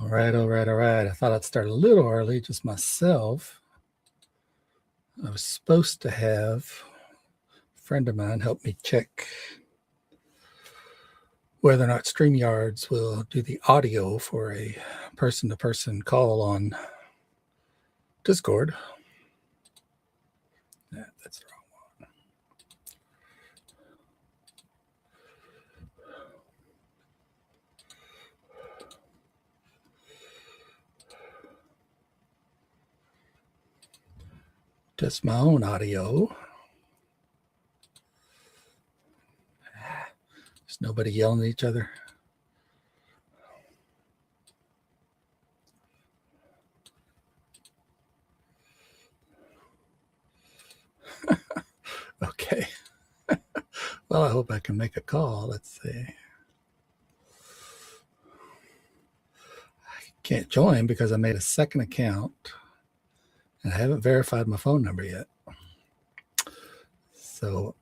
All right, all right, all right. I thought I'd start a little early, just myself. I was supposed to have a friend of mine help me check whether or not StreamYards will do the audio for a person-to-person call on Discord. Yeah, that's the wrong one. Just my own audio. There's nobody yelling at each other. Okay. Well, I hope I can make a call. Let's see. I can't join because I made a second account and I haven't verified my phone number yet. So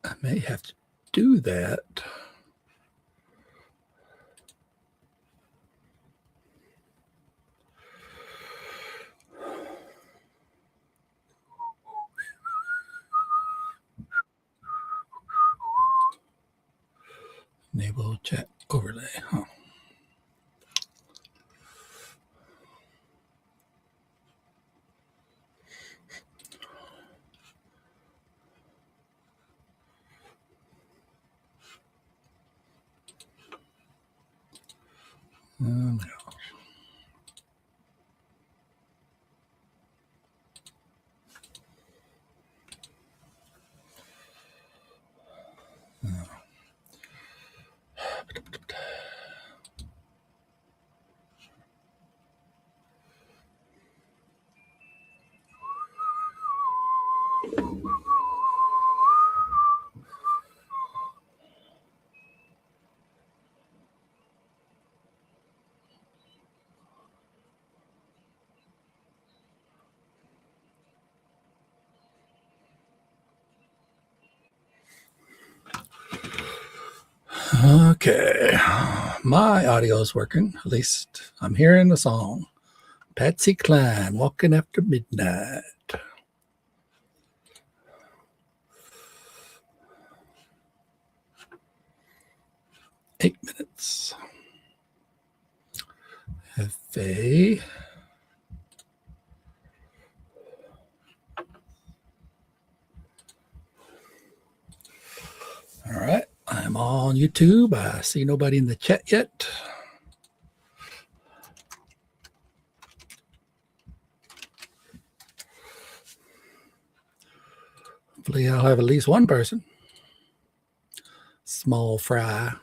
I may have to do that. Enable chat overlay. Huh. No. Okay, my audio is working. At least I'm hearing the song. Patsy Cline, Walking After Midnight. Eight minutes. FA. All right, I'm on YouTube. I see nobody in the chat yet. Hopefully I'll have at least one person. Small fry.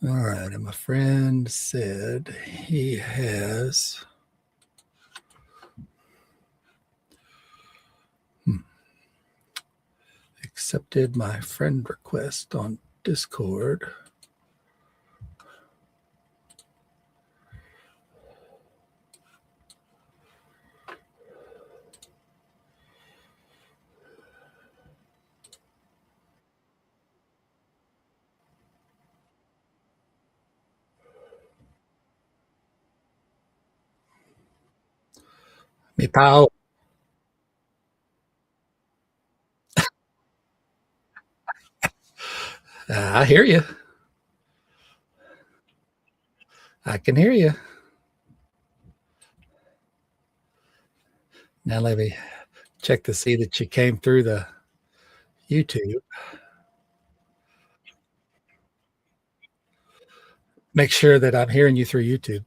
All right, and my friend said he has accepted my friend request on Discord. Me pal. I hear you. I can hear you. Now let me check to see that you came through the YouTube. Make sure that I'm hearing you through YouTube.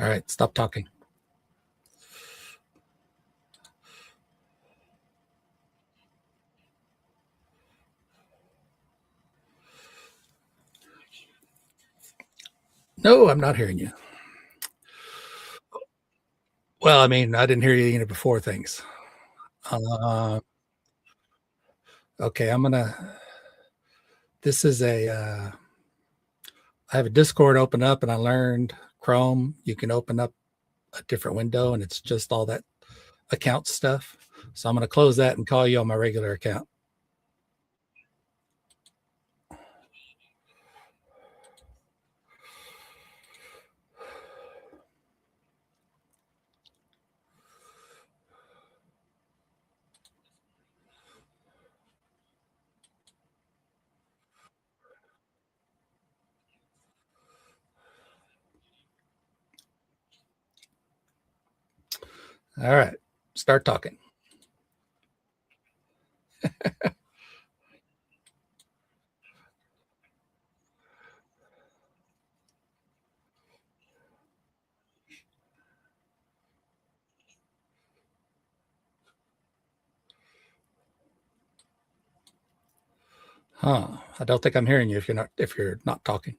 All right, stop talking. No, I'm not hearing you. Well, I mean, I didn't hear you before things. Okay, I'm gonna. This is a. I have a Discord open up, and I learned Chrome. You can open up a different window and it's just all that account stuff. So I'm going to close that and call you on my regular account. All right. Start talking. Huh. I don't think I'm hearing you if you're not talking.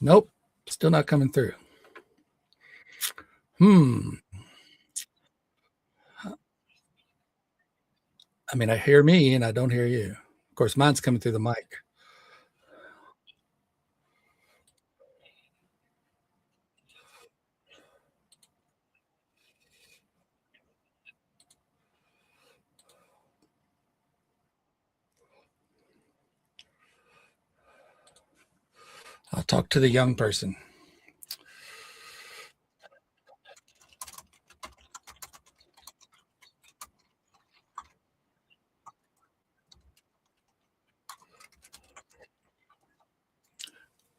Nope. Still not coming through. Hmm. I mean, I hear me and I don't hear you. Of course, mine's coming through the mic. I'll talk to the young person.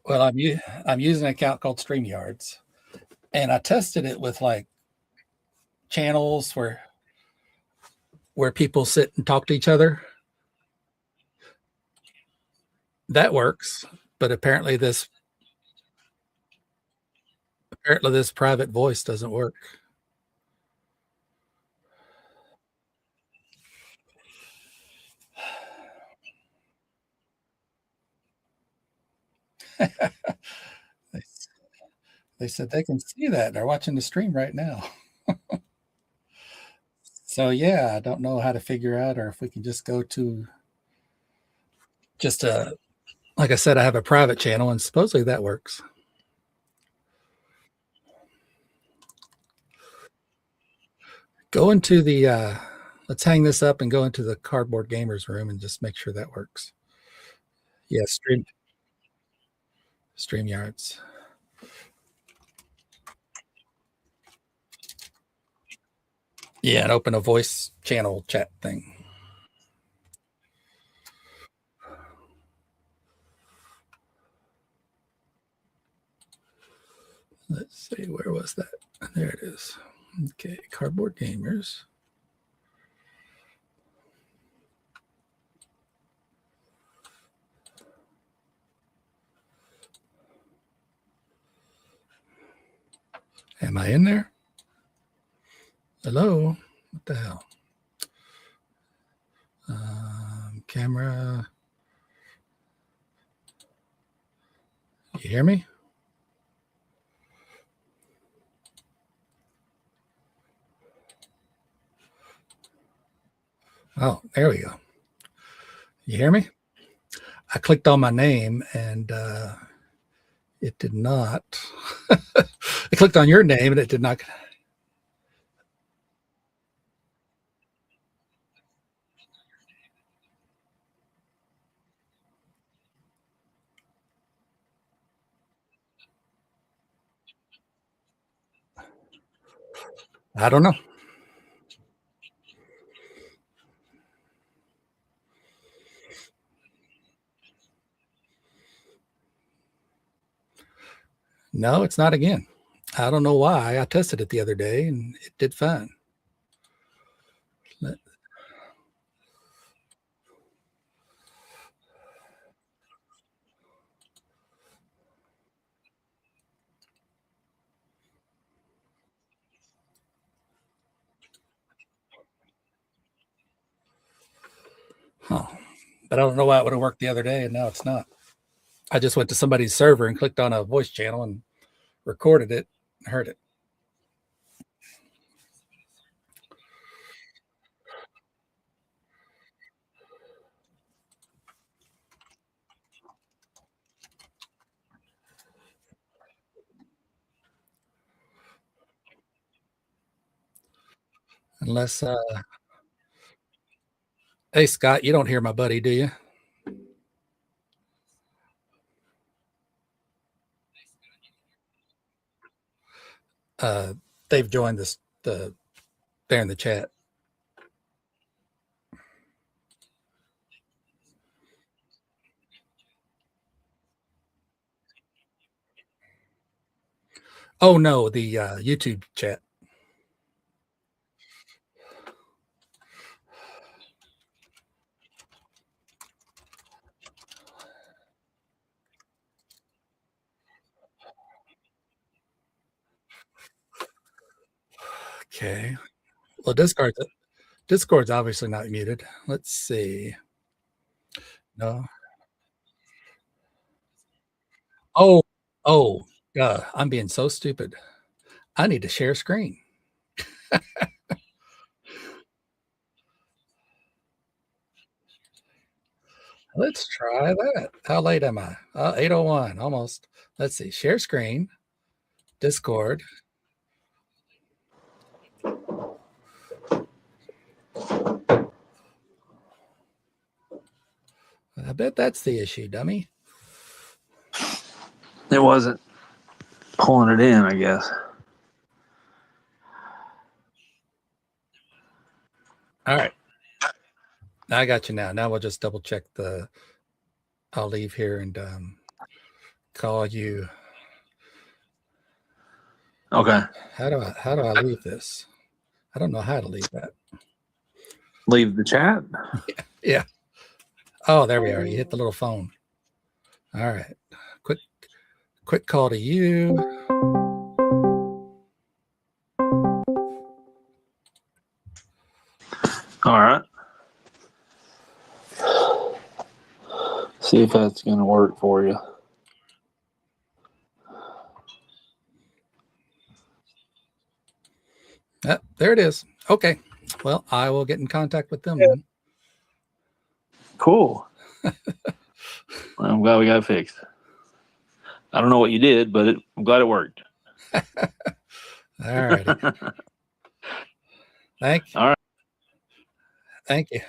Well, I'm using an account called StreamYards, and I tested it with like channels where people sit and talk to each other. That works, but apparently this private voice doesn't work. They, they said they can see that. They're watching the stream right now. So yeah, I don't know how to figure out or if we can just go to just a like I said, I have a private channel and supposedly that works. Go into the let's hang this up and go into the cardboard gamers room and just make sure that works. Yeah, StreamYards. Yeah, and open a voice channel chat thing. Let's see, where was that? There it is. Okay, cardboard gamers. Am I in there? Hello? What the hell? Camera. You hear me? Oh, there we go. You hear me? I clicked on my name and it did not. I clicked on your name and it did not. I don't know. No, it's not again. I don't know why. I tested it the other day and it did fine. Huh. But I don't know why it would have worked the other day and now it's not. I just went to somebody's server and clicked on a voice channel and recorded it and heard it. Unless, hey, Scott, you don't hear my buddy, do you? Uh, they've joined this, there in the chat. Oh, no, the YouTube chat. Okay. Well, Discord's obviously not muted. Let's see. No. Oh, oh, I'm being so stupid. I need to share screen. Let's try that. How late am I? 8:01, almost. Let's see. Share screen, Discord. I bet that's the issue, dummy. It wasn't pulling it in, I guess. All right. I got you now. Now we'll just double check the. I'll leave here and call you. Okay. How do I leave this? I don't know how to leave that. Leave the chat. Yeah. Oh, there we are. You hit the little phone. All right. Quick call to you. All right. See if that's going to work for you. There it is. Okay. Well, I will get in contact with them then. Cool. I'm glad we got it fixed. I don't know what you did, but I'm glad it worked. All righty. Thank you. All right. Thank you.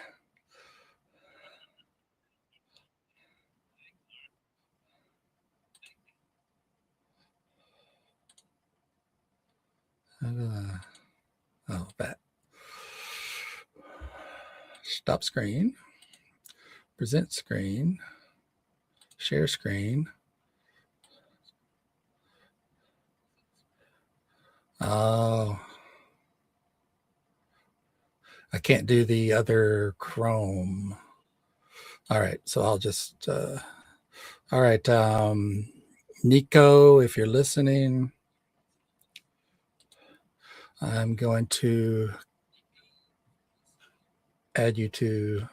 Oh, that. Stop screen. Present screen. Share screen. Oh. I can't do the other Chrome. All right. So I'll just, all right. Nico, if you're listening, I'm going to add you to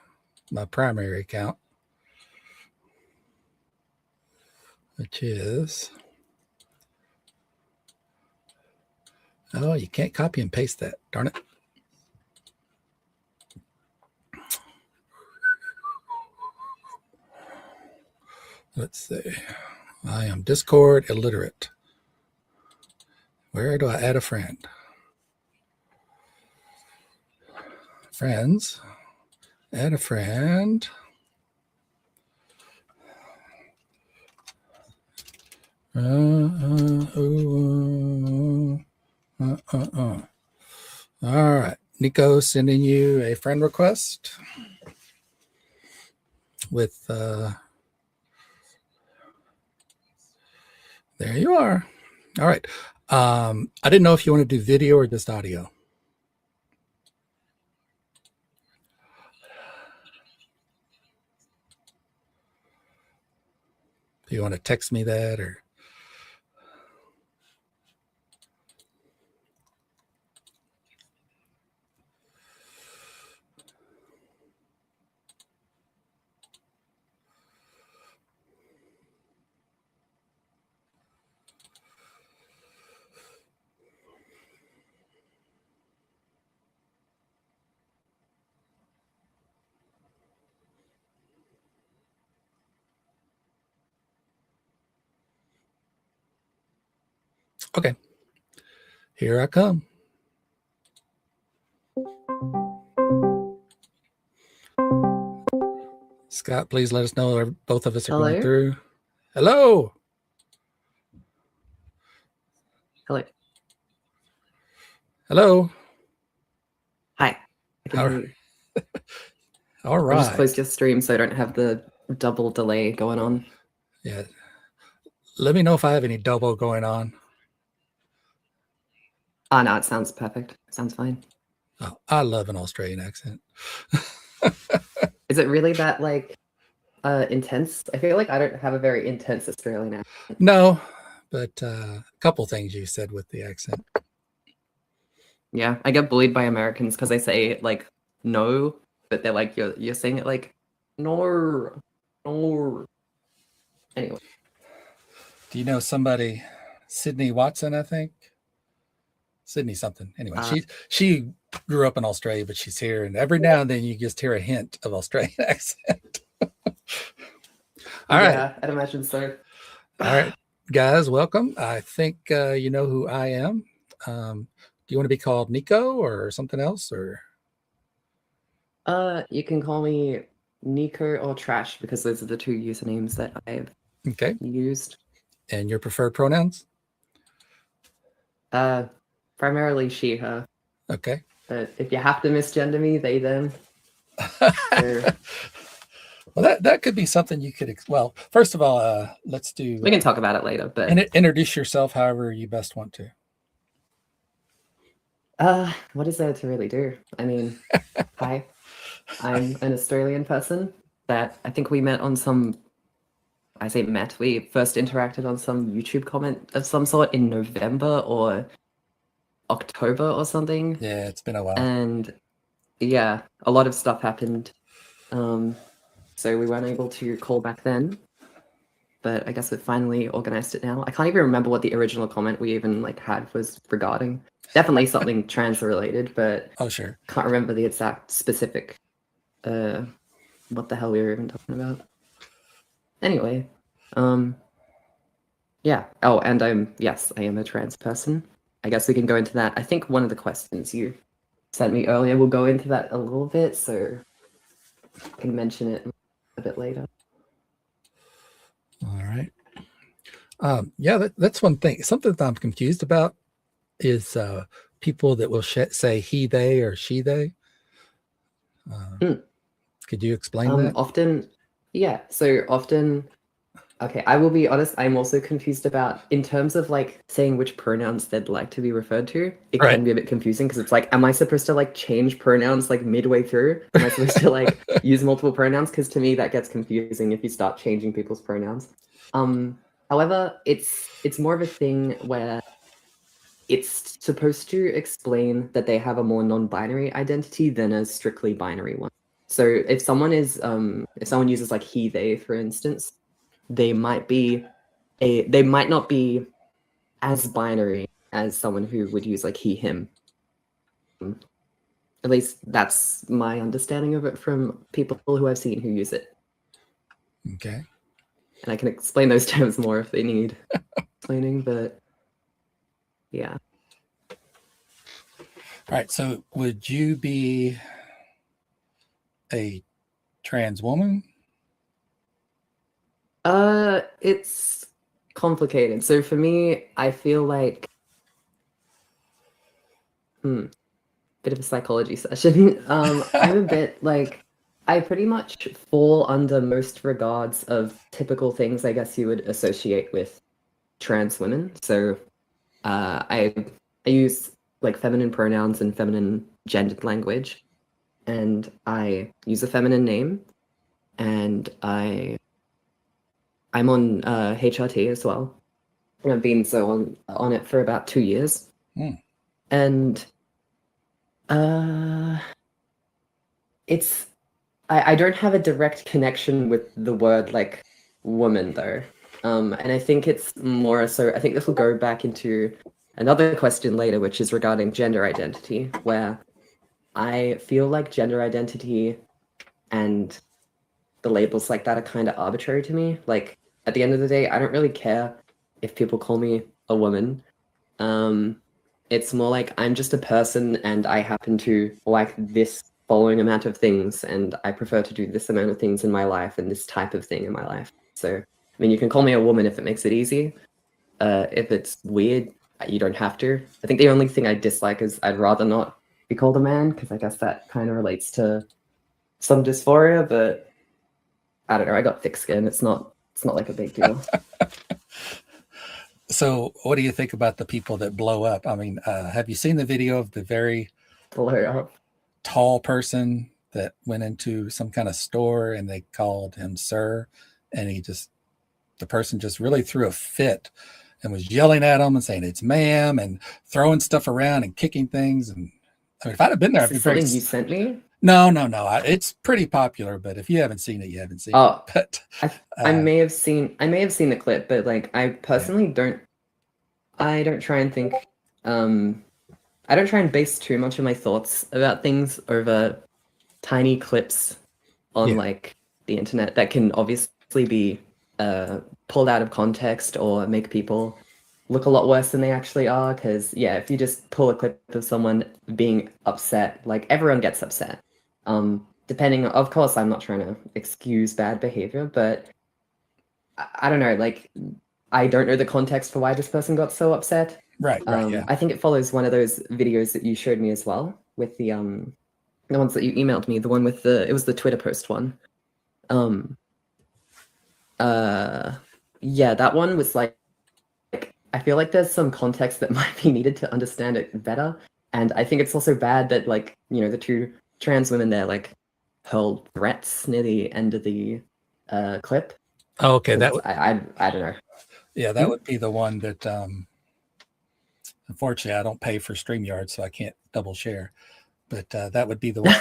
my primary account, which is, oh, you can't copy and paste that. Darn it. Let's see. I am Discord illiterate. Where do I add a friend? Friends. Add a friend. All right. Nico sending you a friend request with, there you are. All right. I didn't know if you want to do video or just audio. Do you want to text me that or? Okay. Here I come. Scott, please let us know if both of us are going Hello? through. Hello. Hello. Hello. Hi. I can All hear you. All I just right. closed your stream so I don't have the double delay going on. Yeah. Let me know if I have any double going on. Ah, no, it sounds perfect. Sounds fine. Oh, I love an Australian accent. Is it really that like intense? I feel like I don't have a very intense Australian accent. No, but a couple things you said with the accent. Yeah, I get bullied by Americans because I say like no, but they're like you're saying it like no, no. Anyway, Do you know somebody, Sydney Watson, I think? Sydney something. Anyway, she grew up in Australia, but she's here, and every now and then you just hear a hint of Australian accent. All right. yeah, I'd imagine so. All right, guys, welcome. I think you know who I am. Do you want to be called Nico or something else, or? You can call me Nico or Trash because those are the two usernames that I've used. And your preferred pronouns? Primarily she, her. Okay. But if you have to misgender me, they, them. Well, that could be something you could. Well, first of all, let's do. We can talk about it later, but introduce yourself however you best want to. What is there to really do? I mean, hi, I'm an Australian person that I think we met on some. I say met. We first interacted on some YouTube comment of some sort in November or October or something. Yeah, it's been a while. And yeah, a lot of stuff happened. So we weren't able to call back then. But I guess we finally organized it now. I can't even remember what the original comment we even like had was regarding. Definitely something trans related, but oh sure, can't remember the exact specific. What the hell we were even talking about? Anyway, yeah. Oh, and I am a trans person. I guess we can go into that. I think one of the questions you sent me earlier will go into that a little bit, so I can mention it a bit later. All right. Yeah, that's one thing. Something that I'm confused about is people that will say he, they, or she, they. Could you explain that? Often, yeah. So often, okay, I will be honest, I'm also confused about, in terms of like saying which pronouns they'd like to be referred to, it can be a bit confusing because it's like, am I supposed to like change pronouns like midway through? Am I supposed to like use multiple pronouns? Because to me that gets confusing if you start changing people's pronouns. However, it's more of a thing where it's supposed to explain that they have a more non-binary identity than a strictly binary one. So if someone is if someone uses like he, they, for instance, they might not be as binary as someone who would use like he, him. At least that's my understanding of it from people who I've seen who use it. Okay. And I can explain those terms more if they need explaining, but yeah. All right. So would you be a trans woman? It's complicated. So for me, I feel like bit of a psychology session. I'm a bit like, I pretty much fall under most regards of typical things I guess you would associate with trans women. So I use like feminine pronouns and feminine gendered language, and I use a feminine name, and I'm on HRT as well. And I've been so on it for about 2 years. And it's I don't have a direct connection with the word like woman though. And I think it's more so, I think this will go back into another question later, which is regarding gender identity, where I feel like gender identity and the labels like that are kind of arbitrary to me. Like at the end of the day, I don't really care if people call me a woman. It's more like I'm just a person and I happen to like this following amount of things, and I prefer to do this amount of things in my life and this type of thing in my life. So, I mean, you can call me a woman if it makes it easy. If it's weird, you don't have to. I think the only thing I dislike is I'd rather not be called a man, because I guess that kind of relates to some dysphoria, but I don't know. I got thick skin. It's not like a big deal. So, what do you think about the people that blow up? I mean, have you seen the video of the very Blow up. tall person that went into some kind of store and they called him sir, and the person just really threw a fit and was yelling at him and saying it's ma'am and throwing stuff around and kicking things. And I mean, if I'd have been there, I'd Is be this very. something you sent me? No. It's pretty popular, but if you haven't seen it, you haven't seen Oh, it. But I may have seen the clip, but like I personally don't. I don't try and think. I don't try and base too much of my thoughts about things over tiny clips on Yeah. like the internet that can obviously be pulled out of context or make people look a lot worse than they actually are. Because yeah, if you just pull a clip of someone being upset, like everyone gets upset. Depending, of course, I'm not trying to excuse bad behavior, but I don't know. Like, I don't know the context for why this person got so upset. right, yeah. I think it follows one of those videos that you showed me as well, with the ones that you emailed me. The one with it was the Twitter post one. Yeah, that one was like I feel like there's some context that might be needed to understand it better, and I think it's also bad that, like, you know, the two trans women there like hurled threats near the end of the clip. Oh, okay, that 'Cause would, I don't know. yeah, that would be the one that unfortunately I don't pay for StreamYard, so I can't double share. But that would be the one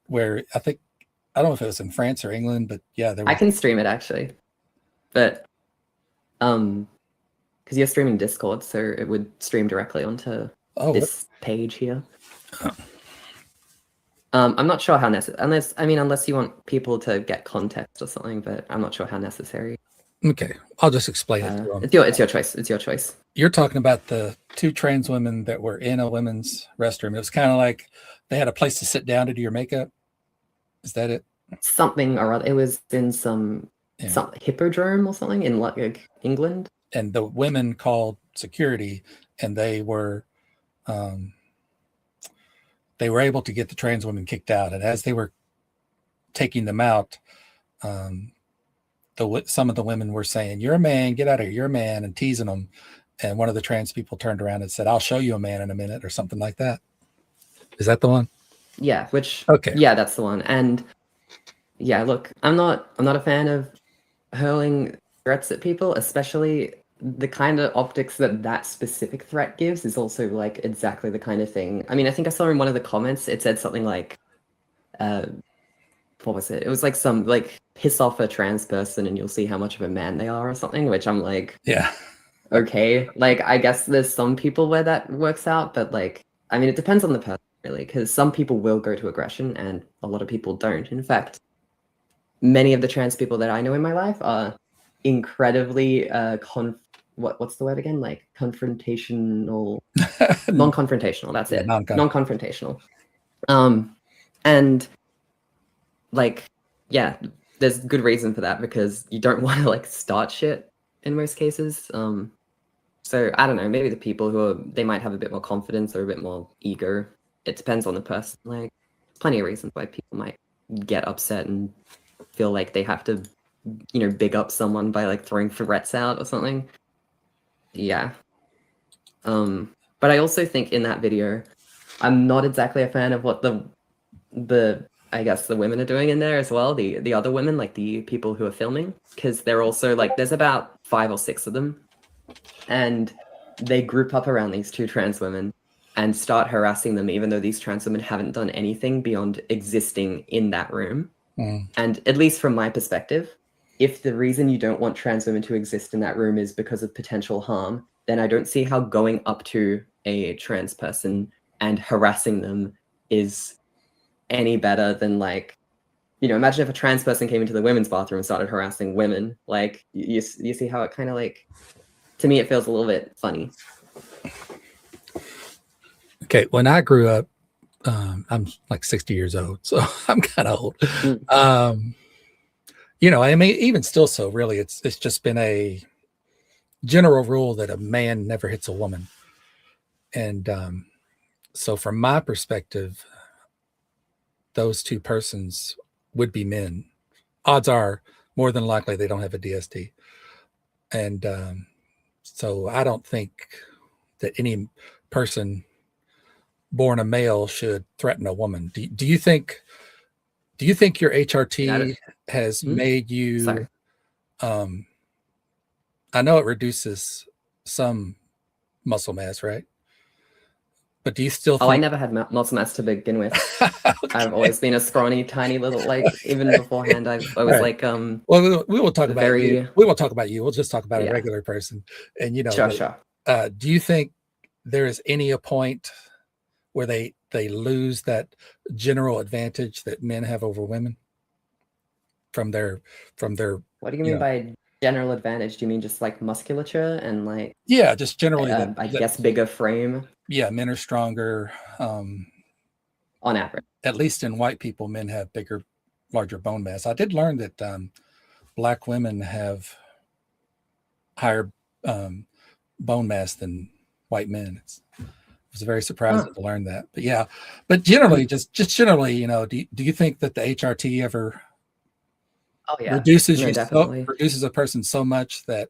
where I don't know if it was in France or England, but yeah, there I was. can stream it actually, but because you're streaming Discord, so it would stream directly onto Oh, this page here. I'm not sure how necessary, unless you want people to get context or something, but I'm not sure how necessary. okay. I'll just explain it to them. It's your choice. It's your choice. You're talking about the two trans women that were in a women's restroom. It was kind of like they had a place to sit down to do your makeup. Is that it? Something or other. It was in some hippodrome or something in like England. And the women called security, and they were able to get the trans women kicked out. And as they were taking them out, some of the women were saying, "You're a man, get out of here, you're a man," and teasing them. And one of the trans people turned around and said, "I'll show you a man in a minute," or something like that. Is that the one? Yeah, Okay. Yeah, that's the one. And yeah, look, I'm not a fan of hurling threats at people, especially the kind of optics that specific threat gives is also like exactly the kind of thing. I mean, I think I saw in one of the comments it said something like what was it? It was like some like piss off a trans person and you'll see how much of a man they are or something, which I'm like, Yeah. okay. Like, I guess there's some people where that works out, but like, I mean, it depends on the person really, because some people will go to aggression and a lot of people don't. In fact, many of the trans people that I know in my life are incredibly what's the word again? Like confrontational, non-confrontational. That's it. Non-confrontational. And like, yeah, there's good reason for that, because you don't want to like start shit in most cases. So I don't know, maybe the people they might have a bit more confidence or a bit more ego. It depends on the person. Like, plenty of reasons why people might get upset and feel like they have to, you know, big up someone by like throwing threats out or something. Yeah. But I also think in that video, I'm not exactly a fan of what the I guess the women are doing in there as well. The other women, like the people who are filming, because they're also like, there's about 5 or 6 of them, and they group up around these two trans women and start harassing them, even though these trans women haven't done anything beyond existing in that room. And at least from my perspective, if the reason you don't want trans women to exist in that room is because of potential harm, then I don't see how going up to a trans person and harassing them is any better than, like, you know, imagine if a trans person came into the women's bathroom and started harassing women. Like, you see how it kind of, like, to me, it feels a little bit funny. Okay, when I grew up, I'm like 60 years old, so I'm kind of old. I mean, even still, so really, it's just been a general rule that a man never hits a woman, and so from my perspective, those two persons would be men. Odds are, more than likely, they don't have a DST, and so I don't think that any person born a male should threaten a woman. Do you think your HRT has made you? Sorry. I know it reduces some muscle mass, right? But do you still think? I never had muscle mass to begin with. Okay. I've always been a scrawny, tiny little, like, even beforehand, I was Right. like, Well, we will talk about you. very- We won't talk about you. We'll just talk about a Yeah. regular person. And sure. do you think there is a point where they lose that general advantage that men have over women from their What do you mean by general advantage? Do you mean just like musculature and like just generally I guess bigger frame men are stronger, on average? at least in white people. Men have larger bone mass. I did learn that Black women have higher bone mass than white men. I was very surprised to learn that. But generally, just generally, do you think that the HRT ever reduces reduces a person so much that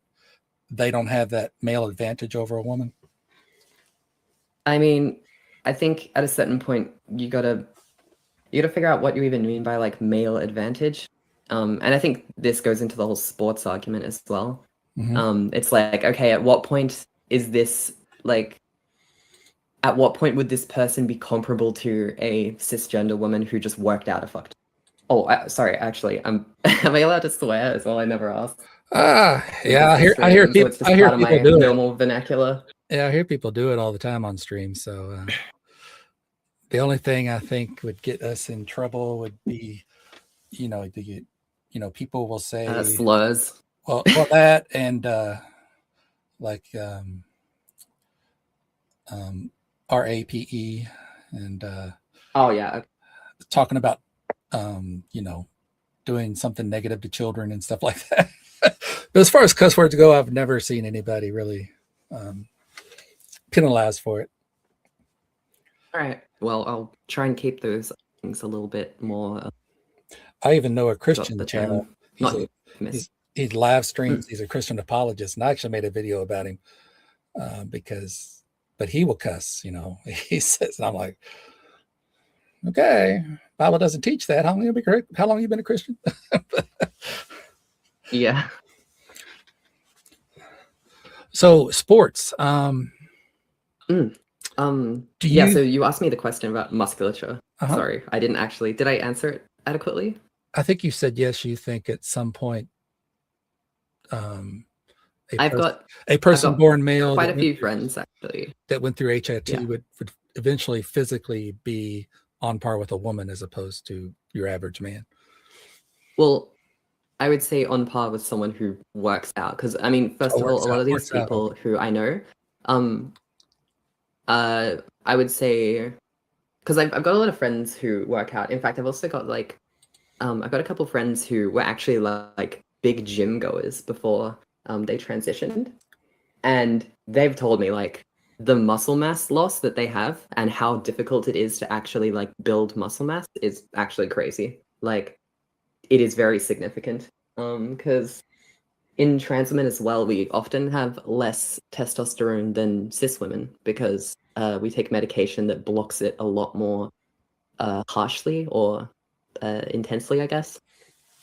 they don't have that male advantage over a woman? I mean, I think at a certain point you gotta figure out what you even mean by like male advantage. And I think this goes into the whole sports argument as well. Mm-hmm. It's like, okay, at what point is this like? At what point would this person be comparable to a cisgender woman who just worked out a fucked? Oh, sorry. Actually, am I allowed to swear as well? I never asked. Yeah. I hear people. So I hear people do normal vernacular. Yeah, I hear people do it all the time on stream. So the only thing I think would get us in trouble would be, people will say slurs. Well, that and like RAPE and talking about doing something negative to children and stuff like that. But as far as cuss words go, I've never seen anybody really penalized for it. All right. Well, I'll try and keep those things a little bit more. I even know a Christian channel. He live streams. He's a Christian apologist, and I actually made a video about him but he will cuss. He says, and I'm like, okay, Bible doesn't teach that. How long have you been a Christian? Yeah. So sports. So you asked me the question about musculature. Sorry, I didn't actually. Did I answer it adequately? I think you said yes. You think at some point, I've got a person born male, quite a few friends actually that went through HIT would eventually physically be on par with a woman as opposed to your average man. Well, I would say on par with someone who works out, because I mean, first of all, a lot of these people who I know, I would say, because I've got a lot of friends who work out. In fact, I've also got like, I've got a couple of friends who were actually like big gym goers before they transitioned, and they've told me like the muscle mass loss that they have and how difficult it is to actually like build muscle mass is actually crazy. Like, it is very significant. Because in trans women as well, we often have less testosterone than cis women because we take medication that blocks it a lot more harshly or intensely, I guess.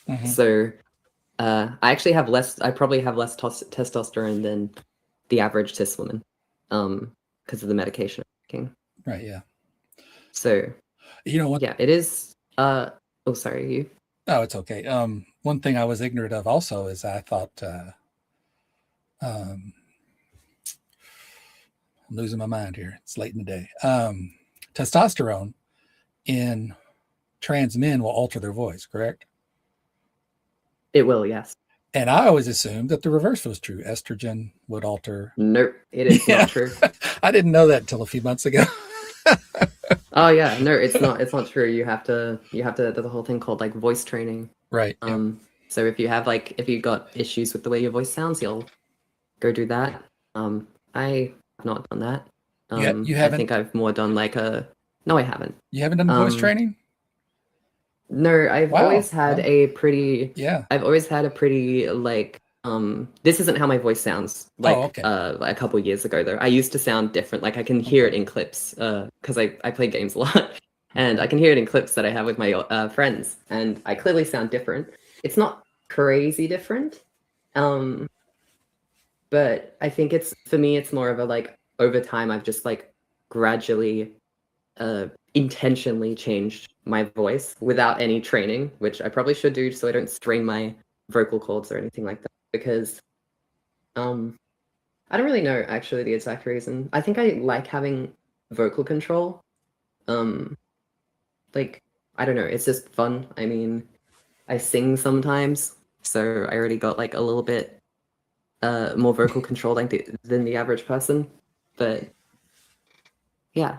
Mm-hmm. So I actually have less. I probably have less testosterone than the average cis woman because of the medication I'm taking. Right. Yeah. So you know what? Yeah, it is. Oh, sorry. You. Oh, it's okay. One thing I was ignorant of also is I thought, I'm losing my mind here. It's late in the day. Testosterone in trans men will alter their voice, correct? It will, yes. And I always assumed that the reverse was true. Estrogen would alter. Nope, it is not true. I didn't know that until a few months ago. Oh yeah, no, it's not true. There's a whole thing called like voice training. Right. Yeah. So if you got issues with the way your voice sounds, you'll go do that. I have not done that. You I haven't? think I've more done like no, I haven't. You haven't done voice Um, training? No, I've Wow. always had Well, a pretty yeah. I've always had a pretty like this isn't how my voice sounds like okay. a couple years ago though. I used to sound different. Like I can hear it in clips because I play games a lot and I can hear it in clips that I have with my friends and I clearly sound different. It's not crazy different. But I think it's for me it's more of a like over time I've just like gradually intentionally changed my voice without any training, which I probably should do so I don't strain my vocal cords or anything like that. Because I don't really know actually the exact reason. I think I like having vocal control. Like I don't know, it's just fun. I mean, I sing sometimes, so I already got like a little bit more vocal control than the average person. But yeah.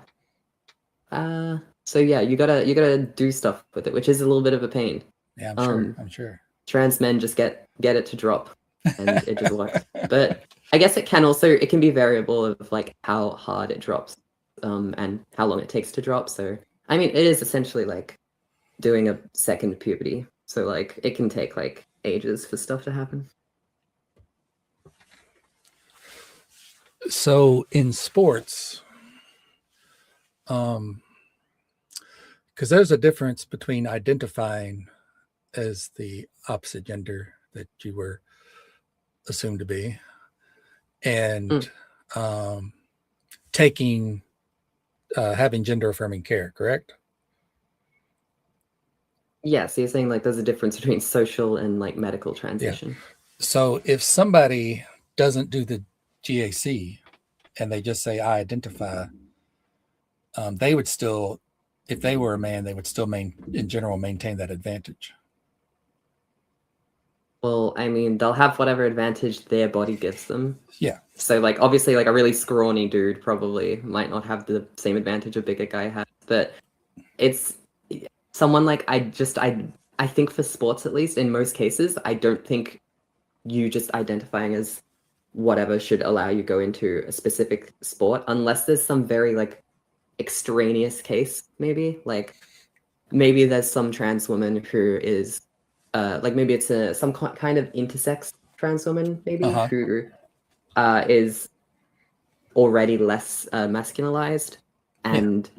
So yeah, you gotta do stuff with it, which is a little bit of a pain. Yeah, I'm sure. Trans men just get it to drop, and it just works. But I guess it can be variable of like how hard it drops, and how long it takes to drop. So I mean, it is essentially like doing a second puberty. So like it can take like ages for stuff to happen. So in sports, because there's a difference between identifying as the opposite gender that you were assumed to be and taking having gender affirming care, correct? Yeah, so you're saying like there's a difference between social and like medical transition. Yeah. So if somebody doesn't do the GAC and they just say I identify, they would still, if they were a man, they would still in general maintain that advantage. Well, I mean, they'll have whatever advantage their body gives them. Yeah. So, like, obviously, like a really scrawny dude probably might not have the same advantage a bigger guy has. But it's someone like I think for sports at least, in most cases, I don't think you just identifying as whatever should allow you go into a specific sport unless there's some very like extraneous case, maybe like maybe there's some trans woman who is like maybe it's some kind of intersex trans woman maybe who is already less masculinized and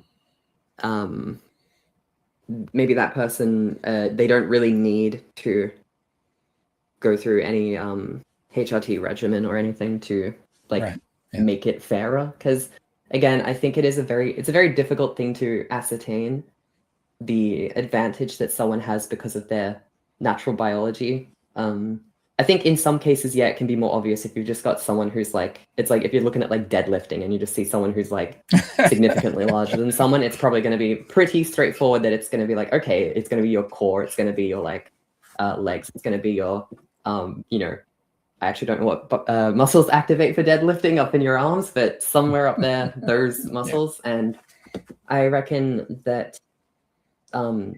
maybe that person they don't really need to go through any HRT regimen or anything to like make it fairer, because again I think it's a very difficult thing to ascertain the advantage that someone has because of their natural biology. I think in some cases, yeah, it can be more obvious if you've just got someone who's like, it's like if you're looking at like deadlifting and you just see someone who's like significantly larger than someone, it's probably going to be pretty straightforward that it's going to be like, okay, it's going to be your core, it's going to be your like legs, it's going to be your, you know, I actually don't know what muscles activate for deadlifting up in your arms, but somewhere up there, those muscles. Yeah. And I reckon that, sorry,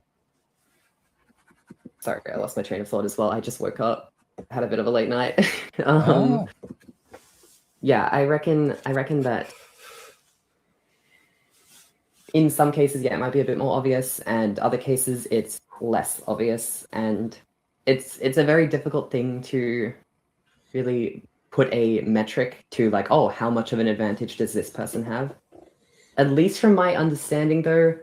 I lost my train of thought as well. I just woke up. Had a bit of a late night. Yeah, I reckon that in some cases, yeah, it might be a bit more obvious, and other cases it's less obvious, and it's a very difficult thing to really put a metric to, like, oh, how much of an advantage does this person have? At least from my understanding, though,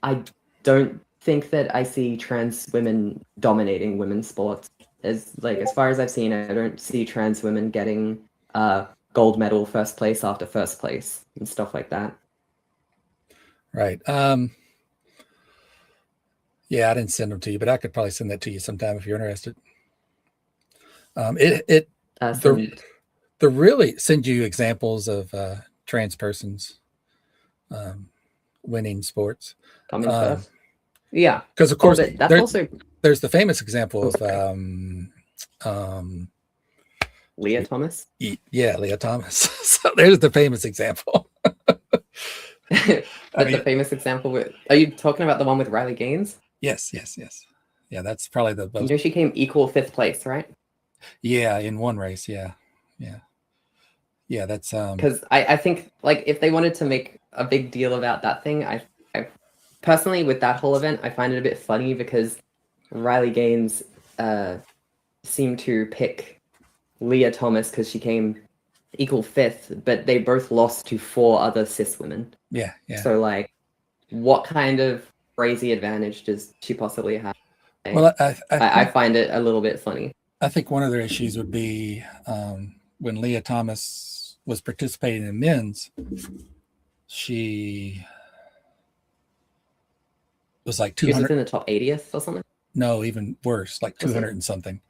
I don't think that I see trans women dominating women's sports. As far as I've seen, I don't see trans women getting gold medal first place after first place and stuff like that. Right. Yeah, I didn't send them to you, but I could probably send that to you sometime if you're interested. The really send you examples of trans persons winning sports. Coming first. Yeah, because of course there's the famous example of Leah Thomas. Yeah, Leah Thomas. So there's the famous example. but I the mean, famous example with, are you talking about the one with Riley Gaines? yes. Yeah, that's probably the You most. know, she came equal 5th place, right? Yeah, in one race. Yeah. That's Because I think like if they wanted to make a big deal about that thing, I personally with that whole event, I find it a bit funny because Riley Gaines seemed to pick Leah Thomas because she came equal 5th, but they both lost to 4 other cis women. yeah. So like, what kind of crazy advantage does she possibly have? Well, I find it a little bit funny. I think one of their issues would be when Leah Thomas was participating in men's, she was like She was 200. within the top 80th or something. No, even worse, like Was it? 200 and something.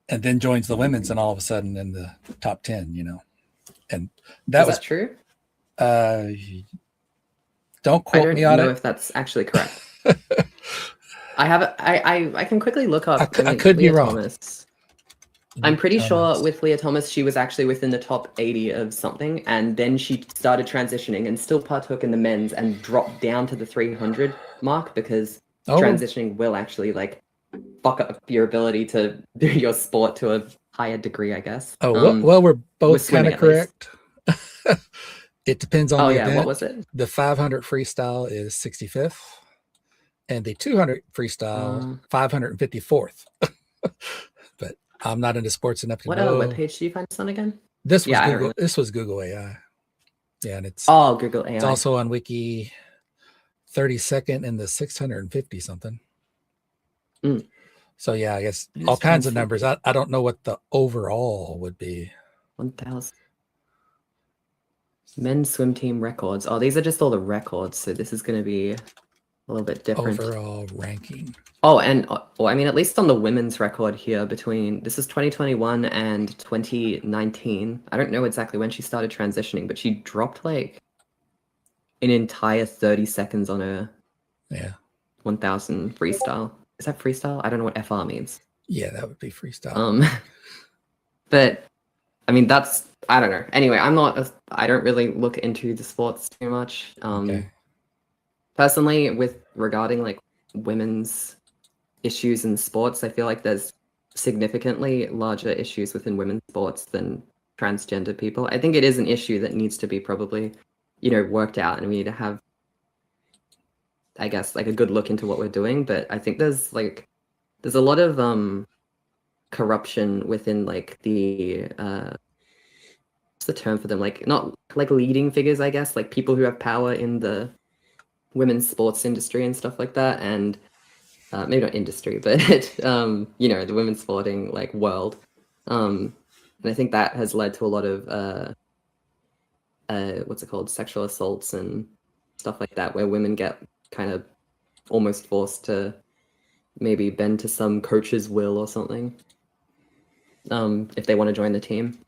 And then joins the women's and all of a sudden in the top 10, And that was that true? don't I quote don't me on know it. if that's actually correct. I have I can quickly look up. I could be Leah wrong. Thomas. I'm pretty sure with Leah Thomas, she was actually within the top 80 of something, and then she started transitioning and still partook in the men's and dropped down to the 300 mark because transitioning will actually like fuck up your ability to do your sport to a higher degree, I guess. Well, we're both with kind swimming, of at least. correct. It depends on the event. What was it? The 500 freestyle is 65th, and the 200 freestyle 554th. But I'm not into sports enough to What know. other webpage do you find this on again? This was Yeah, I don't Google. really- This was Google AI. Yeah, and it's Google AI. It's also on Wiki 32nd and the 650 something. Mm. So yeah, I guess all kinds of numbers. I don't know what the overall would be. 1,000. Men's swim team records. Oh, these are just all the records, so this is going to be a little bit different. Overall ranking. Oh, and I mean, at least on the women's record here between, this is 2021 and 2019. I don't know exactly when she started transitioning, but she dropped like an entire 30 seconds on her 1,000 freestyle. Is that freestyle? I don't know what FR means. Yeah, that would be freestyle. But I mean, that's, I don't know. Anyway, I don't really look into the sports too much. Okay. Personally, regarding like women's issues in sports, I feel like there's significantly larger issues within women's sports than transgender people. I think it is an issue that needs to be probably, worked out, and we need to have, I guess, like a good look into what we're doing. But I think there's a lot of corruption within like the what's the term for them? Like not like leading figures, I guess, like people who have power in the women's sports industry and stuff like that, and maybe not industry, but the women's sporting like world. And I think that has led to a lot of what's it called, sexual assaults and stuff like that, where women get kind of almost forced to maybe bend to some coach's will or something, if they want to join the team.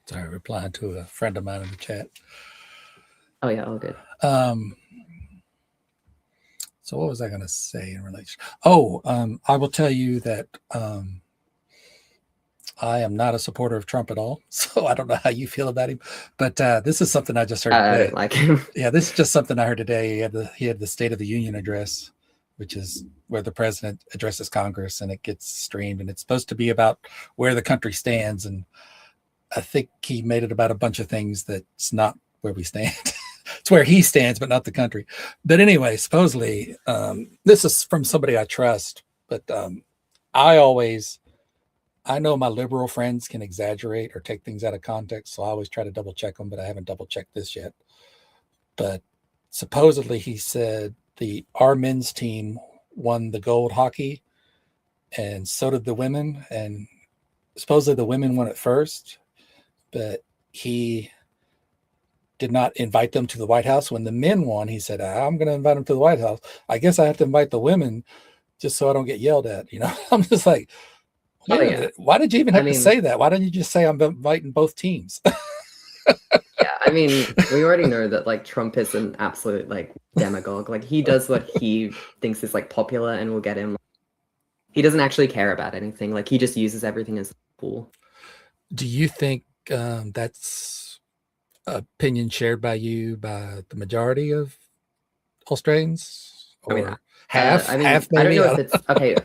Sorry, replying to a friend of mine in the chat. Oh yeah, all good. So what was I going to say in relation? I will tell you that I am not a supporter of Trump at all. So I don't know how you feel about him, but this is something I just heard today. I don't like him. Yeah, this is just something I heard today. He had the State of the Union address, which is where the president addresses Congress, and it gets streamed, and it's supposed to be about where the country stands. And I think he made it about a bunch of things that's not where we stand. It's where he stands, but not the country. But anyway, supposedly, this is from somebody I trust, but I know my liberal friends can exaggerate or take things out of context, so I always try to double check them, but I haven't double checked this yet. But supposedly he said our men's team won the gold hockey, and so did the women, and supposedly the women won it first, but he did not invite them to the White House. When the men won, he said, I'm going to invite them to the White House. I guess I have to invite the women just so I don't get yelled at. I'm just like, why did you even have to say that? Why don't you just say I'm inviting both teams? Yeah, I mean, we already know that like Trump is an absolute like demagogue. Like he does what he thinks is like popular and will get him. He doesn't actually care about anything. Like he just uses everything as a tool. Do you think that's opinion shared by you by the majority of Australians, I mean, or half, I mean, half I don't maybe? know if it's okay.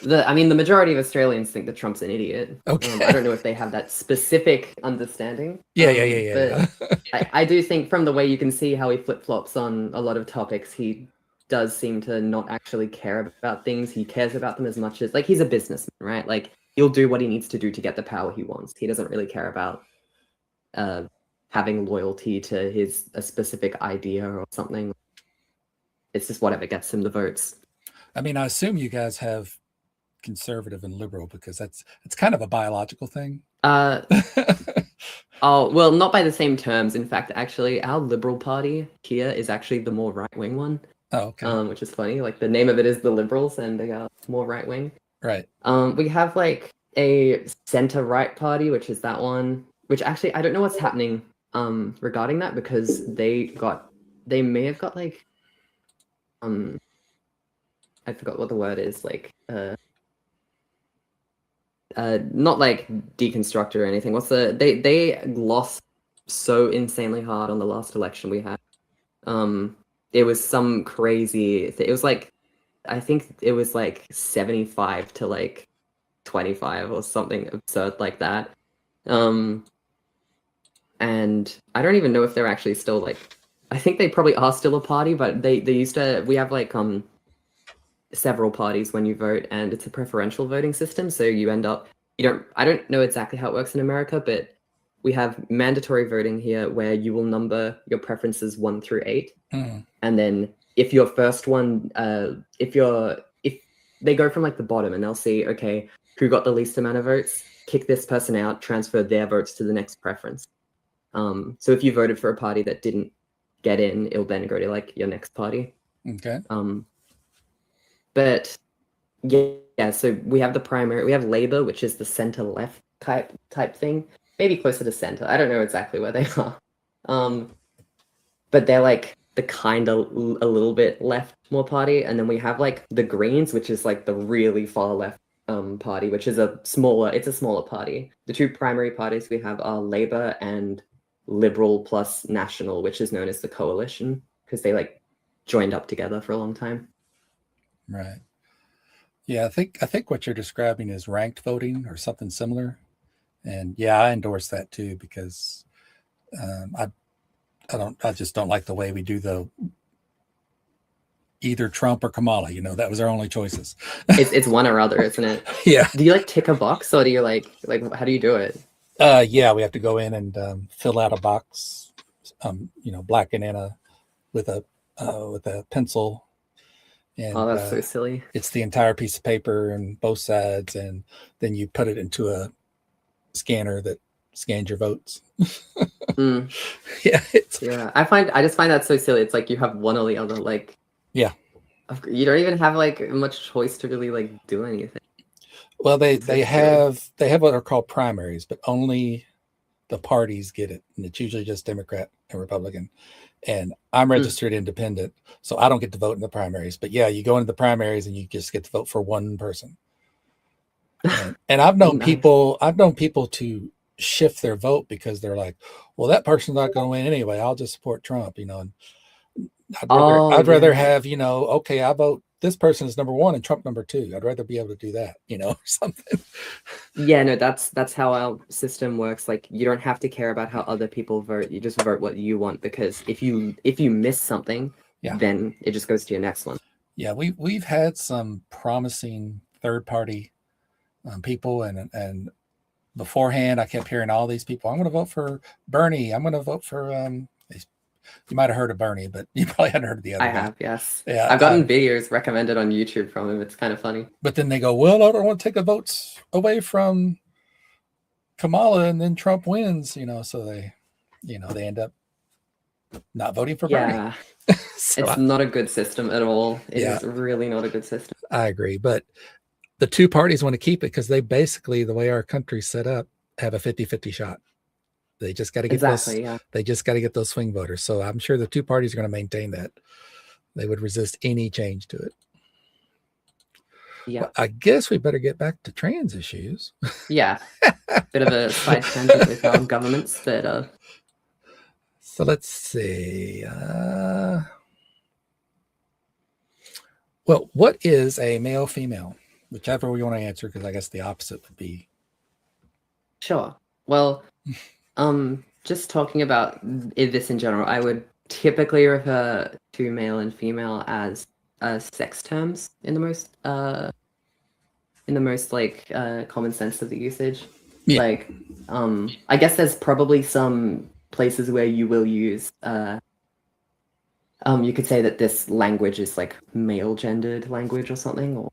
The majority of Australians think that Trump's an idiot. Okay. I don't know if they have that specific understanding. Yeah. But I do think from the way you can see how he flip flops on a lot of topics, he does seem to not actually care about things. He cares about them as much as, like, he's a businessman, right? Like, he'll do what he needs to do to get the power he wants. He doesn't really care about having loyalty to a specific idea or something. It's just whatever gets him the votes. I mean, I assume you guys have conservative and liberal because it's kind of a biological thing. Oh, well, not by the same terms. In fact, actually, our Liberal Party here is actually the more right-wing one. Oh, okay. Which is funny. Like, the name of it is the Liberals, and they are more right-wing. Right. We have, like, a center-right party, which is that one. Which, actually, I don't know what's happening regarding that, because they may have got, like, I forgot what the word is, like, not like deconstruct or anything. They lost so insanely hard on the last election we had. It was some crazy it was like, I think it was like 75 to like 25 or something absurd like that. And I don't even know if they're actually still, like, I think they probably are still a party, but they used to, we have like several parties when you vote, and it's a preferential voting system, so you end up, I don't know exactly how it works in America, but we have mandatory voting here where you will number your preferences 1 through 8. And then if your first one, if they go from like the bottom, and they'll see, okay, who got the least amount of votes, kick this person out, transfer their votes to the next preference. So if you voted for a party that didn't get in, it'll then go to like your next party. Okay. But yeah, so we have the primary, we have Labour, which is the center left type thing, maybe closer to center. I don't know exactly where they are. But they're like the kind of a little bit left more party. And then we have like the Greens, which is like the really far left party, which is a smaller party. The two primary parties we have are Labour and Liberal plus National, which is known as the Coalition, because they like joined up together for a long time. Right. Yeah, I think what you're describing is ranked voting or something similar. And yeah, I endorse that too, because I just don't like the way we do the either Trump or Kamala. That was our only choices. It's one or other, isn't it? Yeah. Do you like tick a box, or do you like how do you do it? Yeah, we have to go in and fill out a box, black and in with a pencil. And, oh, that's so silly. It's the entire piece of paper and both sides, and then you put it into a scanner that scans your votes. Yeah, I just find that so silly. It's like you have one or the other. Like, yeah, you don't even have like much choice to really like do anything. Well, they have what are called primaries, but only the parties get it, and it's usually just Democrat and Republican. And I'm registered independent, so I don't get to vote in the primaries. But yeah, you go into the primaries and you just get to vote for one person. And I've known people to shift their vote because they're like, well, that person's not going to win anyway. I'll just support Trump, And I'd rather have, okay, I vote this person is number 1 and Trump number 2. I'd rather be able to do that, or something. Yeah, no, that's how our system works. Like, you don't have to care about how other people vote. You just vote what you want, because if you miss something, then it just goes to your next one. Yeah, we've had some promising third party people, and beforehand I kept hearing all these people, I'm going to vote for Bernie. I'm going to vote for you might have heard of Bernie, but you probably hadn't heard of the other guy. I have, yes. Yeah, I've gotten videos recommended on YouTube from him. It's kind of funny. But then they go, well, I don't want to take the votes away from Kamala, and then Trump wins, so they end up not voting for Bernie. So it's not a good system at all. It is really not a good system. I agree. But the two parties want to keep it because they basically, the way our country's set up, have a 50-50 shot. They just got to get They just got to get those swing voters. So I'm sure the two parties are going to maintain that. They would resist any change to it. Yeah. Well, I guess we better get back to trans issues. Yeah. Bit of a side tangent with our governments, but So let's see. Well, what is a male female? Whichever we want to answer, because I guess the opposite would be. Sure. Well, just talking about this in general, I would typically refer to male and female as sex terms in the most like common sense of the usage. Yeah. Like, I guess there's probably some places where you will use you could say that this language is like male gendered language or something or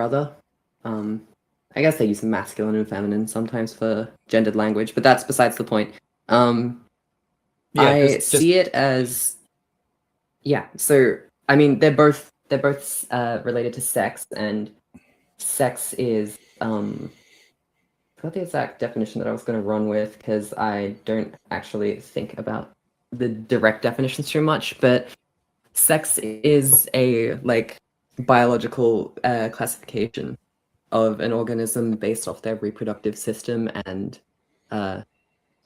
other. I guess they use masculine and feminine sometimes for gendered language, but that's besides the point. I see it as, yeah. So I mean, they're both related to sex, and sex is I forgot the exact definition that I was going to run with because I don't actually think about the direct definitions too much. But sex is a like biological classification of an organism based off their reproductive system and I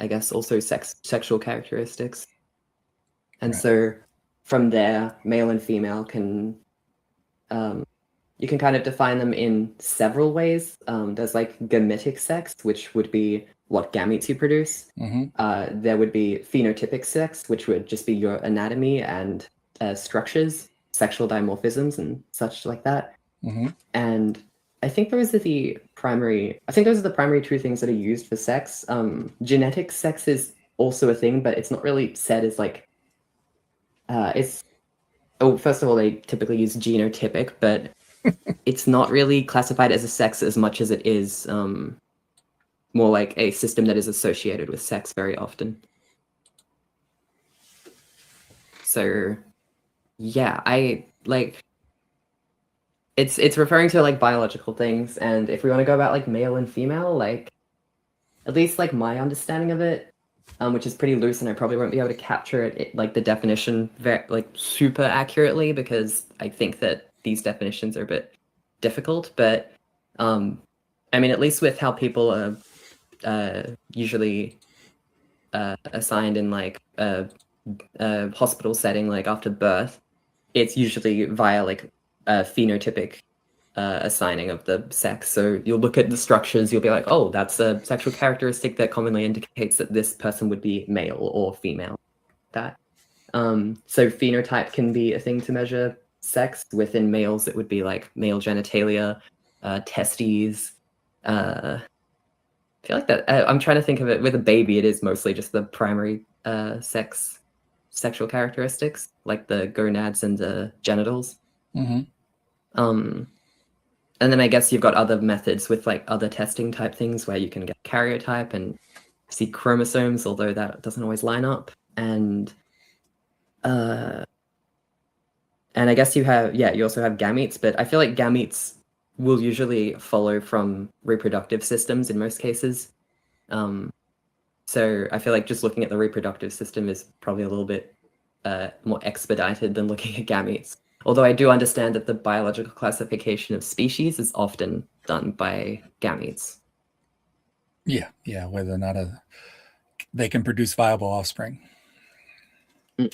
guess also sexual characteristics. And Right. so from there, male and female can you can kind of define them in several ways. There's like gametic sex, which would be what gametes you produce. Mm-hmm. There would be phenotypic sex, which would just be your anatomy and structures, sexual dimorphisms, and such like that. Mm-hmm. And I think those are the primary two things that are used for sex. Genetic sex is also a thing, but it's not really said as like first of all, they typically use genotypic, but it's not really classified as a sex as much as it is more like a system that is associated with sex very often. So yeah, I like it's referring to like biological things, and if we want to go about like male and female, like at least like my understanding of it, which is pretty loose, and I probably won't be able to capture it like the definition like super accurately because I think that these definitions are a bit difficult. But I mean, at least with how people are usually assigned in like a hospital setting, like after birth, it's usually via like a phenotypic assigning of the sex. So you'll look at the structures, you'll be like, oh, that's a sexual characteristic that commonly indicates that this person would be male or female. That. So phenotype can be a thing to measure sex. Within males, it would be like male genitalia, testes. I feel like that. I'm trying to think of it with a baby. It is mostly just the primary sexual characteristics, like the gonads and the genitals. Mm-hmm. And then I guess you've got other methods with like other testing type things where you can get karyotype and see chromosomes, although that doesn't always line up. And I guess you also have gametes, but I feel like gametes will usually follow from reproductive systems in most cases. So I feel like just looking at the reproductive system is probably a little bit more expedited than looking at gametes. Although I do understand that the biological classification of species is often done by gametes. Yeah, whether or not they can produce viable offspring. Mm.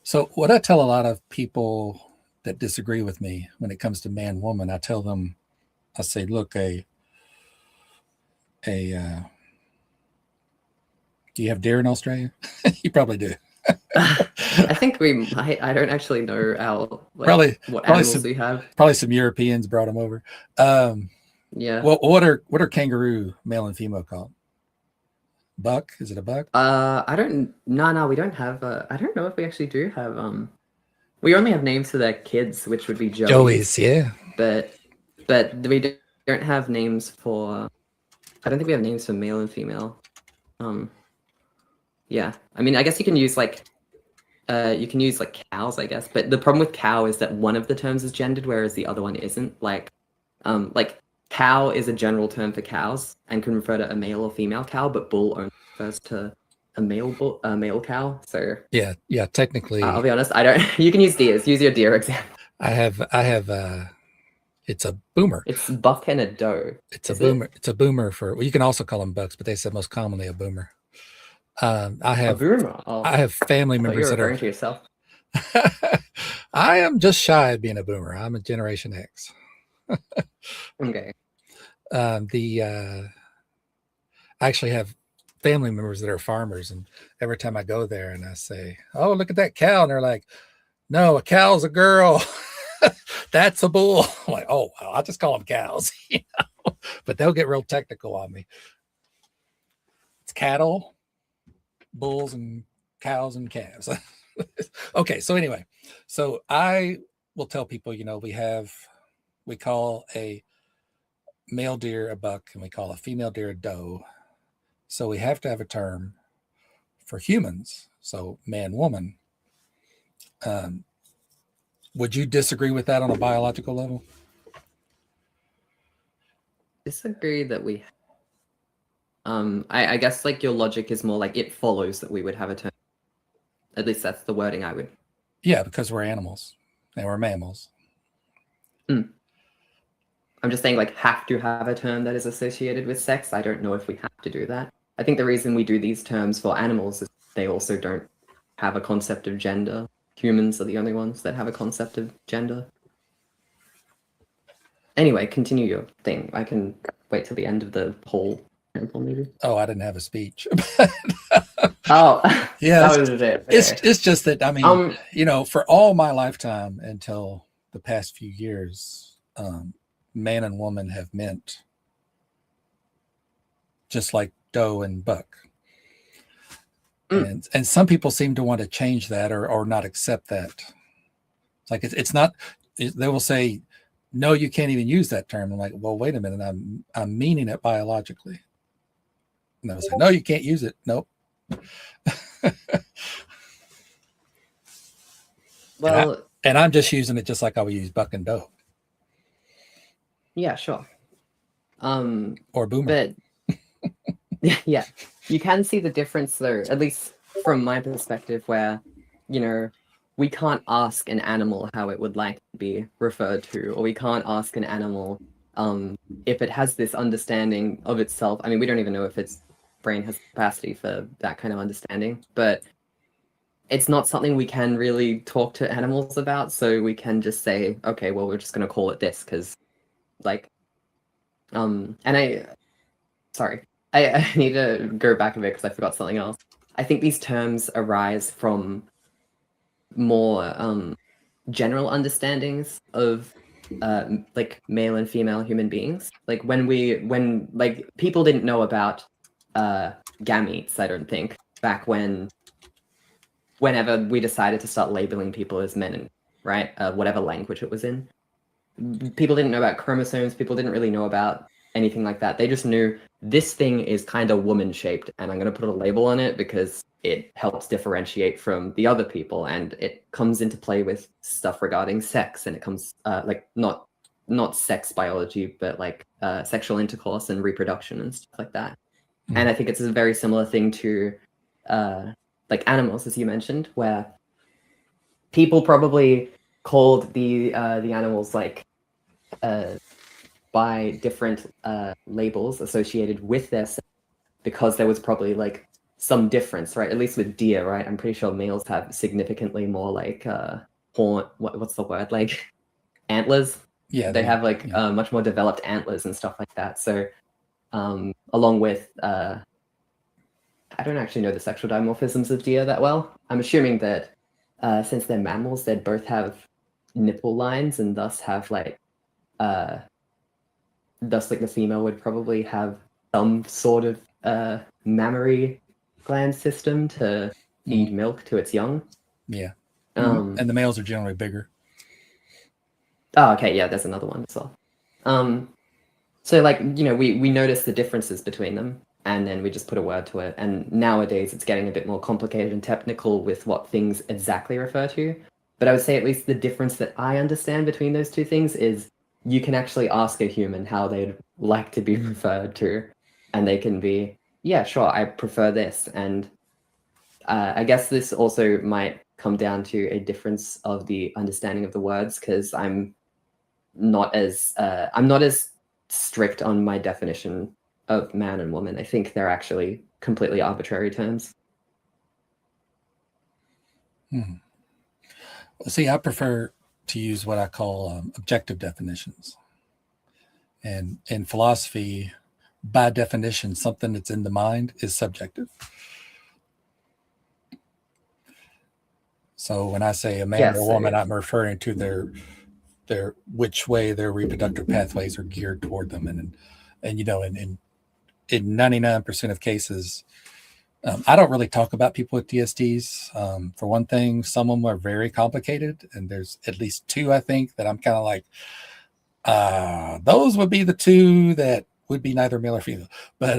So what I tell a lot of people that disagree with me when it comes to man woman, I tell them, I say, look, do you have deer in Australia? You probably do. I think we might. I don't actually know what animals we have. Probably some Europeans brought them over. Yeah. Well, what are kangaroo male and female called? Buck? Is it a buck? I don't. No, we don't have. I don't know if we actually do have. We only have names for their kids, which would be joeys. Joeys, yeah. But we don't have names for. I don't think we have names for male and female. Yeah, I mean, I guess you can use like cows, I guess. But the problem with cow is that one of the terms is gendered, whereas the other one isn't. Like cow is a general term for cows and can refer to a male or female cow, but bull only refers to a male cow. So yeah, technically. I'll be honest, I don't. You can use deers. Use your deer example. I have. It's a boomer. It's buck and a doe. It's a boomer. It's a boomer for. Well, you can also call them bucks, but they said most commonly a boomer. I A have boomer. Oh, I have family I thought you members were that referring are. to yourself. I am just shy of being a boomer. I'm a Generation X. Okay. The I actually have family members that are farmers, and every time I go there and I say, "Oh, look at that cow," and they're like, "No, a cow's a girl. That's a bull." I'm like, "Oh, well, I just call them cows," but they'll get real technical on me. It's cattle, bulls, and cows and calves. Okay, so anyway, so I will tell people, we call a male deer a buck, and we call a female deer a doe. So we have to have a term for humans. So man, woman. Um, would you disagree with that on a biological level? Disagree that we. I guess like your logic is more like it follows that we would have a term. At least that's the wording I would. Yeah, because we're animals and we're mammals. I'm just saying like have to have a term that is associated with sex. I don't know if we have to do that. I think the reason we do these terms for animals is they also don't have a concept of gender. Humans are the only ones that have a concept of gender. Anyway, continue your thing. I can wait till the end of the whole example, maybe. Oh, I didn't have a speech. Oh, Yeah, that was it. It's just that, I mean, Um, for all my lifetime until the past few years, man and woman have meant just like doe and buck. And some people seem to want to change that or not accept that. It's like it's not. They will say, "No, you can't even use that term." I'm like, "Well, wait a minute. I'm meaning it biologically." And they'll say, "No, you can't use it." Nope. well, and I'm just using it just like I would use buck and doe yeah, sure. or boomer. But yeah, you can see the difference though, at least from my perspective, where, we can't ask an animal how it would like to be referred to, or we can't ask an animal if it has this understanding of itself. I mean, we don't even know if its brain has capacity for that kind of understanding, but it's not something we can really talk to animals about, so we can just say, okay, well, we're just going to call it this, because, like, sorry, I need to go back a bit because I forgot something else. I think these terms arise from more general understandings of like male and female human beings. Like when like people didn't know about gametes, I don't think, back whenever we decided to start labeling people as men, and right, whatever language it was in. People didn't know about chromosomes. People didn't really know about anything like that. They just knew this thing is kind of woman shaped, and I'm going to put a label on it because it helps differentiate from the other people, and it comes into play with stuff regarding sex, and it comes like not sex biology, but like sexual intercourse and reproduction and stuff like that. And I think it's a very similar thing to like animals, as you mentioned, where people probably called the animals like by different labels associated with their sex, because there was probably like some difference, right? At least with deer, right? I'm pretty sure males have significantly more like horn. What's the word? Like antlers. Yeah, they have like much more developed antlers and stuff like that. So along with I don't actually know the sexual dimorphisms of deer that well. I'm assuming that since they're mammals, they'd both have nipple lines, and thus have like thus like the female would probably have some sort of mammary gland system to feed milk to its young. Yeah. And the males are generally bigger. Oh, okay, yeah, there's another one as well. So like, we notice the differences between them, and then we just put a word to it. And nowadays it's getting a bit more complicated and technical with what things exactly refer to. But I would say at least the difference that I understand between those two things is you can actually ask a human how they'd like to be referred to, and they can be, yeah, sure, I prefer this. And I guess this also might come down to a difference of the understanding of the words, because I'm not as strict on my definition of man and woman. I think they're actually completely arbitrary terms. Well, see, I prefer to use what I call objective definitions. And in philosophy, by definition, something that's in the mind is subjective. So when I say a man Yes, or a woman, I'm referring to their which way their reproductive pathways are geared toward them, and you know, in 99% of cases, I don't really talk about people with DSDs. For one thing, some of them are very complicated, and there's at least two I think that I'm kind of like, those would be the two that would be neither male or female. But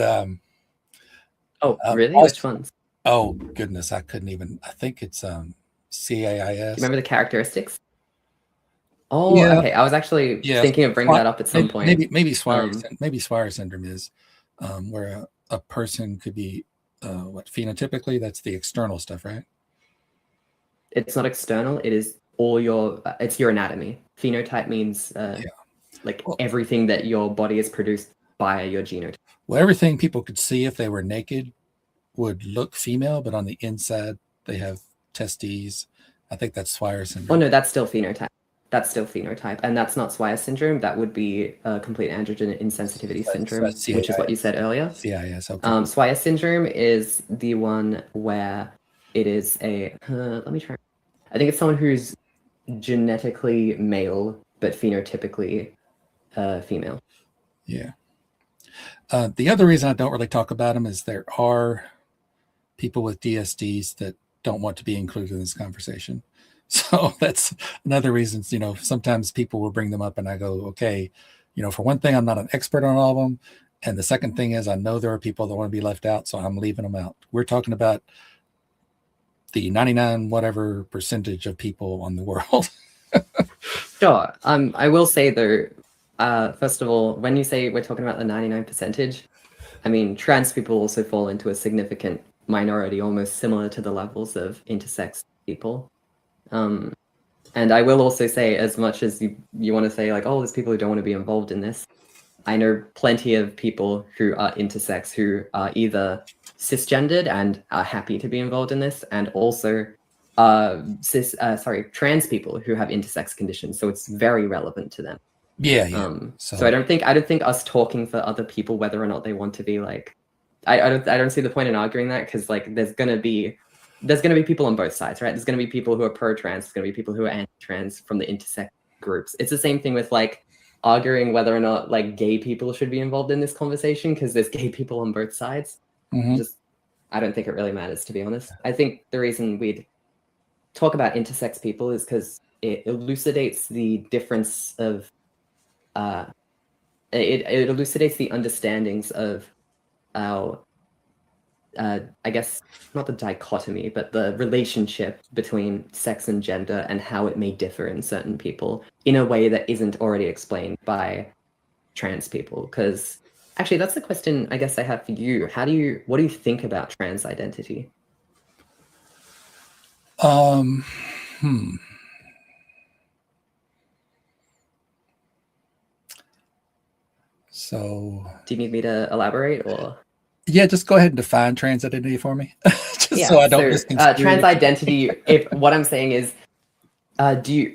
oh, really? also, Which ones? oh goodness, I couldn't even. I think it's CAIS. Do you remember the characteristics? Oh, Yeah, okay. I was actually yeah. thinking of bringing that up at some point. Maybe Swyer syndrome is where a person could be phenotypically. That's the external stuff, right? It's not external. It is all your. It's your anatomy. Phenotype means everything that your body is produced by your genotype. Well, everything people could see if they were naked would look female, but on the inside they have testes. I think that's Swyer syndrome. Oh no, that's still phenotype. That's still phenotype, and that's not Swyer syndrome. That would be complete androgen insensitivity syndrome, which is what you said earlier. CIS. Okay. Swyer syndrome is the one where it is a. Let me try. I think it's someone who's genetically male but phenotypically female. Yeah. The other reason I don't really talk about them is there are people with DSDs that don't want to be included in this conversation. So that's another reason, you know, sometimes people will bring them up and I go, okay, you know, for one thing, I'm not an expert on all of them. And the second thing is I know there are people that want to be left out, so I'm leaving them out. We're talking about the 99 whatever percentage of people on the world. Sure. I will say though, first of all, when you say we're talking about the 99 percentage, I mean, trans people also fall into a significant minority, almost similar to the levels of intersex people. And I will also say, as much as you want to say like, oh, there's people who don't want to be involved in this, I know plenty of people who are intersex who are either cisgendered and are happy to be involved in this, and also trans people who have intersex conditions. So it's very relevant to them. Yeah. So I don't think us talking for other people whether or not they want to be like, I don't see the point in arguing that, because like there's gonna be people on both sides, right? There's gonna be people who are pro-trans, there's gonna be people who are anti-trans from the intersex groups. It's the same thing with like arguing whether or not like gay people should be involved in this conversation, because there's gay people on both sides. Mm-hmm. I don't think it really matters, to be honest. I think the reason we'd talk about intersex people is because it elucidates the difference of it elucidates the understandings of our I guess not the dichotomy, but the relationship between sex and gender and how it may differ in certain people in a way that isn't already explained by trans people. Because actually, that's the question I guess I have for you. What do you think about trans identity? So do you need me to elaborate, or? Yeah, just go ahead and define trans identity for me. So I don't trans identity, if what I'm saying is, do you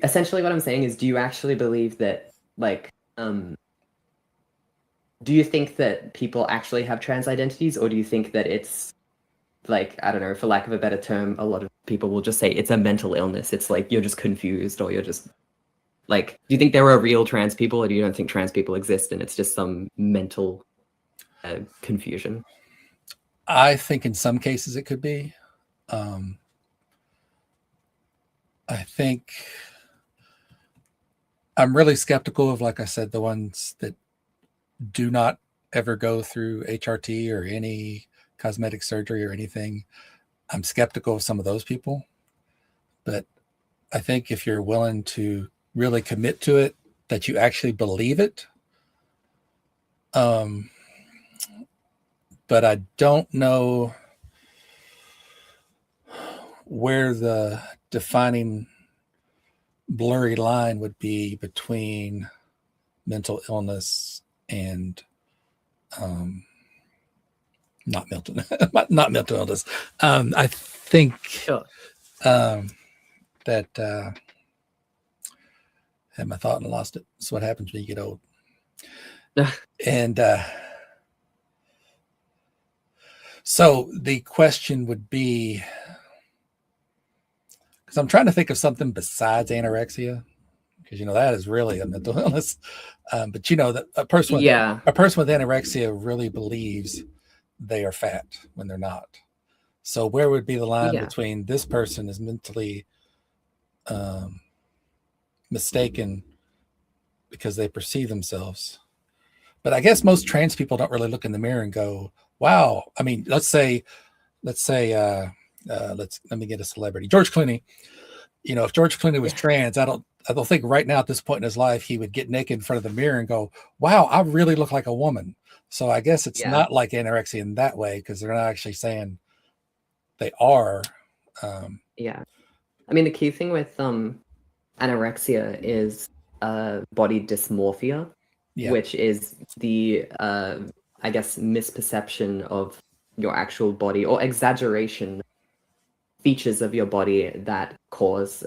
actually believe that, like, do you think that people actually have trans identities, or do you think that it's, like, I don't know, for lack of a better term, a lot of people will just say it's a mental illness. It's like, you're just confused, or you're just, like, do you think there are real trans people, or do you don't think trans people exist and it's just some mental confusion? I think in some cases it could be. I think I'm really skeptical of, like I said, the ones that do not ever go through HRT or any cosmetic surgery or anything. I'm skeptical of some of those people. But I think if you're willing to really commit to it, that you actually believe it. But I don't know where the defining blurry line would be between mental illness and not mental illness. I think Sure. that had my thought and lost it. That's what happens when you get old. And so the question would be, because I'm trying to think of something besides anorexia, because that is really a mental illness. But that a person with anorexia really believes they are fat when they're not. So where would be the line between this person is mentally mistaken because they perceive themselves? But I guess most trans people don't really look in the mirror and go, wow. I mean, let me get a celebrity. George Clooney. If George Clooney was trans, I don't think right now at this point in his life he would get naked in front of the mirror and go, wow, I really look like a woman. So I guess it's not like anorexia in that way, because they're not actually saying they are. I mean, the key thing with anorexia is body dysmorphia, which is the I guess misperception of your actual body, or exaggeration features of your body that cause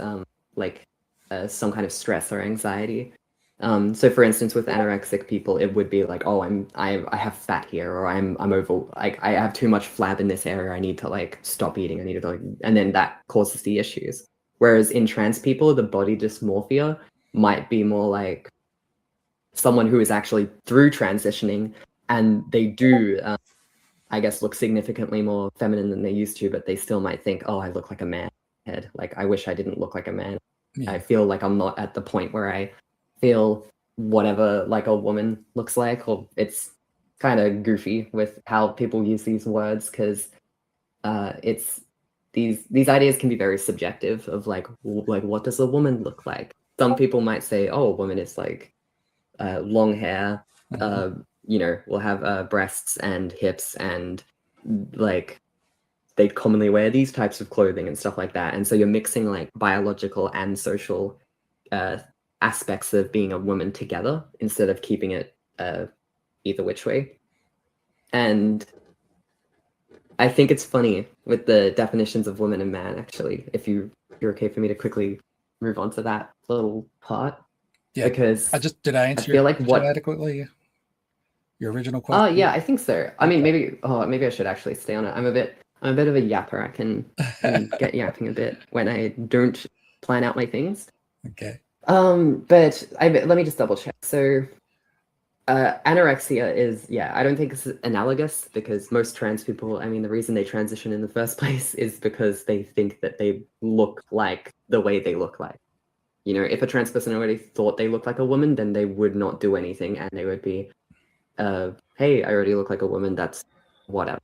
some kind of stress or anxiety. So for instance, with anorexic people, it would be like, oh, I have fat here, or I'm over, like I have too much flab in this area, I need to stop eating, I need to and then that causes the issues. Whereas in trans people, the body dysmorphia might be more like someone who is actually through transitioning, and they do I guess look significantly more feminine than they used to, but they still might think, oh, I look like a man head. Like, I wish I didn't look like a man. I feel like I'm not at the point where I feel whatever like a woman looks like. Or it's kind of goofy with how people use these words, because it's these ideas can be very subjective of like what does a woman look like? Some people might say, oh, a woman is like long hair, will have breasts and hips, and like they commonly wear these types of clothing and stuff like that. And so you're mixing like biological and social aspects of being a woman together instead of keeping it either which way. And I think it's funny with the definitions of woman and man, actually, if you're okay for me to quickly move on to that little part. Yeah, because did I answer your question adequately? Your original question? Oh yeah, I think so. I mean, maybe I should actually stay on it. I'm a bit of a yapper. I can get yapping a bit when I don't plan out my things. Okay. But let me just double check. So, anorexia is, I don't think it's analogous, because most trans people, I mean, the reason they transition in the first place is because they think that they look like the way they look like. If a trans person already thought they looked like a woman, then they would not do anything, and they would be, hey, I already look like a woman, that's whatever.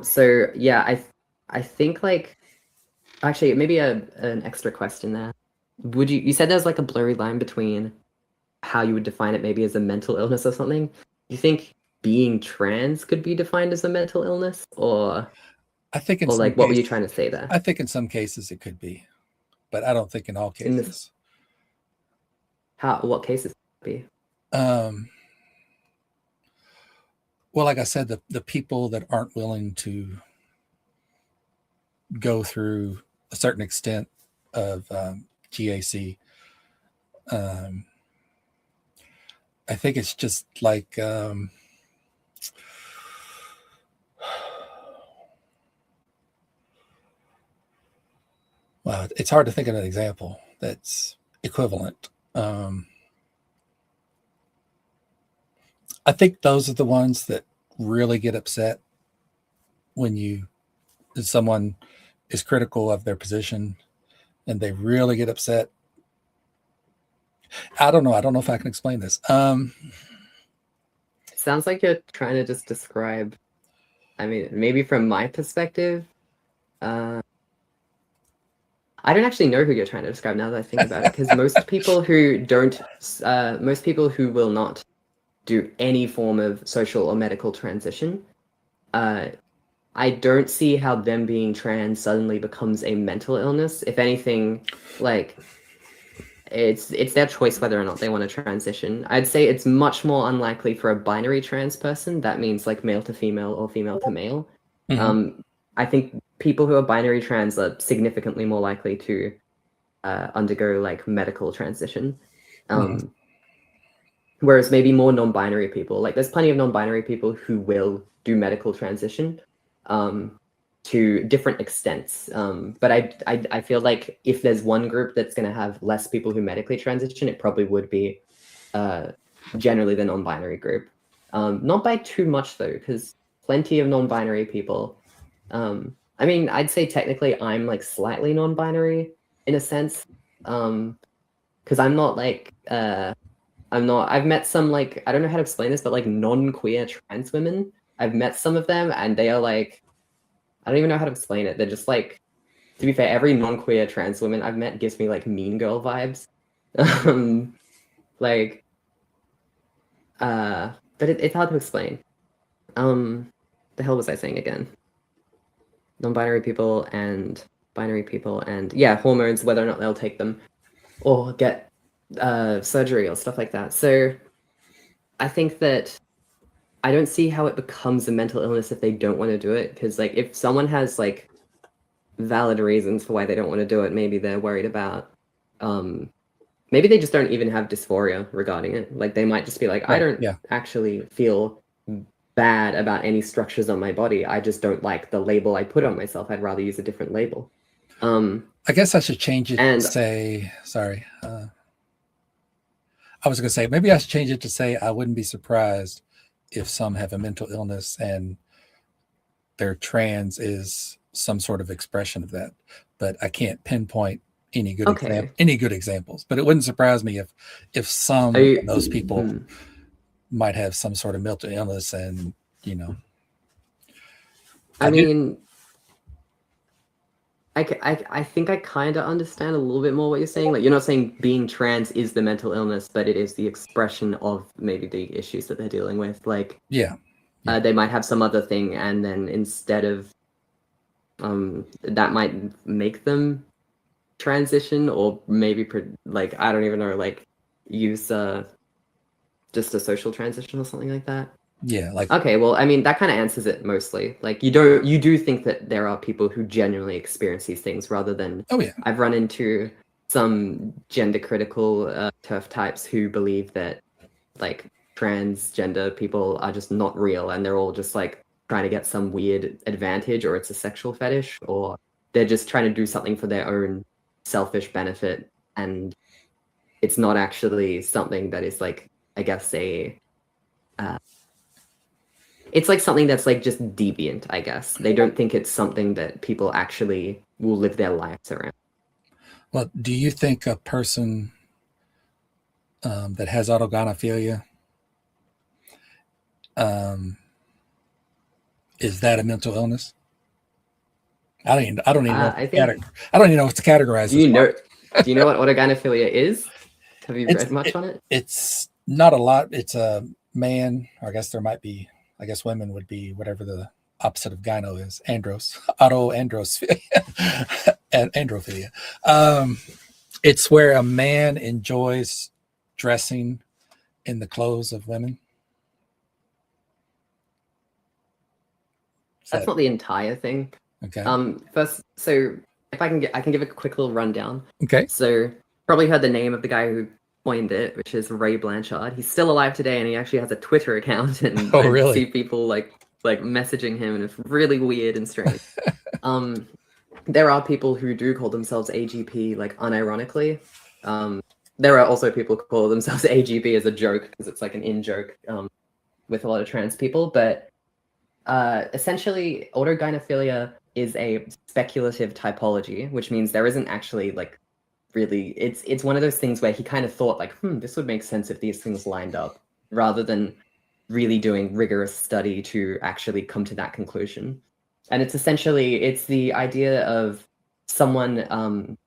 So yeah, I think like, actually maybe an extra question there. You said there's like a blurry line between how you would define it maybe as a mental illness or something. Do you think being trans could be defined as a mental illness, or I think in or some like what cases, were you trying to say there? I think in some cases it could be, but I don't think in all cases. What cases could it be? Well, like I said, the people that aren't willing to go through a certain extent of GAC, I think it's just like well, it's hard to think of an example that's equivalent. I think those are the ones that really get upset when someone is critical of their position, and they really get upset. I don't know if I can explain this. Sounds like you're trying to just describe, I mean, maybe from my perspective, I don't actually know who you're trying to describe now that I think about it, because most people who will not do any form of social or medical transition, I don't see how them being trans suddenly becomes a mental illness. If anything, like it's their choice whether or not they want to transition. I'd say it's much more unlikely for a binary trans person. That means like male to female or female to male. I think people who are binary trans are significantly more likely to undergo like medical transition. Whereas maybe more non-binary people, like there's plenty of non-binary people who will do medical transition to different extents. But I feel like if there's one group that's going to have less people who medically transition, it probably would be generally the non-binary group. Not by too much though, because plenty of non-binary people. I mean, I'd say technically I'm like slightly non-binary in a sense, because I'm not like I've met some like, I don't know how to explain this, but like non-queer trans women. I've met some of them and they are like, I don't even know how to explain it. They're just like, to be fair, every non-queer trans woman I've met gives me like Mean Girl vibes. Like, but it's hard to explain. The hell was I saying again? Non-binary people and binary people and yeah, hormones, whether or not they'll take them or get surgery or stuff like that. So I think that I don't see how it becomes a mental illness if they don't want to do it, because like if someone has like valid reasons for why they don't want to do it, maybe they're worried about maybe they just don't even have dysphoria regarding it. Like they might just be like, I don't actually feel bad about any structures on my body, I just don't like the label I put on myself, I'd rather use a different label. I guess I should change it and say, sorry. I was going to say, maybe I should change it to say, I wouldn't be surprised if some have a mental illness and their trans is some sort of expression of that. But I can't pinpoint any good examples. But it wouldn't surprise me if some of those people might have some sort of mental illness and, you know. I mean, I think I kind of understand a little bit more what you're saying. Like, you're not saying being trans is the mental illness, but it is the expression of maybe the issues that they're dealing with. Like, they might have some other thing, and then instead of that might make them transition, or maybe like I don't even know, like use just a social transition or something like that. Yeah, like okay, well, I mean that kind of answers it mostly. Like you do think that there are people who genuinely experience these things rather than I've run into some gender critical TERF types who believe that like transgender people are just not real and they're all just like trying to get some weird advantage, or it's a sexual fetish, or they're just trying to do something for their own selfish benefit, and it's not actually something that is like, I guess, it's like something that's like just deviant, I guess. They don't think it's something that people actually will live their lives around. Well, do you think a person that has autogynephilia, is that a mental illness? I don't even know. I don't even know what to categorize. Do you know what autogynephilia is? Have you read much on it? It's not a lot. It's a man, or I guess there might be, I guess women would be whatever the opposite of gyno is, autoandrophilia. It's where a man enjoys dressing in the clothes of women. That's not the entire thing. Okay. First, so if I can give a quick little rundown. Okay. So probably heard the name of the guy who coined it, which is Ray Blanchard. He's still alive today, and he actually has a Twitter account, and I see people like messaging him, and it's really weird and strange. There are people who do call themselves AGP, like unironically. There are also people who call themselves AGP as a joke, because it's like an in-joke with a lot of trans people. But essentially, autogynephilia is a speculative typology, which means there isn't actually like really, it's one of those things where he kind of thought like, this would make sense if these things lined up, rather than really doing rigorous study to actually come to that conclusion. And it's the idea of someone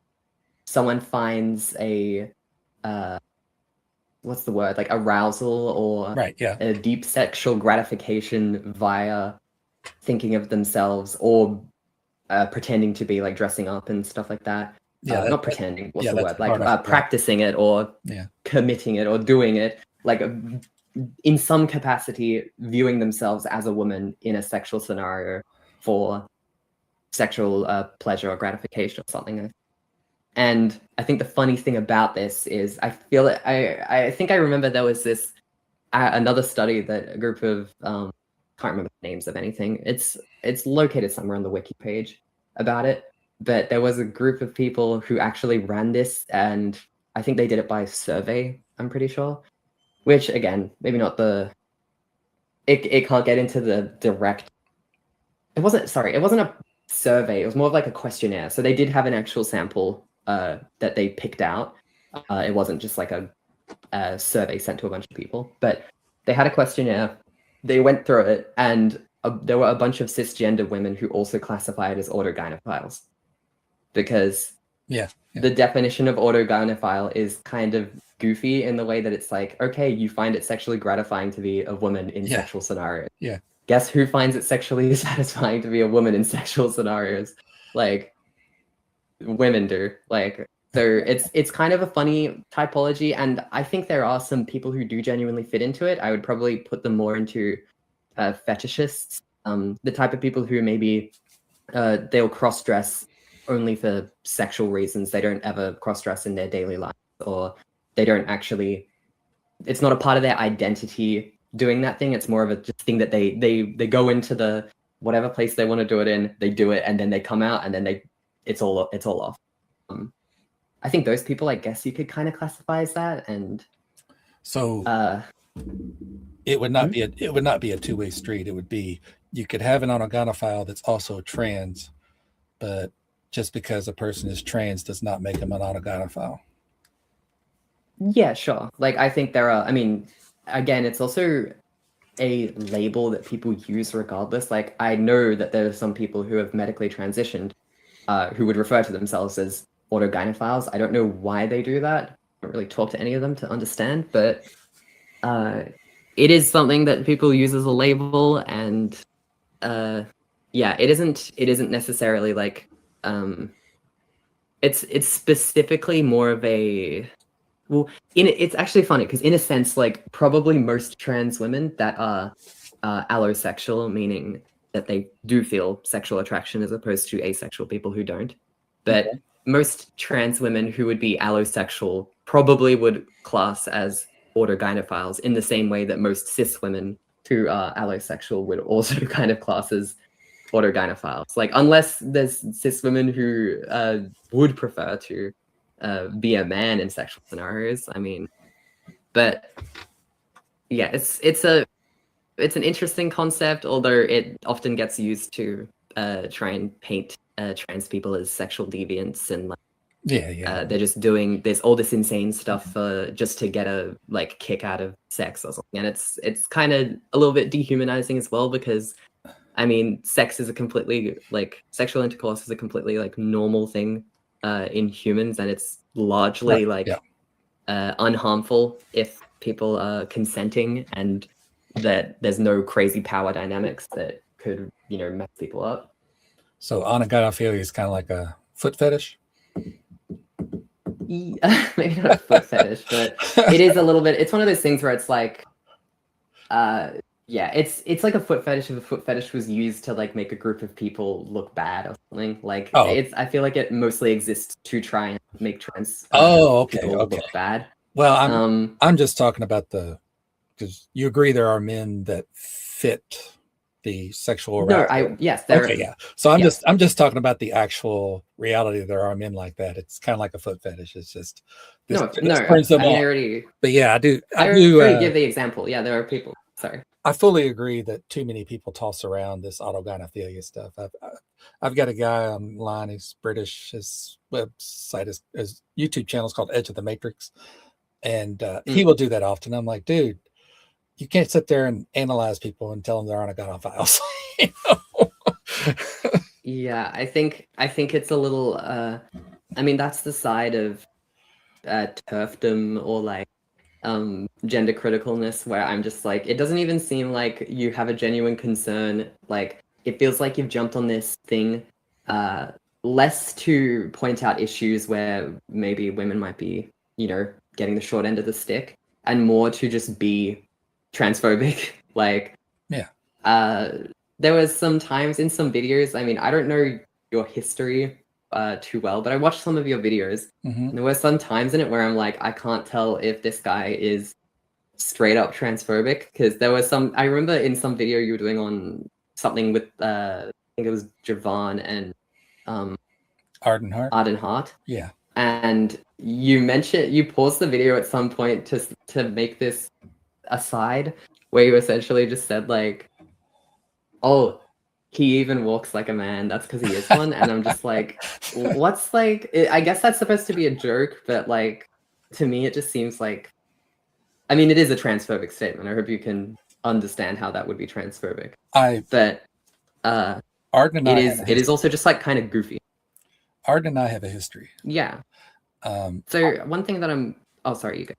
finds a what's the word, like arousal or a deep sexual gratification via thinking of themselves, or pretending to be like dressing up and stuff like that. Not pretending, what's the word, like practicing it, or committing it, or doing it, like in some capacity viewing themselves as a woman in a sexual scenario for sexual pleasure or gratification or something. And I think the funny thing about this is I feel it, I think I remember there was this another study that a group of can't remember the names of anything. It's located somewhere on the wiki page about it, but there was a group of people who actually ran this, and I think they did it by survey, I'm pretty sure. Which again, maybe not the it can't get into the direct. It wasn't a survey, it was more of like a questionnaire. So they did have an actual sample that they picked out. It wasn't just like a survey sent to a bunch of people, but they had a questionnaire. They went through it, and there were a bunch of cisgender women who also classified as autogynephiles, because the definition of autogynephile is kind of goofy in the way that it's like, okay, you find it sexually gratifying to be a woman in sexual scenarios. Yeah. Guess who finds it sexually satisfying to be a woman in sexual scenarios? Like, women do. Like, so it's kind of a funny typology, and I think there are some people who do genuinely fit into it. I would probably put them more into fetishists, the type of people who maybe they'll cross-dress only for sexual reasons. They don't ever cross-dress in their daily life, or they don't actually, it's not a part of their identity doing that thing. It's more of a just thing that they go into the whatever place they want to do it in, they do it, and then they come out, and then it's all off. I think those people, I guess you could kind of classify as that. And so it would not be a two-way street. It would be, you could have an autogynephile that's also trans, but just because a person is trans does not make them an autogynephile. Yeah, sure. Like, I think there are, I mean, again, it's also a label that people use regardless. Like, I know that there are some people who have medically transitioned who would refer to themselves as autogynephiles. I don't know why they do that. I don't really talk to any of them to understand, but it is something that people use as a label, and yeah, it isn't necessarily like it's specifically more of a, well, it's actually funny because in a sense, like, probably most trans women that are allosexual, meaning that they do feel sexual attraction as opposed to asexual people who don't. But most trans women who would be allosexual probably would class as autogynephiles in the same way that most cis women who are allosexual would also kind of class as autogynephiles. Like, unless there's cis women who would prefer to be a man in sexual scenarios. I mean, but yeah, it's an interesting concept, although it often gets used to try and paint trans people as sexual deviants, and like, they're just doing all this insane stuff just to get a like kick out of sex or something. And it's kind of a little bit dehumanizing as well, because I mean, sex is a completely, like, sexual intercourse is a completely like normal thing in humans, and it's largely unharmful if people are consenting, and that there's no crazy power dynamics that could, mess people up. So autogynephilia is kind of like a foot fetish? Yeah, maybe not a foot fetish, but it is a little bit. It's one of those things where it's like, it's like a foot fetish if a foot fetish was used to like make a group of people look bad or something. Like, I feel like it mostly exists to try and make trans people look bad. Well, I'm just talking about because you agree there are men that fit the sexual arousal. So I'm just talking about the actual reality. There are men like that. It's kind of like a foot fetish. It's just turns them on. But yeah, I do give the example. Yeah, there are people. Sorry. I fully agree that too many people toss around this autogynephilia stuff. I've got a guy online. He's British. His website his YouTube channel is called Edge of the Matrix, and he will do that often. I'm like, dude, you can't sit there and analyze people and tell them they're autogynephiles. Yeah, I think it's a little. I mean, that's the side of turfdom or like gender criticalness, where I'm just like, it doesn't even seem like you have a genuine concern. Like, it feels like you've jumped on this thing less to point out issues where maybe women might be, getting the short end of the stick, and more to just be transphobic. Like, there was some times in some videos, I mean, I don't know your history too well, but I watched some of your videos, Mhm. and there were some times in it where I'm like, I can't tell if this guy is straight up transphobic, because there was some. I remember in some video you were doing on something with I think it was Javon and Arden Hart. Arden Hart, Yeah. and you paused the video at some point to make this aside where you essentially just said like, oh, he even walks like a man, that's because he is one. And I'm just like, what's like I guess that's supposed to be a joke, but like to me it just seems like, I mean, it is a transphobic statement. I hope you can understand how that would be transphobic, but Arden and it I is have a it is also just like kind of goofy. Arden and I have a history. Yeah. Um, So one thing that oh, sorry, you go.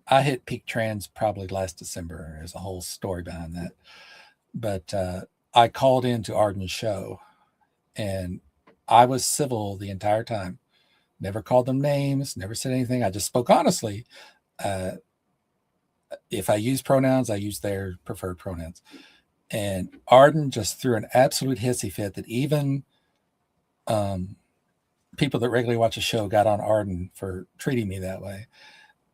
I hit peak trans probably last December. There's a whole story behind that. But I called into Arden's show, and I was civil the entire time. Never called them names, never said anything. I just spoke honestly. If I use pronouns, I use their preferred pronouns. And Arden just threw an absolute hissy fit that even people that regularly watch the show got on Arden for treating me that way.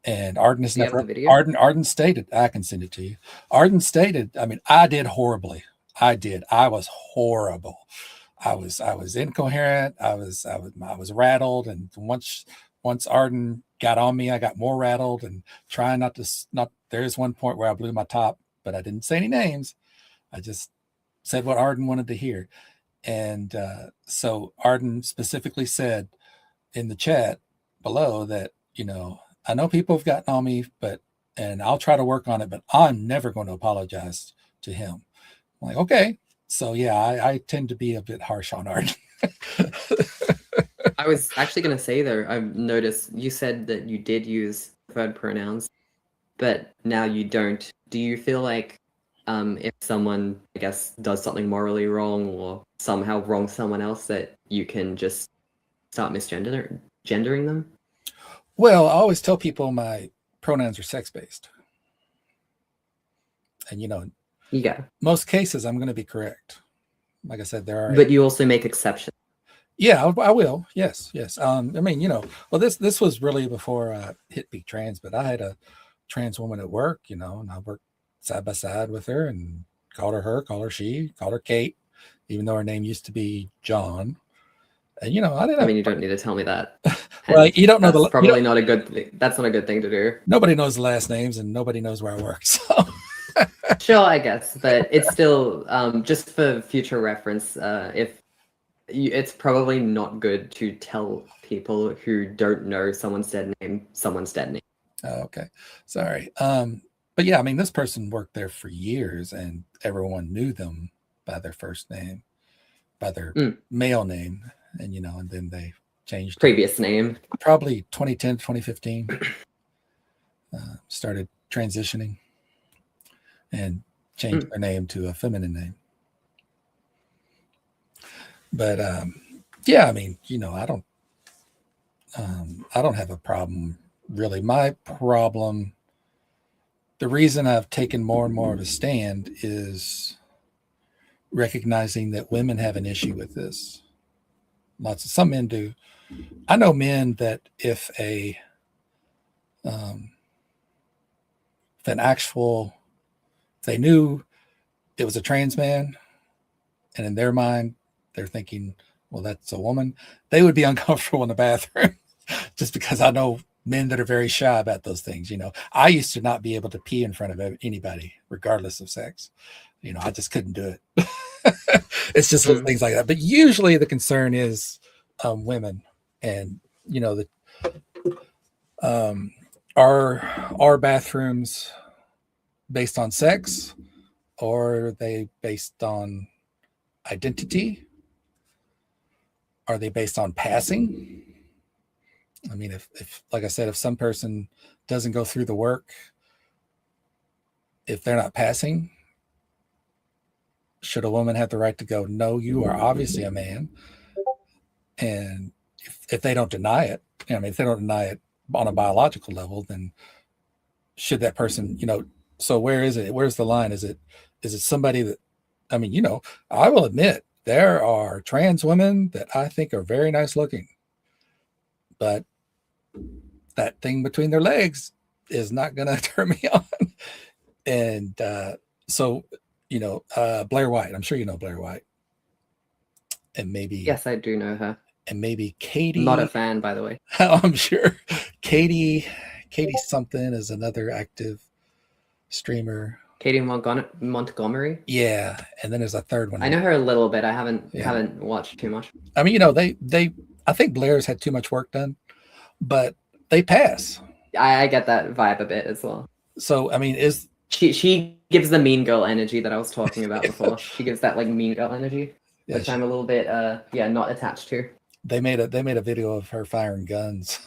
And Arden has Do you have never. the video? Arden stated, I can send it to you. Arden stated, I mean, I did horribly. I did. I was horrible. I was incoherent. I was rattled. And once Arden got on me, I got more rattled and trying not to. There's one point where I blew my top, but I didn't say any names. I just said what Arden wanted to hear. And so Arden specifically said in the chat below that, I know people have gotten on me, and I'll try to work on it, but I'm never going to apologize to him. I'm like, okay. So yeah, I tend to be a bit harsh on Arden. I was actually going to say though, I've noticed you said that you did use preferred pronouns, but now you don't. Do you feel like if someone, I guess, does something morally wrong or somehow wrongs someone else, that you can just start misgendering them? Well, I always tell people my pronouns are sex-based. And, Yeah. most cases I'm going to be correct. Like I said, there are. But you also make exceptions. Yeah, I will. Yes. I mean, well, this was really before I hit peak trans, but I had a trans woman at work, and I worked side by side with her and called her, called her she, called her Kate, even though her name used to be John. And, I didn't. I mean, you don't need to tell me that. Well, you don't know That's probably not a good thing. That's not a good thing to do. Nobody knows the last names and nobody knows where I work. So sure, I guess, but it's still just for future reference. It's probably not good to tell people who don't know someone's dead name. Oh, okay, sorry. But yeah, I mean, this person worked there for years, and everyone knew them by their first name, by their male name, and and then they changed previous name. Probably 2010, 2015. Started transitioning and changed their name to a feminine name. But yeah, I mean, I don't have a problem really. My problem, the reason I've taken more and more of a stand is recognizing that women have an issue with this. Some men do. I know men that if they knew it was a trans man, and in their mind they're thinking, well, that's a woman, they would be uncomfortable in the bathroom. Just because I know men that are very shy about those things. I used to not be able to pee in front of anybody regardless of sex. I just couldn't do it. It's just little things like that. But usually the concern is women, and are bathrooms based on sex, or are they based on identity? Are they based on passing? I mean, if like I said, if some person doesn't go through the work, if they're not passing, should a woman have the right to go, no, you are obviously a man? And if they don't deny it, if they don't deny it on a biological level, then should that person, so where is it? Where's the line? Is it somebody that, I will admit there are trans women that I think are very nice looking, but that thing between their legs is not going to turn me on. And so, Blair White, I'm sure you know Blair White. And maybe, Yes, I do know her. And maybe Katie. Not a fan, by the way. I'm sure Katie something is another active streamer. Katie Montgomery. Yeah, and then there's a third one. I know her a little bit. I haven't watched too much. I mean, I think Blair's had too much work done, but they pass. I get that vibe a bit as well. So I mean, she gives the mean girl energy that I was talking about before. She gives that like mean girl energy, which I'm a little bit not attached to. They made a video of her firing guns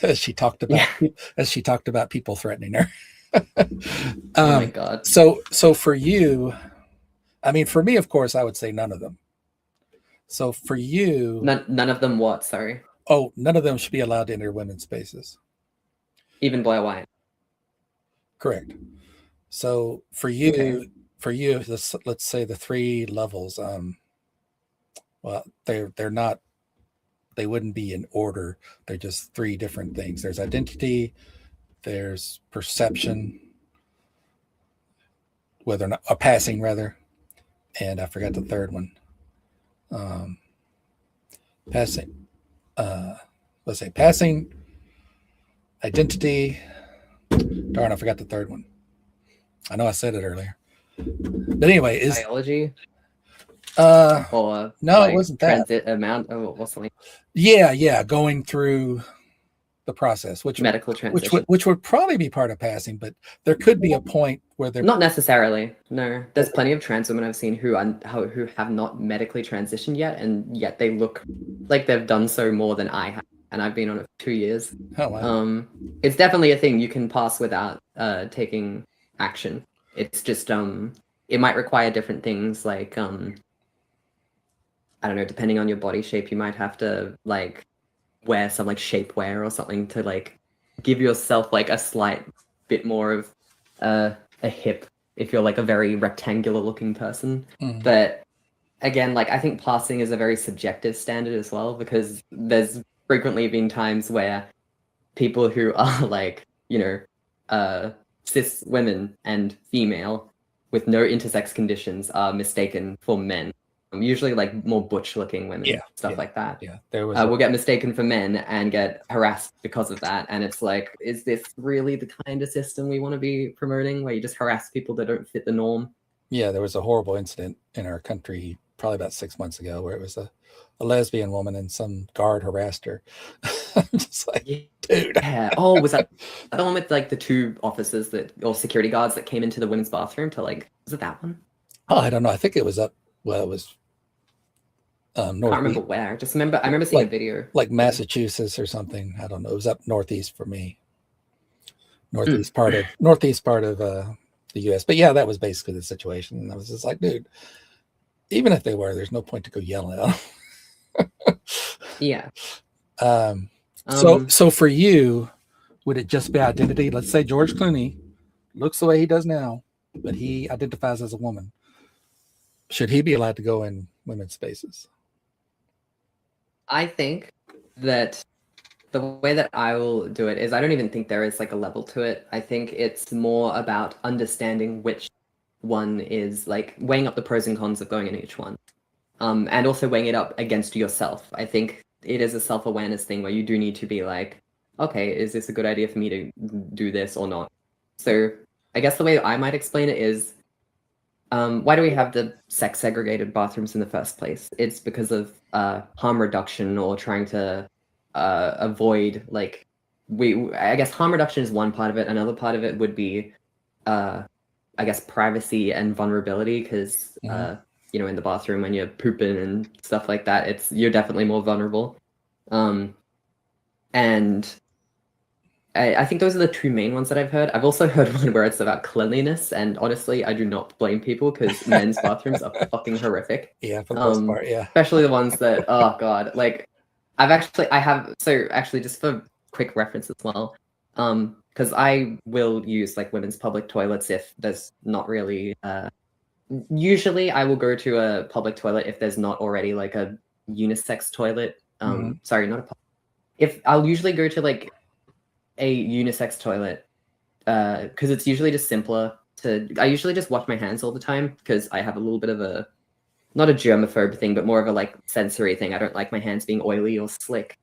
as she talked about people threatening her. Oh my god. So for you, I mean, for me, of course, I would say none of them. So for you, none of them what? Sorry. Oh, none of them should be allowed to enter women's spaces. Even Blair White. Correct. So for you, Okay. let's say the three levels. Well, they're not. They wouldn't be in order. They're just three different things. There's identity. There's perception, whether or not a passing rather, and I forgot the third one. Passing. Let's say passing, identity. Darn, I forgot the third one. I know I said it earlier, but anyway, is biology? Or no, it wasn't that transit amount or something. Yeah, going through the process, which medical transition, which would probably be part of passing, but there could be a point where they're not necessarily. No, there's plenty of trans women I've seen who have not medically transitioned yet, and yet they look like they've done so more than I have, and I've been on it for 2 years. Oh wow. It's definitely a thing you can pass without taking action. It's just it might require different things like I don't know, depending on your body shape, you might have to like wear some like shapewear or something to like give yourself like a slight bit more of a hip if you're like a very rectangular looking person. Mm. But again, like I think passing is a very subjective standard as well, because there's frequently been times where people who are like, cis women and female with no intersex conditions are mistaken for men. Usually like more butch looking women, like that. Yeah, there was will get mistaken for men and get harassed because of that. And it's like, is this really the kind of system we want to be promoting, where you just harass people that don't fit the norm? Yeah, there was a horrible incident in our country probably about 6 months ago where it was a lesbian woman and some guard harassed her. I'm just like, dude. Yeah. Oh, was that the one with like the two officers or security guards that came into the women's bathroom to like, was it that one? Oh, I don't know. I think it was it was I can't remember where. I remember seeing a video. Like Massachusetts or something. I don't know. It was up northeast for me. Northeast part of the US. But yeah, that was basically the situation. And I was just like, dude, even if they were, there's no point to go yelling at them. Yeah. So for you, would it just be identity? Let's say George Clooney looks the way he does now, but he identifies as a woman. Should he be allowed to go in women's spaces? I think that the way that I will do it is, I don't even think there is like a level to it. I think it's more about understanding which one is, like weighing up the pros and cons of going in each one. And also weighing it up against yourself. I think it is a self-awareness thing where you do need to be like, okay, is this a good idea for me to do this or not? So I guess the way I might explain it is, why do we have the sex segregated bathrooms in the first place? It's because of harm reduction, or trying to avoid like I guess harm reduction is one part of it. Another part of it would be I guess privacy and vulnerability, because in the bathroom when you're pooping and stuff like that, you're definitely more vulnerable. And I think those are the two main ones that I've heard. I've also heard one where it's about cleanliness, and honestly, I do not blame people, because men's bathrooms are fucking horrific. Yeah, for the most part, yeah. Especially the ones that, oh god, like actually just for quick reference as well, because I will use like women's public toilets if there's not really usually I will go to a public toilet if there's not already like a unisex toilet. Sorry, not a if I'll usually go to like a unisex toilet because it's usually just simpler to. I usually just wash my hands all the time because I have a little bit of a not a germaphobe thing, but more of a like sensory thing. I don't like my hands being oily or slick.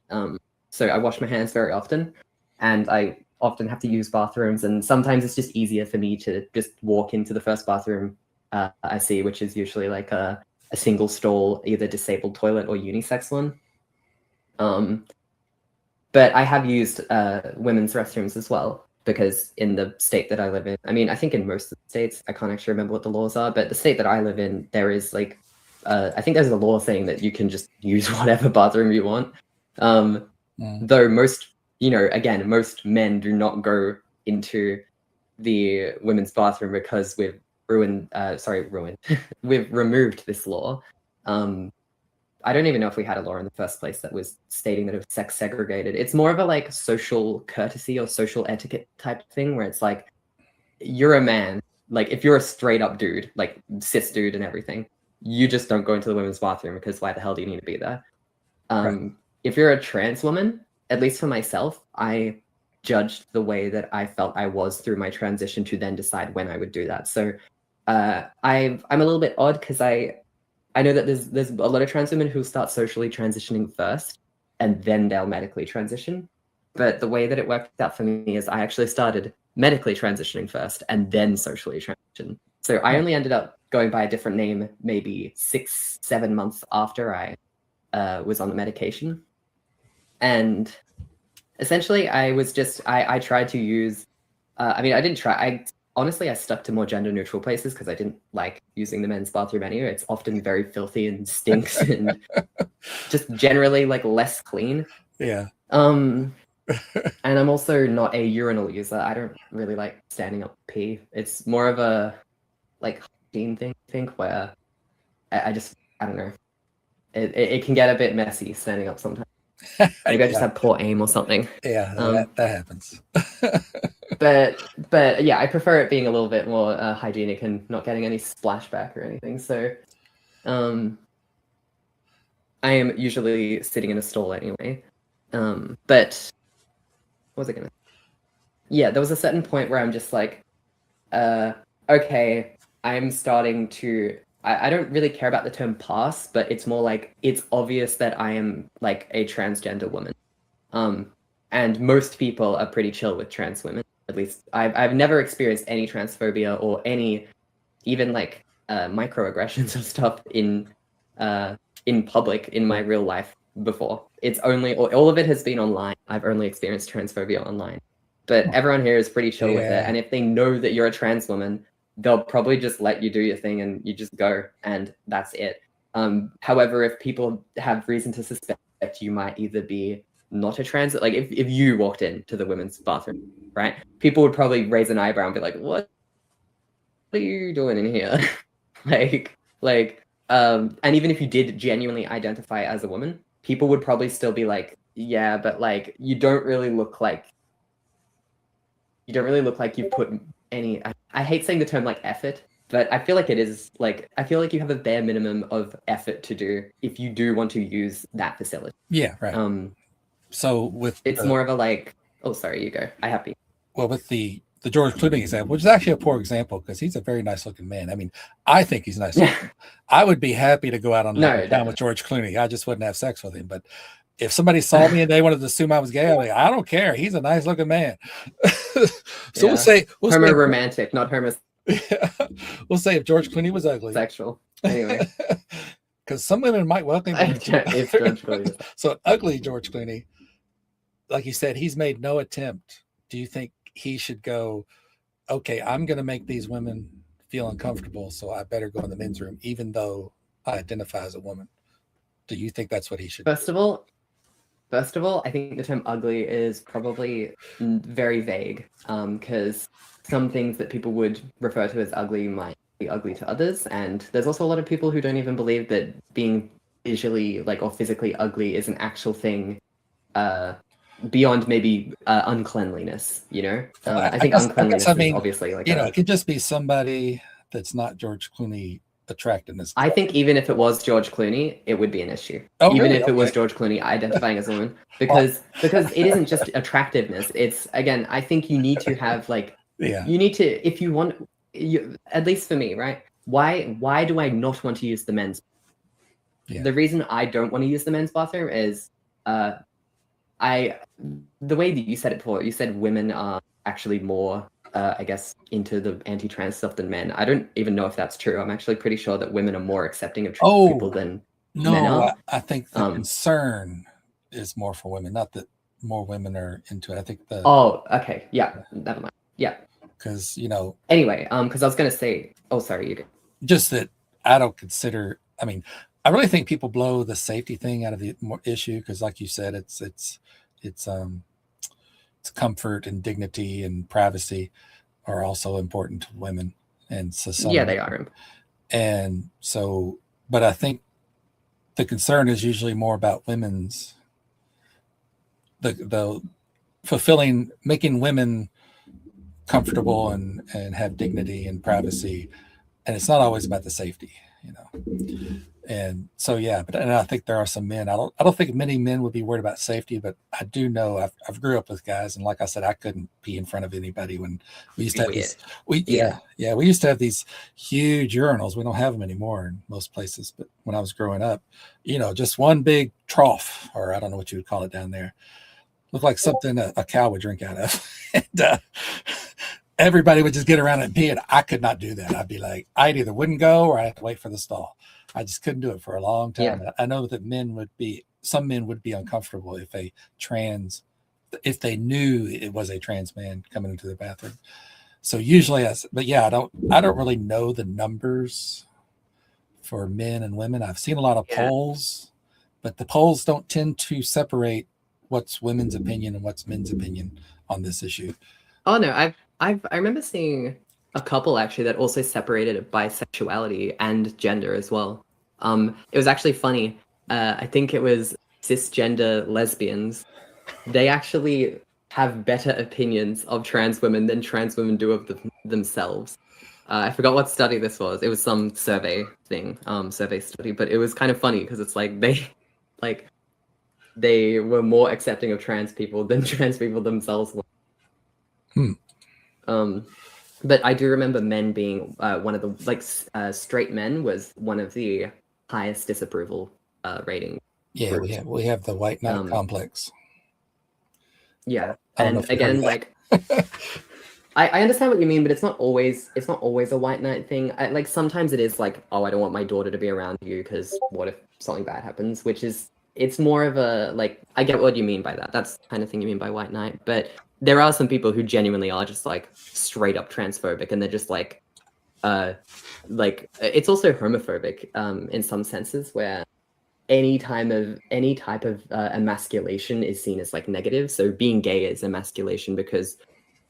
So I wash my hands very often, and I often have to use bathrooms, and sometimes it's just easier for me to just walk into the first bathroom I see, which is usually like a single stall, either disabled toilet or unisex one. But I have used women's restrooms as well, because in the state that I live in, I mean, I think in most of the states, I can't actually remember what the laws are, but the state that I live in, there is like, I think there's a law saying that you can just use whatever bathroom you want. Though most, again, most men do not go into the women's bathroom because we've we've removed this law. I don't even know if we had a law in the first place that was stating that it was sex segregated. It's more of a like social courtesy or social etiquette type thing where it's like, you're a man. Like if you're a straight up dude, like cis dude and everything, you just don't go into the women's bathroom because why the hell do you need to be there? Right. If you're a trans woman, at least for myself, I judged the way that I felt I was through my transition to then decide when I would do that. So I'm a little bit odd because I know that there's a lot of trans women who start socially transitioning first and then they'll medically transition. But the way that it worked out for me is I actually started medically transitioning first and then socially transition. So I only ended up going by a different name maybe 6-7 months after I was on the medication. And essentially I was just, I tried to use, I didn't try, honestly, I stuck to more gender neutral places because I didn't like using the men's bathroom anyway. It's often very filthy and stinks and just generally like less clean. Yeah. And I'm also not a urinal user. I don't really like standing up pee. It's more of a like hygiene thing, I think, where I don't know. It can get a bit messy standing up sometimes. Maybe I just have poor aim or something. Yeah, that happens. but yeah, I prefer it being a little bit more hygienic and not getting any splashback or anything. So I am usually sitting in a stall anyway. But what was I gonna? Yeah, there was a certain point where I'm just like, okay, I'm starting to. I don't really care about the term pass, but it's more like it's obvious that I am like a transgender woman. And most people are pretty chill with trans women. At least I've never experienced any transphobia or any even like microaggressions or stuff in public in my real life before. It's only all of it has been online. I've only experienced transphobia online. But everyone here is pretty chill with it. And if they know that you're a trans woman, they'll probably just let you do your thing and you just go and that's it. However, if people have reason to suspect you might either be not a trans, like if you walked into the women's bathroom, right? People would probably raise an eyebrow and be like, what are you doing in here? And even if you did genuinely identify as a woman, people would probably still be like, yeah, but like you don't really look like you put any, I hate saying the term like effort, but I feel like it is like, I feel like you have a bare minimum of effort to do if you do want to use that facility. Yeah, right. So with it's more of a like, oh, sorry, you go. I have to. Well, with the George Clooney example, which is actually a poor example because he's a very nice looking man. I mean, I think he's nice. I would be happy to go out on time with George Clooney. I just wouldn't have sex with him. But if somebody saw me and they wanted to assume I was gay, I'm like, I don't care. He's a nice looking man. So we'll say romantic, not homo. We'll say if George Clooney was ugly, sexual. Anyway, because some women might welcome him. It's George Clooney. So ugly George Clooney, like you said, he's made no attempt. Do you think he should go, okay, I'm going to make these women feel uncomfortable, so I better go in the men's room, even though I identify as a woman? Do you think that's what he should do? First of all, I think the term ugly is probably very vague, because some things that people would refer to as ugly might be ugly to others. And there's also a lot of people who don't even believe that being visually or physically ugly is an actual thing, beyond maybe uncleanliness, I think uncleanliness is obviously like, it could just be somebody, that's not George Clooney attractiveness. I think even if it was George Clooney, it would be an issue. Oh, Even really? if it was Okay. George Clooney identifying as a woman, because it isn't just attractiveness. It's again, I think you need to have like Yeah. you need to if you want you at least for me, right? Why do I not want to use the men's? Yeah. The reason I don't want to use the men's bathroom is the way that you said it before. You said women are actually more I guess into the anti-trans stuff than men. I don't even know if that's true. I'm actually pretty sure that women are more accepting of trans people than men No, are. I think the concern is more for women, not that more women are into it. I think the Oh, okay. Yeah, never mind. Yeah. because Anyway, because I was gonna say, oh, sorry, you go. just that I don't consider. I mean, I really think people blow the safety thing out of the issue because, like you said, it's comfort and dignity and privacy are also important to women, and so Yeah, they are. And so, but I think the concern is usually more about women's the fulfilling, making women comfortable and have dignity and privacy, and it's not always about the safety, And so yeah, and I think there are some men. I don't think many men would be worried about safety, but I do know I've grew up with guys, and like I said, I couldn't pee in front of anybody when we used to have these. We used to have these huge urinals. We don't have them anymore in most places, but when I was growing up, just one big trough, or I don't know what you would call it down there, looked like something a cow would drink out of, and everybody would just get around and pee, and I could not do that. I'd be like, I'd either wouldn't go or I'd have to wait for the stall. I just couldn't do it for a long time. Yeah. I know that some men would be uncomfortable if they knew it was a trans man coming into the bathroom. So usually, I don't really know the numbers for men and women. I've seen a lot of polls, but the polls don't tend to separate what's women's opinion and what's men's opinion on this issue. Oh no, I remember seeing a couple actually that also separated it by sexuality and gender as well. It was actually funny. I think it was cisgender lesbians. They actually have better opinions of trans women than trans women do of themselves. I forgot what study this was. It was some survey study, but it was kind of funny because it's like they were more accepting of trans people than trans people themselves were. But I do remember men being one of the straight men was one of the highest disapproval rating. Yeah, groups. we have the white knight complex. Yeah, and again, I understand what you mean, but it's not always a white knight thing. Sometimes it is like, oh, I don't want my daughter to be around you because what if something bad happens? It's more of a I get what you mean by that. That's the kind of thing you mean by white knight, but there are some people who genuinely are just straight up transphobic, and they're just it's also homophobic in some senses, where any type of emasculation is seen as negative. So being gay is emasculation because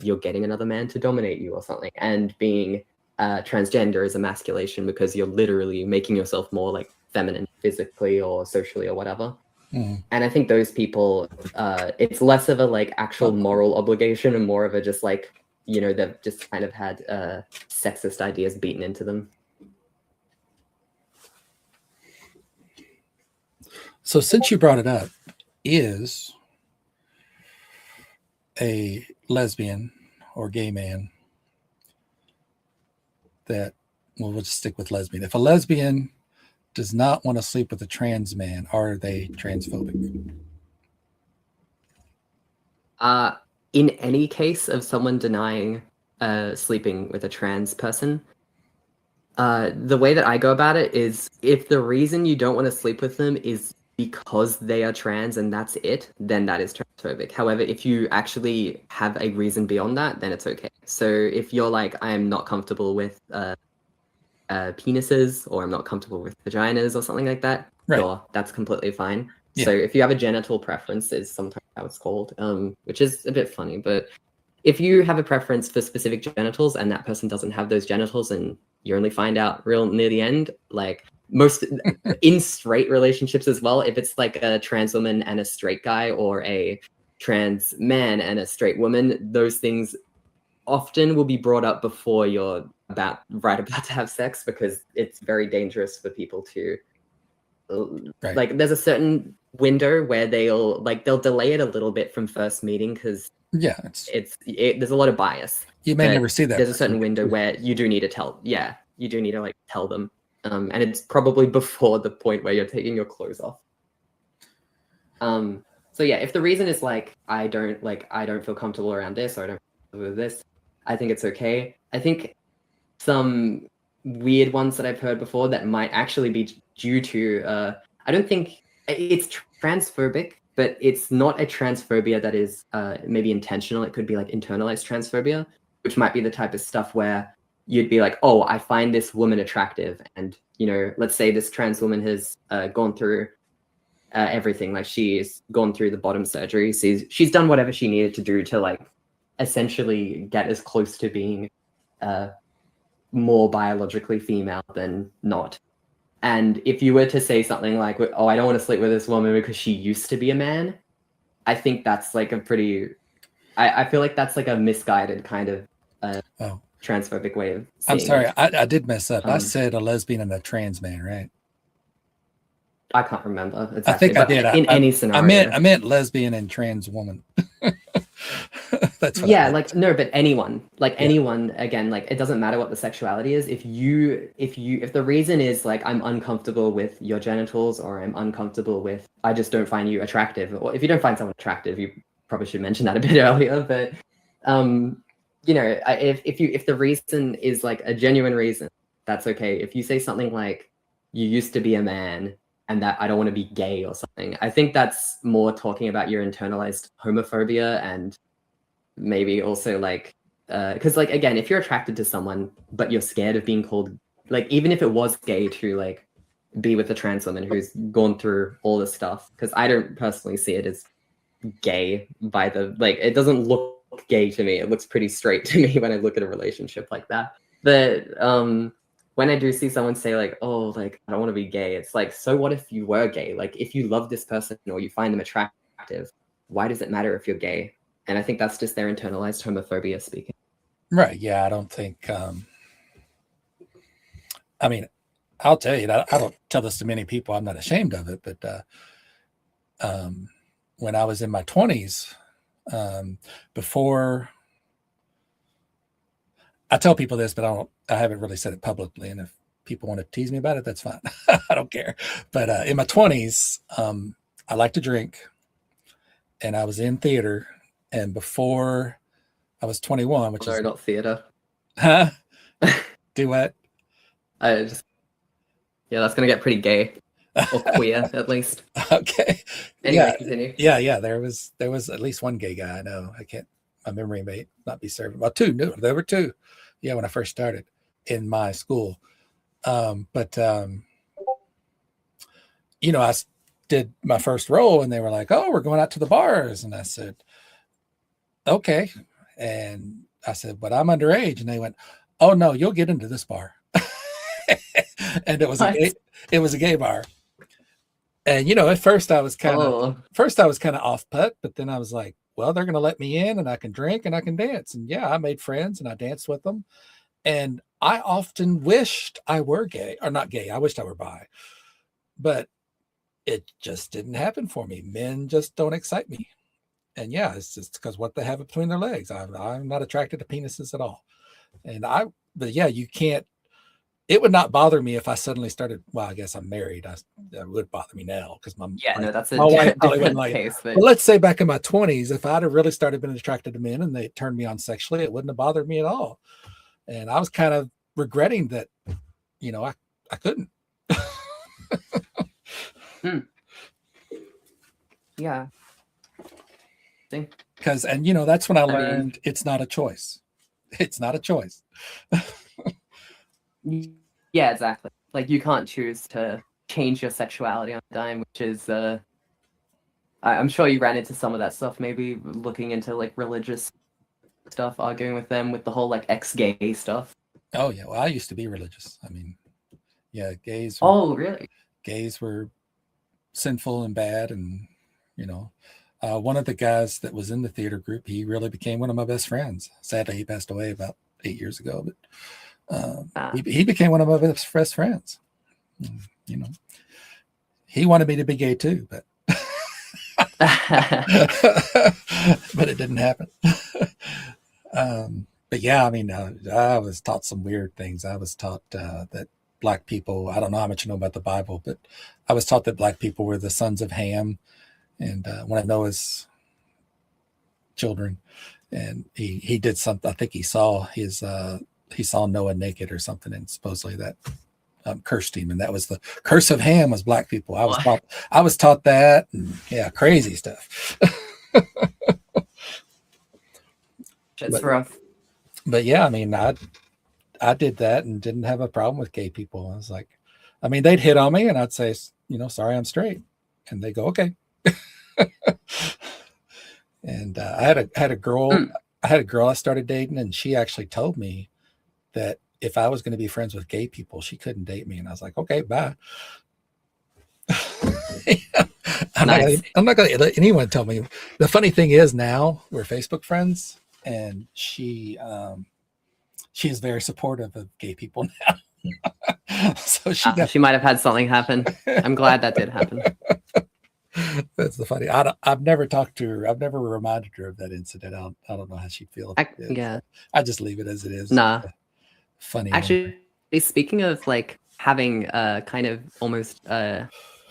you're getting another man to dominate you or something, and being transgender is emasculation because you're literally making yourself more feminine physically or socially or whatever. And I think those people, it's less of a actual moral obligation and more of a just they've just kind of had sexist ideas beaten into them. So since you brought it up, is a lesbian or gay man we'll just stick with lesbian. If a lesbian does not want to sleep with a trans man, are they transphobic? In any case of someone denying sleeping with a trans person, the way that I go about it is if the reason you don't want to sleep with them is because they are trans and that's it, then that is transphobic. However, if you actually have a reason beyond that, then it's okay. So if you're I am not comfortable with penises, or I'm not comfortable with vaginas or something like that, right, sure, that's completely fine. Yeah. So if you have a genital preference, is sometimes how it's called, which is a bit funny, but if you have a preference for specific genitals and that person doesn't have those genitals and you only find out real near the end, most in straight relationships as well, if it's a trans woman and a straight guy or a trans man and a straight woman, those things often will be brought up before you're about to have sex, because it's very dangerous for people to Right. like, there's a certain window where they'll delay it a little bit from first meeting, because Yeah, there's a lot of bias. you may But never see that. there's a person certain window again. where you do need to tell. Yeah, you do need to like tell them, and it's probably before the point where you're taking your clothes off. So yeah, if the reason is like I don't feel comfortable around this, or I don't feel comfortable with this, I think it's okay. I think some weird ones that I've heard before that might actually be due to I don't think it's transphobic, but it's not a transphobia that is maybe intentional. It could be like internalized transphobia, which might be the type of stuff where you'd be like, oh, I find this woman attractive, and let's say this trans woman has gone through everything, like she's gone through the bottom surgery, she's done whatever she needed to do to like essentially get as close to being more biologically female than not. And if you were to say something like, oh, I don't want to sleep with this woman because she used to be a man, I think that's like a pretty, I feel like that's like a misguided kind of transphobic way of I'm seeing sorry, it. I did mess up. I said a lesbian and a trans man, right? I can't remember exactly. I think I did. Any scenario. I meant lesbian and trans woman. That's what yeah, like no, but anyone, anyone, again, like it doesn't matter what the sexuality is. If the reason is like I'm uncomfortable with your genitals, or I'm uncomfortable with, I just don't find you attractive, or if you don't find someone attractive, you probably should mention that a bit earlier. But if the reason is like a genuine reason, that's okay. If you say something like you used to be a man and that I don't want to be gay or something, I think that's more talking about your internalized homophobia, and maybe also like because like again, if you're attracted to someone but you're scared of being called, like even if it was gay to like be with a trans woman who's gone through all this stuff, because I don't personally see it as gay by the, like it doesn't look gay to me. It looks pretty straight to me when I look at a relationship like that. But when I do see someone say like, oh, like I don't want to be gay, it's like, so what if you were gay? Like if you love this person or you find them attractive, why does it matter if you're gay? And I think that's just their internalized homophobia speaking. Right. Yeah, I don't think I mean, I'll tell you that I don't tell this to many people. I'm not ashamed of it, but when I was in my 20s, before, I tell people this, but I haven't really said it publicly. And if people want to tease me about it, that's fine. I don't care. But in my 20s, I like to drink, and I was in theater. And before I was 21, which is not theater. Huh? Do what? Yeah, that's gonna get pretty gay. Or queer, at least. Okay. Anyway, continue. Yeah. There was at least one gay guy I know. My memory may not be serving. Well, two. No, there were two. Yeah, when I first started in my school. But I did my first role, and they were like, "Oh, we're going out to the bars," and I said, "Okay." And I said, "But I'm underage," and they went, "Oh no, you'll get into this bar." And it was a gay bar. And at first I was kind of off put, but then I was like, well, they're going to let me in, and I can drink and I can dance. And yeah, I made friends and I danced with them. And I often wished I were gay, or not gay. I wished I were bi, but it just didn't happen for me. Men just don't excite me. And yeah, it's just because what they have between their legs. I'm not attracted to penises at all. But yeah, you can't. It would not bother me if I suddenly started. Well, I guess I'm married. That would bother me now because that's a different case. But let's say back in my 20s, if I'd have really started being attracted to men and they turned me on sexually, it wouldn't have bothered me at all. And I was kind of regretting that, I couldn't. Yeah. Because that's when I learned it's not a choice. It's not a choice. Yeah, exactly. Like you can't choose to change your sexuality on a dime, which is I'm sure you ran into some of that stuff, maybe looking into like religious stuff, arguing with them with the whole like ex-gay stuff. Oh yeah, well I used to be religious. I mean, yeah, Oh really? Gays were sinful and bad, and One of the guys that was in the theater group, he really became one of my best friends. Sadly, he passed away about 8 years ago, but he became one of my best friends. You know, he wanted me to be gay too, but but it didn't happen. But yeah, I mean, I was taught some weird things. I was taught that black people, I don't know how much you know about the Bible, but I was taught that black people were the sons of Ham and one of Noah's children. And he did something. I think he saw Noah naked or something, and supposedly that cursed him, and that was the curse of Ham was black people. I was taught that, and yeah, crazy stuff. It's rough. But yeah, I mean, I did that and didn't have a problem with gay people. I was like, I mean, they'd hit on me, and I'd say, sorry, I'm straight, and they go, okay. And I had a girl I started dating, and she actually told me that if I was going to be friends with gay people, she couldn't date me. And I was like, okay, bye. I'm not going to let anyone tell me. The funny thing is now we're Facebook friends, and she is very supportive of gay people now. So she might have had something happen. I'm glad that did happen. That's the funny. I've never talked to her. I've never reminded her of that incident. I don't know how she'd feel. Yeah. I just leave it as it is. Nah. Funny. Actually, speaking of like having kind of almost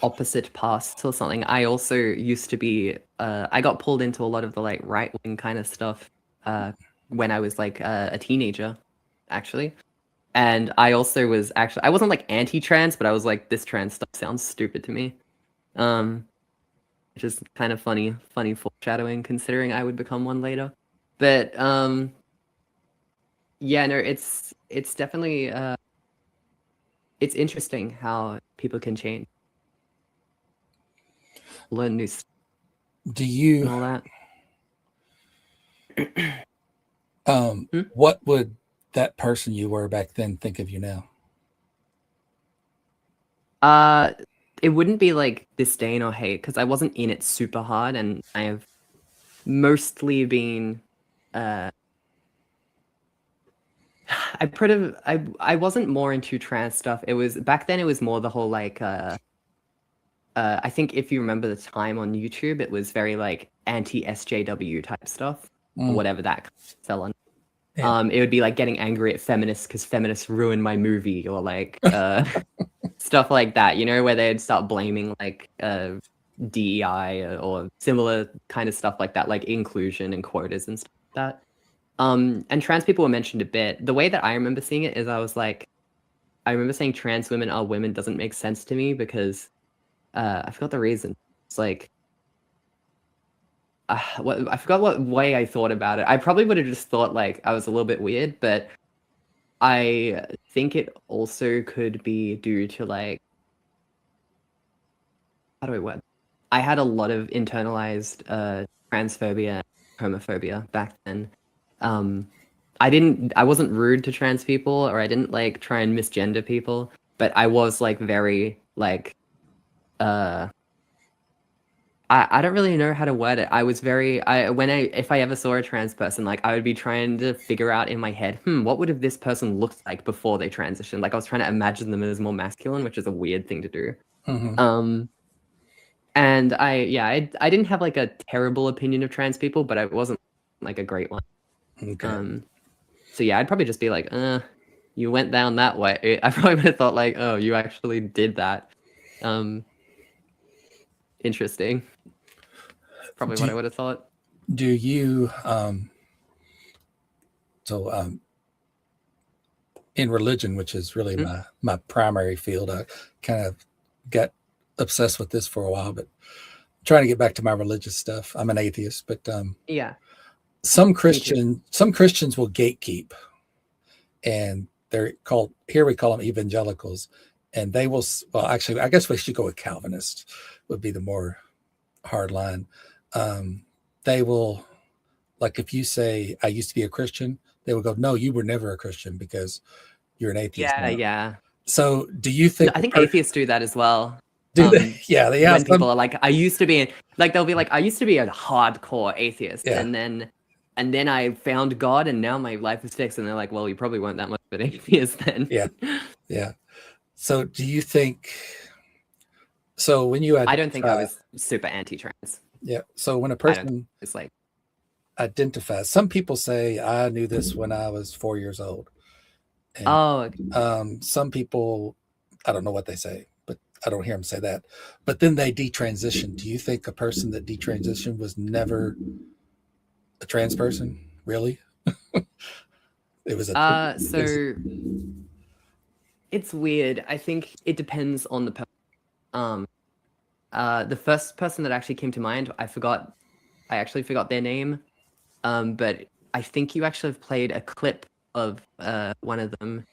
opposite pasts or something, I also used to be. I got pulled into a lot of the like right wing kind of stuff when I was like a teenager, actually. And I also was I wasn't like anti-trans, but I was like, this trans stuff sounds stupid to me. Which is kind of funny foreshadowing considering I would become one later. But yeah, no, it's definitely it's interesting how people can change, learn new stuff. Do you and all that? What would that person you were back then think of you now? It wouldn't be like disdain or hate because I wasn't in it super hard, and I have mostly been I wasn't more into trans stuff. It was back then. It was more the whole like I think if you remember the time on YouTube, it was very like anti-SJW type stuff or whatever that fell on. Yeah. It would be like getting angry at feminists because feminists ruined my movie, or like stuff like that, where they'd start blaming like DEI or similar kind of stuff like that, like inclusion and quotas and stuff like that. And trans people were mentioned a bit. The way that I remember seeing it is I remember saying trans women are women doesn't make sense to me because I forgot the reason. It's like I forgot what way I thought about it. I probably would have just thought like I was a little bit weird, but I think it also could be due to like, how do I word? I had a lot of internalized transphobia, homophobia back then. I wasn't rude to trans people, or I didn't like try and misgender people, but I was like very like I don't really know how to word it. I was very if I ever saw a trans person, like I would be trying to figure out in my head, what would have this person looked like before they transitioned? Like I was trying to imagine them as more masculine, which is a weird thing to do. Mm-hmm. And I didn't have like a terrible opinion of trans people, but I wasn't like a great one. Okay. So yeah, I'd probably just be like, you went down that way. I probably would have thought like, oh, you actually did that. Interesting. Probably what I would have thought. Do you in religion, which is really my primary field, I kind of got obsessed with this for a while, but I'm trying to get back to my religious stuff. I'm an atheist, but yeah. Some Christians will gatekeep, and they're called, here we call them evangelicals, and they will, well, actually, I guess we should go with Calvinist would be the more hard line. They will, like if you say, I used to be a Christian, they will go, no, you were never a Christian because you're an atheist. Yeah, now. Yeah. So do you think... I think atheists do that as well. Do they? Yeah, they when have people some. are like, I used to be like, they'll be like, I used to be a hardcore atheist, Yeah. and then I found God, and now my life is fixed. And they're like, well, you probably weren't that much of an atheist then. Yeah. Yeah. So do you think? So when you I don't think I identify- was super anti-trans. Yeah. So when a I don't person It's like, identifies, some people say, I knew this when I was 4 years old. And, oh, okay. some people, I don't know what they say, but I don't hear them say that. But then they detransition. Do you think a person that detransitioned was never a trans person? Really? It was a. So it's weird. I think it depends on the person. The first person that actually came to mind, I actually forgot their name. But I think you actually have played a clip of one of them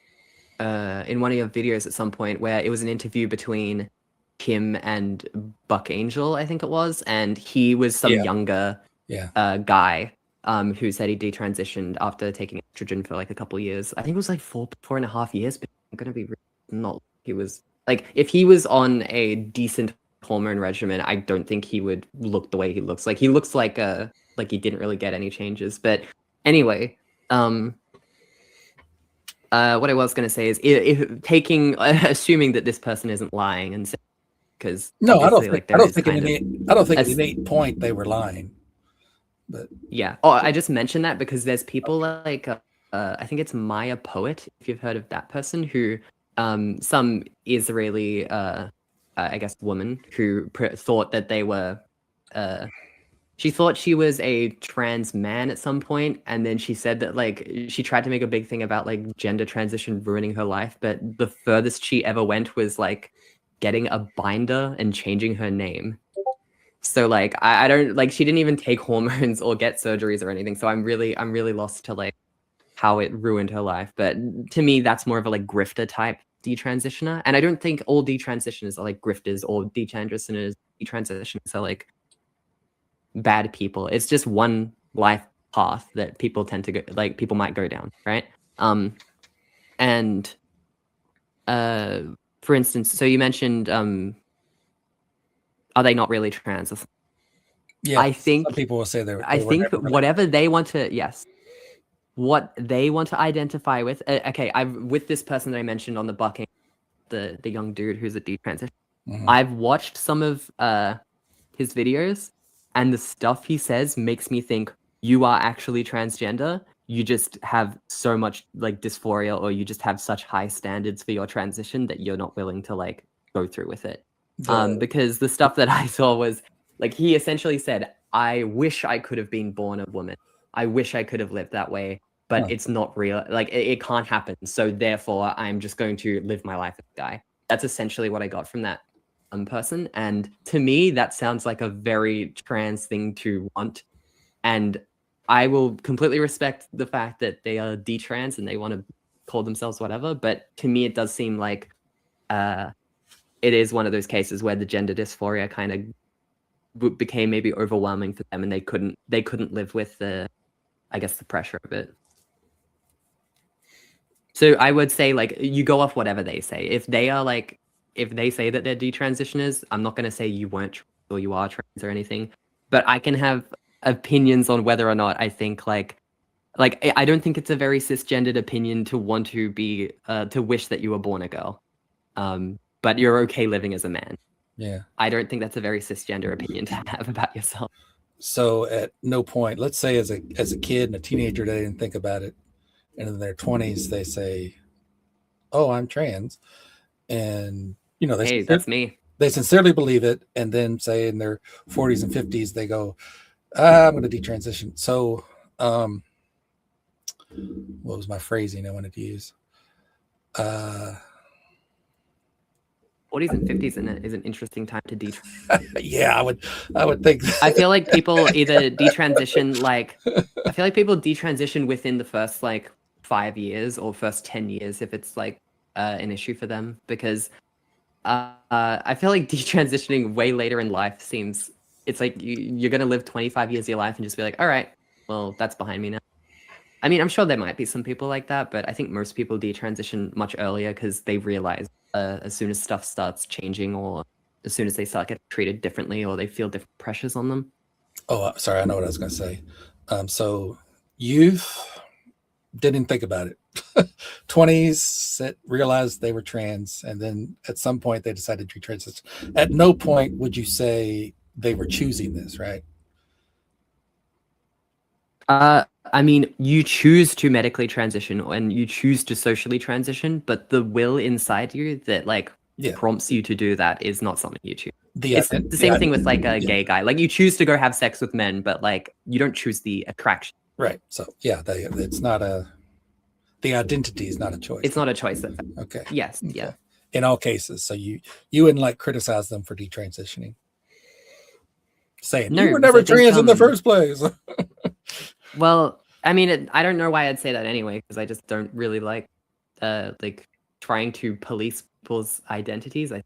in one of your videos at some point, where it was an interview between him and Buck Angel, I think it was, and he was some Yeah. younger Yeah. guy who said he detransitioned after taking estrogen for like a couple of years. I think it was like 4.5 years, but I'm gonna be not. He was like, if he was on a decent hormone regimen, I don't think he would look the way he looks. Like he looks like he didn't really get any changes. But anyway, what I was going to say is, if taking assuming that this person isn't lying, and because No, I don't like think. I don't think a- at any point they were lying. But yeah. Oh, I just mentioned that because there's people like I think it's Maya Poet, if you've heard of that person, who some Israeli I guess woman who thought that they were she thought she was a trans man at some point, and then she said that like she tried to make a big thing about like gender transition ruining her life, but the furthest she ever went was like getting a binder and changing her name. So like I don't like, she didn't even take hormones or get surgeries or anything. So I'm really lost to like how it ruined her life. But to me, that's more of a like grifter type detransitioner. And I don't think all detransitioners are like grifters, or detransitioners are like bad people. It's just one life path that people tend to go, like people might go down, right? And for instance, so you mentioned are they not really trans? yeah, I think some people will say they were. I They were think never really- whatever they want to, yes, what they want to identify with. Okay, I've with this person that I mentioned on the bucking, the young dude who's a detransition. Mhm. I've watched some of his videos, and the stuff he says makes me think you are actually transgender. You just have so much like dysphoria, or you just have such high standards for your transition that you're not willing to like go through with it. Because the stuff that I saw was like, he essentially said, I wish I could have been born a woman. I wish I could have lived that way, but Huh. it's not real. Like it can't happen. So therefore I'm just going to live my life as a guy. That's essentially what I got from that person. And to me, that sounds like a very trans thing to want. And I will completely respect the fact that they are detrans and they want to call themselves whatever. But to me, it does seem like it is one of those cases where the gender dysphoria kind of became maybe overwhelming for them, and they couldn't live with the pressure of it. So I would say, like, you go off whatever they say. If they say that they're detransitioners, I'm not going to say you weren't trans or you are trans or anything, but I can have opinions on whether or not I think like I don't think it's a very cisgendered opinion to want to be to wish that you were born a girl, but you're okay living as a man. Yeah. I don't think that's a very cisgender opinion to have about yourself. So at no point, let's say as a kid and a teenager, they didn't think about it, and in their 20s they say, "Oh, I'm trans," and Hey, that's me. They sincerely believe it, and then say in their 40s and 50s they go, "I'm going to detransition." So, what was my phrasing I wanted to use? 40s and 50s is an interesting time to Yeah, I would think. I feel like people either detransition within the first like 5 years or first 10 years if it's like an issue for them, because I feel like detransitioning way later in life seems, it's like you're gonna live 25 years of your life and just be like, all right, well, that's behind me now. I mean, I'm sure there might be some people like that, but I think most people detransition much earlier because they realize as soon as stuff starts changing or as soon as they start getting treated differently or they feel different pressures on them. Oh, sorry. I know what I was going to say. So youth didn't think about it. 20s realized they were trans, and then at some point they decided to transition. At no point would you say they were choosing this, right? I mean, you choose to medically transition and you choose to socially transition, but the will inside you that like Yeah. prompts you to do that is not something you choose. The It's the same thing with like a yeah. gay guy. Like you choose to go have sex with men, but like you don't choose the attraction. Right. So yeah, it's not the identity is not a choice. It's not a choice. That's Okay. yes. Okay. Yeah. In all cases. So you wouldn't like criticize them for detransitioning. Saying No, you were because I never think, trans in the first place. Well, I mean, I don't know why I'd say that anyway, because I just don't really like trying to police people's identities. I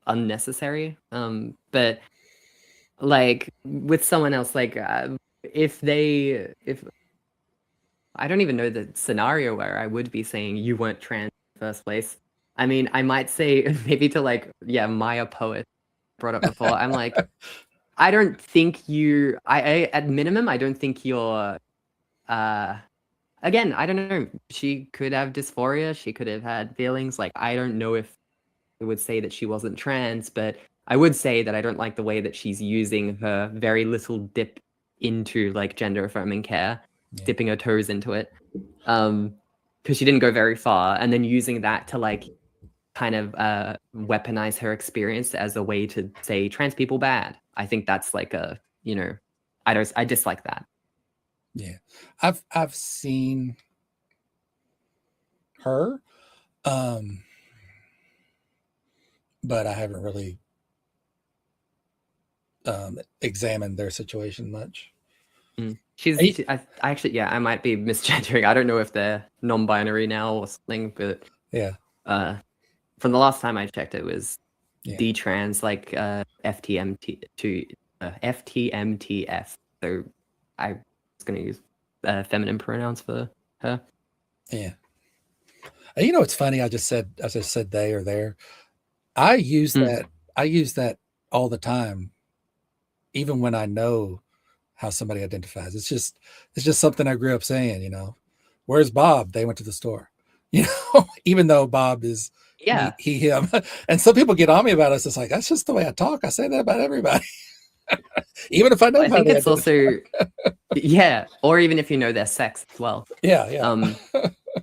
unnecessary. But like with someone else, like if I don't even know the scenario where I would be saying you weren't trans in the first place. I mean, I might say maybe to like, yeah, Maya Poet brought up before. I'm like, I don't think I at minimum, I don't think you're again, I don't know. She could have dysphoria, she could have had feelings. Like I don't know if I would say that she wasn't trans, but I would say that I don't like the way that she's using her very little dip into like gender affirming care, dipping her toes into it. Because she didn't go very far, and then using that to like kind of weaponize her experience as a way to say trans people bad. I think that's like a, you know, I dislike that. Yeah. I've seen her but I haven't really examined their situation much. I actually, yeah, I might be misgendering. I don't know if they're non-binary now or something, but yeah. From the last time I checked, it was Yeah. D-trans, like FTMT to FTMTF. So I was going to use feminine pronouns for her. Yeah. You know, it's funny. I just said they or there. I use that. I use that all the time, even when I know how somebody identifies. It's just something I grew up saying. You know, where's Bob? They went to the store. You know, even though Bob is he him, and some people get on me about it. It's like that's just the way I talk. I say that about everybody, even if I know. I think it's also yeah, or even if you know their sex as well. Yeah.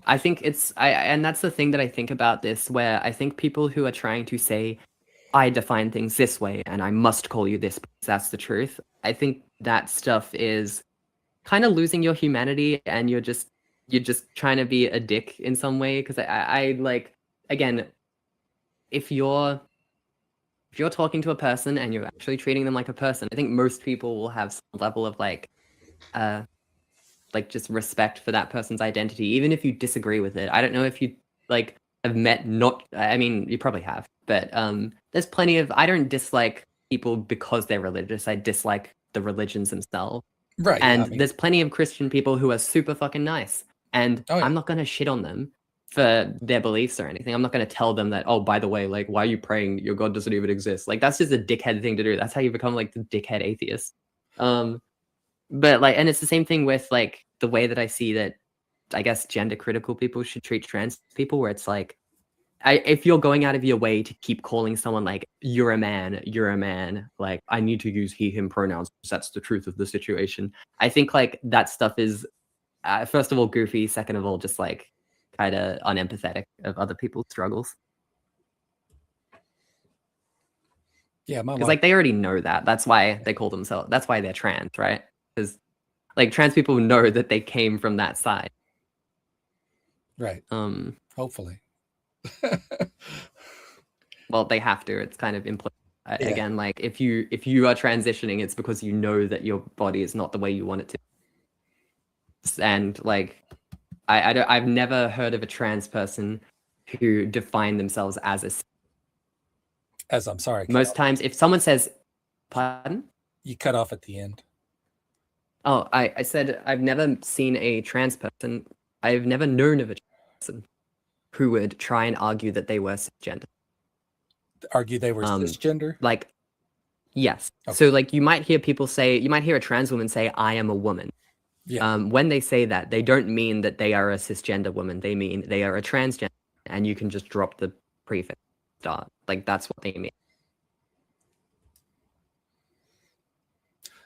I think and that's the thing that I think about this, where I think people who are trying to say, I define things this way and I must call you this because that's the truth. I think that stuff is kind of losing your humanity, and you're just trying to be a dick in some way. Because I like, again, if you're talking to a person and you're actually treating them like a person, I think most people will have some level of like just respect for that person's identity, even if you disagree with it. I don't know if you like have met I mean, you probably have, but there's plenty of, I don't dislike people because they're religious. I dislike the religions themselves. Right. And I mean, there's plenty of Christian people who are super fucking nice. And I'm not going to shit on them for their beliefs or anything. I'm not going to tell them that, oh, by the way, like, why are you praying? Your God doesn't even exist. Like, that's just a dickhead thing to do. That's how you become like the dickhead atheist. But like, and it's the same thing with like the way that I see that, I guess, gender critical people should treat trans people, where it's like, if you're going out of your way to keep calling someone like, you're a man, like, I need to use he, him pronouns because that's the truth of the situation. I think like that stuff is, first of all, goofy. Second of all, just like kind of unempathetic of other people's struggles. Yeah, because like they already know that. That's why they call themselves. That's why they're trans, right? Because like trans people know that they came from that side. Right. Hopefully. Well, they have to. It's kind of implicit. Again, like if you are transitioning, it's because you know that your body is not the way you want it to. And like, I've never heard of a trans person who define themselves as I'm sorry. Most times, if someone says, pardon? You cut off at the end. Oh, I said I've never seen a trans person. I've never known of a trans person who would try and argue that they were cisgender. argue they were cisgender. Like, yes. Okay. So like you might hear a trans woman say, "I am a woman." Yeah. When they say that, they don't mean that they are a cisgender woman. They mean they are a transgender, and you can just drop the prefix start. Like that's what they mean.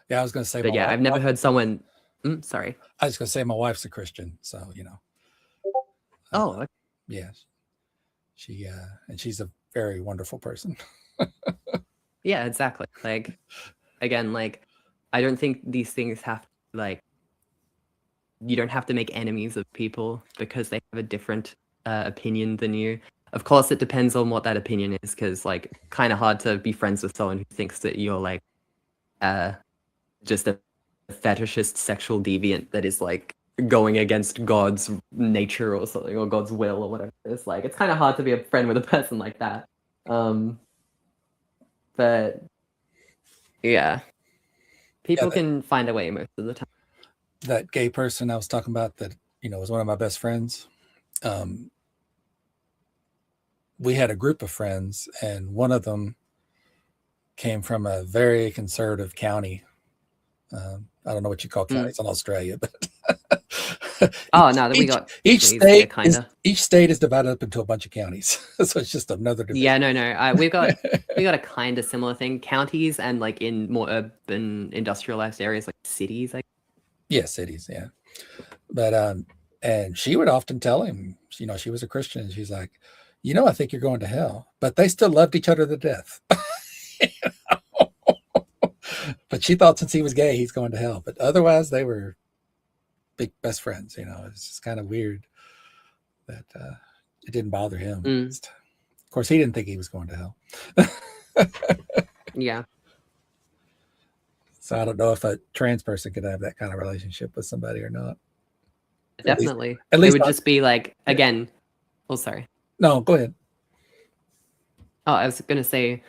Yeah, I was going to say. But yeah, I've never heard someone. Sorry. I was going to say my wife's a Christian, so Oh. Okay. Yeah, she and she's a very wonderful person. Yeah, exactly. Like, again, like, I don't think these things have like. You don't have to make enemies of people because they have a different opinion than you. Of course, it depends on what that opinion is, because like, kind of hard to be friends with someone who thinks that you're like, just a fetishist sexual deviant that is like going against God's nature or something, or God's will or whatever. It's like it's kind of hard to be a friend with a person like that. But yeah, people can find a way most of the time. That gay person I was talking about that was one of my best friends. We had a group of friends, and one of them came from a very conservative county. I don't know what you call counties in Australia, but each state is divided up into a bunch of counties, so it's just another debate. Yeah, no. We got a kind of similar thing. Counties and like in more urban, industrialized areas like cities. Yeah, cities. Yeah, but and she would often tell him, she was a Christian, and she's like, I think you're going to hell, but they still loved each other to death. But she thought since he was gay, he's going to hell. But otherwise, they were big best friends. It's just kind of weird that it didn't bother him. Of course, he didn't think he was going to hell. Yeah. So I don't know if a trans person could have that kind of relationship with somebody or not. Definitely. At least it would just be like, again. Oh, sorry. No, go ahead. Oh, I was gonna say.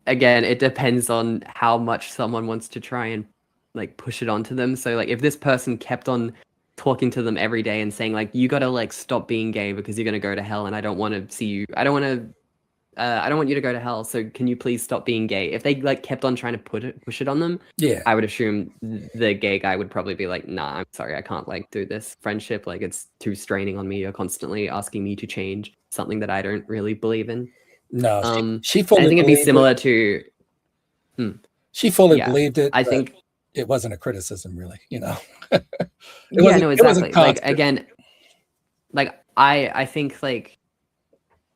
Again, it depends on how much someone wants to try and like push it onto them. So like if this person kept on talking to them every day and saying like, you gotta like stop being gay because you're gonna go to hell, and I don't want to see you, I don't want you to go to hell, so can you please stop being gay? If they like kept on trying to push it on them, yeah, I would assume the gay guy would probably be like, nah, I'm sorry, I can't like do this friendship, like it's too straining on me. You're constantly asking me to change something that I don't really believe in. No, she fully. I think it'd be similar to. She fully believed it. I think it wasn't a criticism, really. No, exactly. Like again, like I think like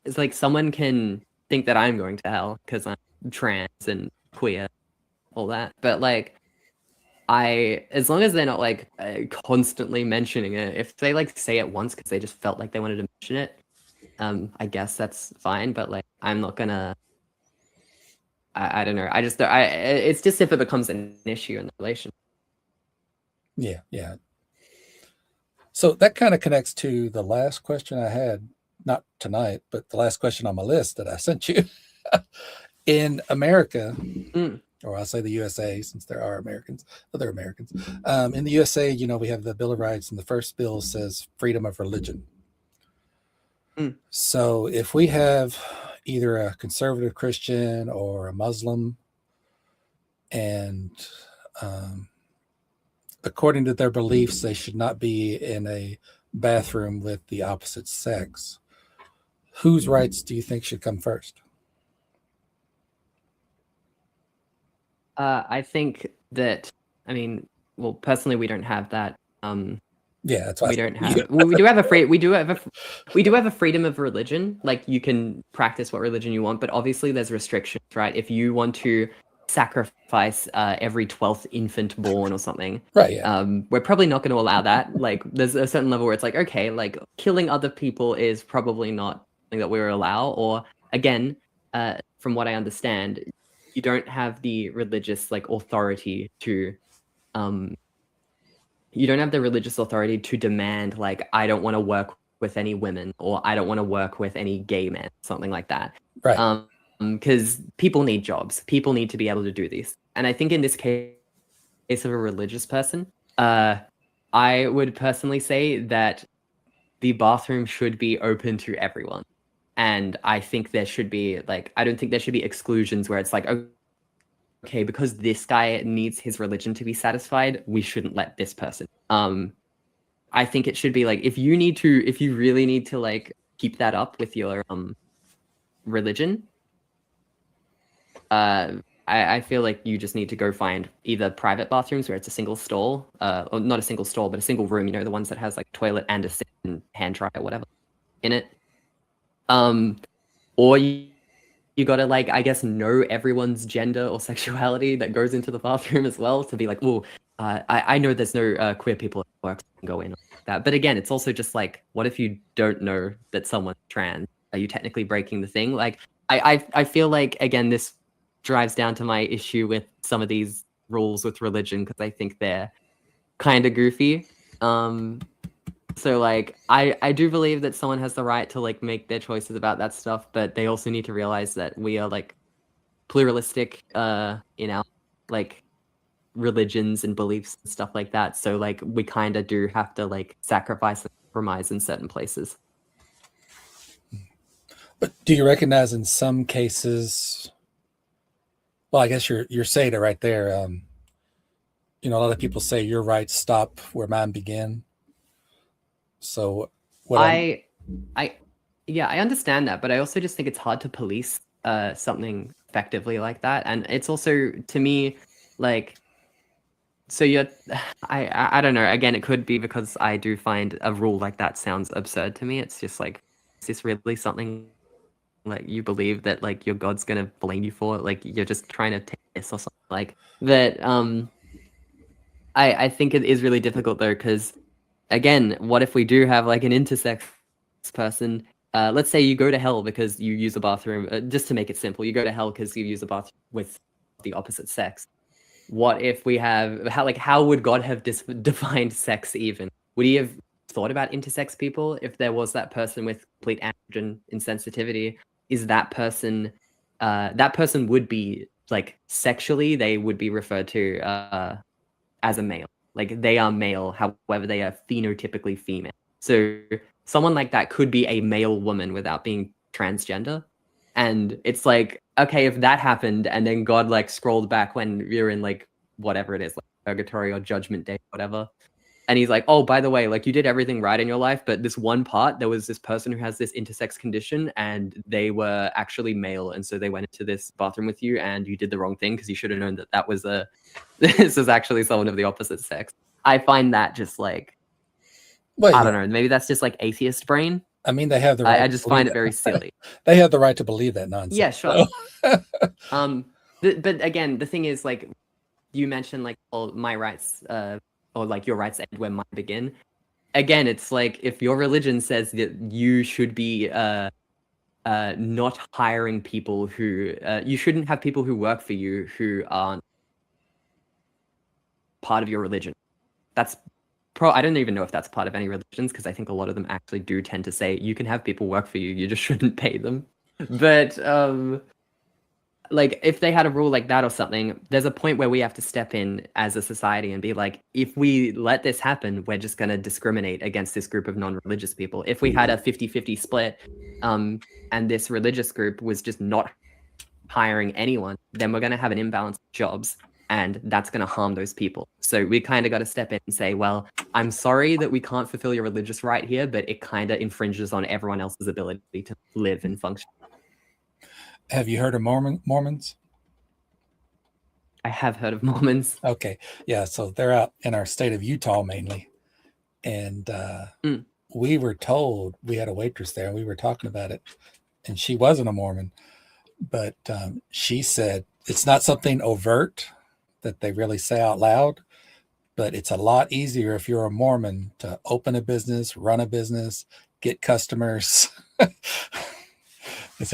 it's like someone can think that I'm going to hell because I'm trans and queer, all that. But like, as long as they're not like constantly mentioning it, if they like say it once because they just felt like they wanted to mention it. I guess that's fine, but like I'm not gonna. I don't know. It's just if it becomes an issue in the relationship. Yeah. So that kind of connects to the last question I had, not tonight, but the last question on my list that I sent you. In America, or I'll say the USA, since there are other Americans. In the USA, we have the Bill of Rights, and the first bill says freedom of religion. So if we have either a conservative Christian or a Muslim, and according to their beliefs, they should not be in a bathroom with the opposite sex, whose rights do you think should come first? I think that, personally, we don't have that. Yeah, that's why we don't have. We do have a freedom of religion. Like you can practice what religion you want, but obviously there's restrictions, right? If you want to sacrifice every 12th infant born or something, right? Yeah. We're probably not going to allow that. Like there's a certain level where it's like, okay, like killing other people is probably not something that we will allow. Or again, from what I understand, you don't have the religious like authority to. You don't have the religious authority to demand, like, I don't want to work with any women, or I don't want to work with any gay men, something like that. Right. Because people need jobs. People need to be able to do this. And I think in this case of a religious person, I would personally say that the bathroom should be open to everyone. And I think there should be like, I don't think there should be exclusions where it's like, okay, because this guy needs his religion to be satisfied, we shouldn't let this person. I think it should be like, if you really need to like keep that up with your religion, I feel like you just need to go find either private bathrooms where it's a single stall, or not a single stall, but a single room, you know, the ones that has like toilet and a sink and hand dryer or whatever in it. Or you gotta like, I guess, know everyone's gender or sexuality that goes into the bathroom as well to be like, oh, I know there's no queer people at work that can go in like that. But again, it's also just like, what if you don't know that someone's trans? Are you technically breaking the thing? Like, I feel like, again, this drives down to my issue with some of these rules with religion, because I think they're kind of goofy. So like, I do believe that someone has the right to like make their choices about that stuff, but they also need to realize that we are like pluralistic in our like religions and beliefs and stuff like that. So like, we kind of do have to like sacrifice and compromise in certain places. But do you recognize in some cases? Well, I guess you're saying it right there. You know, a lot of people say your rights stop where mine begin. So what I understand that, but I also just think it's hard to police something effectively like that. And it's also, to me, like, so I don't know. Again, it could be because I do find a rule like that sounds absurd to me. It's just like, is this really something like you believe that like your God's gonna blame you for? Like, you're just trying to take this or something like that. I think it is really difficult though, because again, what if we do have like an intersex person? Let's say you go to hell because you use a bathroom. Just to make it simple, you go to hell because you use a bathroom with the opposite sex. What if we have how would God have defined sex even? Would he have thought about intersex people if there was that person with complete androgen insensitivity? Is that person would be like sexually, they would be referred to as a male. Like, they are male, however they are phenotypically female. So someone like that could be a male woman without being transgender. And it's like, okay, if that happened and then God like scrolled back when you're in like whatever it is, like purgatory or judgment day, whatever, and he's like, oh, by the way, like, you did everything right in your life, but this one part, there was this person who has this intersex condition and they were actually male, and so they went into this bathroom with you and you did the wrong thing because you should have known that that was this is actually someone of the opposite sex. I find that just like, well, I don't know, maybe that's just like atheist brain. I mean, they have the right. I just find it very silly. They have the right to believe that nonsense. Yeah, sure. But again, the thing is, like, you mentioned like, all my rights, or like your rights end where mine begin. Again, it's like, if your religion says that you should be not hiring people who you shouldn't have people who work for you who aren't part of your religion. That's I don't even know if that's part of any religions, because I think a lot of them actually do tend to say you can have people work for you, you just shouldn't pay them. But like, if they had a rule like that or something, there's a point where we have to step in as a society and be like, if we let this happen, we're just going to discriminate against this group of non-religious people. If we had a 50-50 split, and this religious group was just not hiring anyone, then we're going to have an imbalance of jobs, and that's going to harm those people. So we kind of got to step in and say, well, I'm sorry that we can't fulfill your religious right here, but it kind of infringes on everyone else's ability to live and function. Have you heard of Mormons? I have heard of Mormons. Okay. Yeah. So they're out in our state of Utah mainly. And we were told, we had a waitress there and we were talking about it, and she wasn't a Mormon, but she said it's not something overt that they really say out loud, but it's a lot easier if you're a Mormon to open a business, run a business, get customers. It's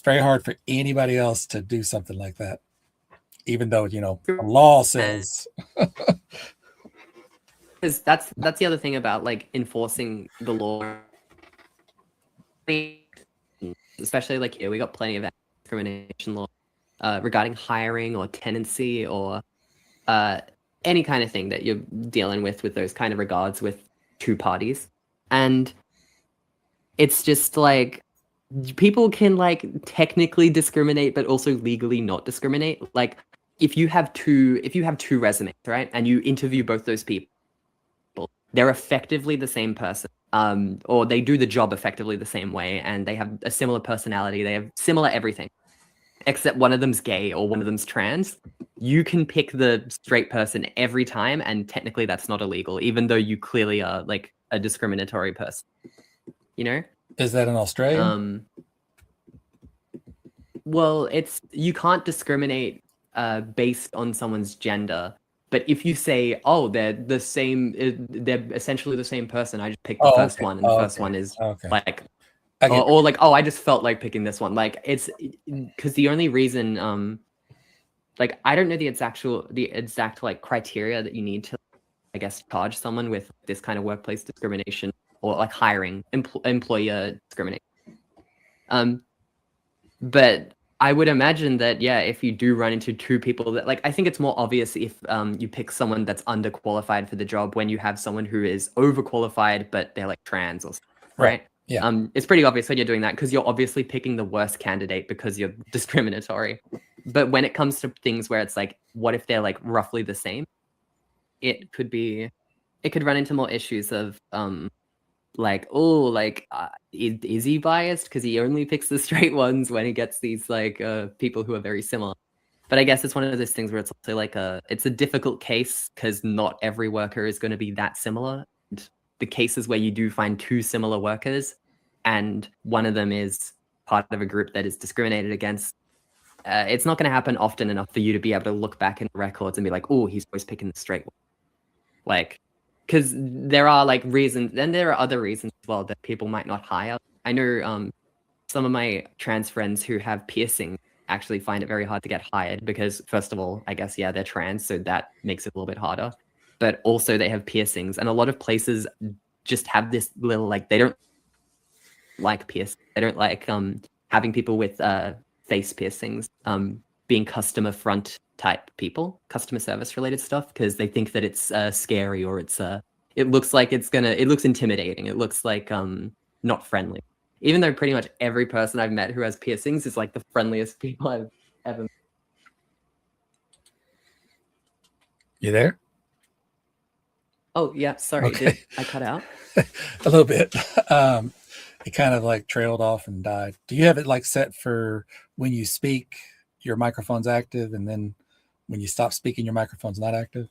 very hard for anybody else to do something like that, even though, you know, the law says. Because that's the other thing about like enforcing the law, especially like here we got plenty of discrimination law regarding hiring or tenancy or any kind of thing that you're dealing with those kind of regards with two parties. And it's just like, people can like technically discriminate, but also legally not discriminate. Like if you have two resumes, right, and you interview both those people, they're effectively the same person, or they do the job effectively the same way, and they have a similar personality, they have similar everything, except one of them's gay or one of them's trans. You can pick the straight person every time, and technically that's not illegal, even though you clearly are like a discriminatory person. You know? Is that in Australia? Well, you can't discriminate based on someone's gender. But if you say, "Oh, they're the same, they're essentially the same person," I just picked the first one, and the first one is like, or like, "Oh, I just felt like picking this one." Like it's because the only reason, like, I don't know the exact like criteria that you need to, I guess, charge someone with this kind of workplace discrimination or like hiring employer discrimination. But I would imagine that, yeah, if you do run into two people that, like, I think it's more obvious if you pick someone that's underqualified for the job when you have someone who is overqualified, but they're like trans or something, right? Yeah. It's pretty obvious when you're doing that because you're obviously picking the worst candidate because you're discriminatory. But when it comes to things where it's like, what if they're like roughly the same? It could run into more issues of like, oh, like, is he biased because he only picks the straight ones when he gets these like people who are very similar? But I guess it's one of those things where it's also like it's a difficult case because not every worker is going to be that similar. And the cases where you do find two similar workers and one of them is part of a group that is discriminated against, it's not going to happen often enough for you to be able to look back in the records and be like, oh, he's always picking the straight one. Like, because there are like reasons, and there are other reasons as well that people might not hire. I know some of my trans friends who have piercing actually find it very hard to get hired because, first of all, I guess, yeah, they're trans, so that makes it a little bit harder. But also they have piercings, and a lot of places just have this little, like, they don't like piercing. They don't like having people with face piercings being customer front type people, customer service related stuff, because they think that it's scary or it's it looks like it looks intimidating. It looks like not friendly. Even though pretty much every person I've met who has piercings is like the friendliest people I've ever met. You there? Oh yeah, sorry, Okay. I cut out? A little bit. It kind of like trailed off and died. Do you have it like set for when you speak, your microphone's active, and then when you stop speaking, your microphone's not active?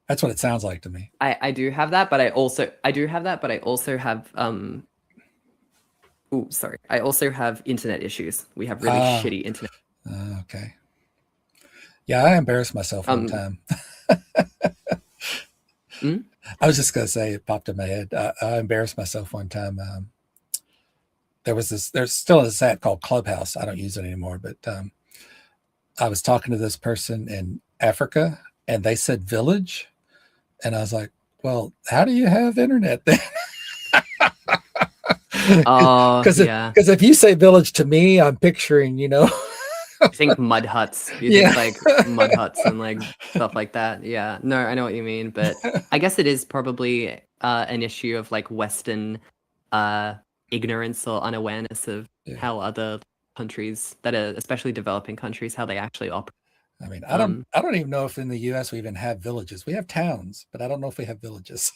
That's what it sounds like to me. I do have that, but I also have sorry. I also have internet issues. We have really shitty internet. Okay. Yeah, I embarrassed myself one time. I was just gonna say, it popped in my head. I embarrassed myself one time. There's still a app called Clubhouse. I don't use it anymore, but I was talking to this person in Africa and they said village. And I was like, well, how do you have internet then? Because if you say village to me, I'm picturing, I think mud huts. You think like mud huts and like stuff like that. Yeah. No, I know what you mean, but I guess it is probably an issue of like Western ignorance or unawareness of how other countries that are especially developing countries, how they actually operate. I mean, I don't even know if in the US we even have villages. We have towns, but I don't know if we have villages.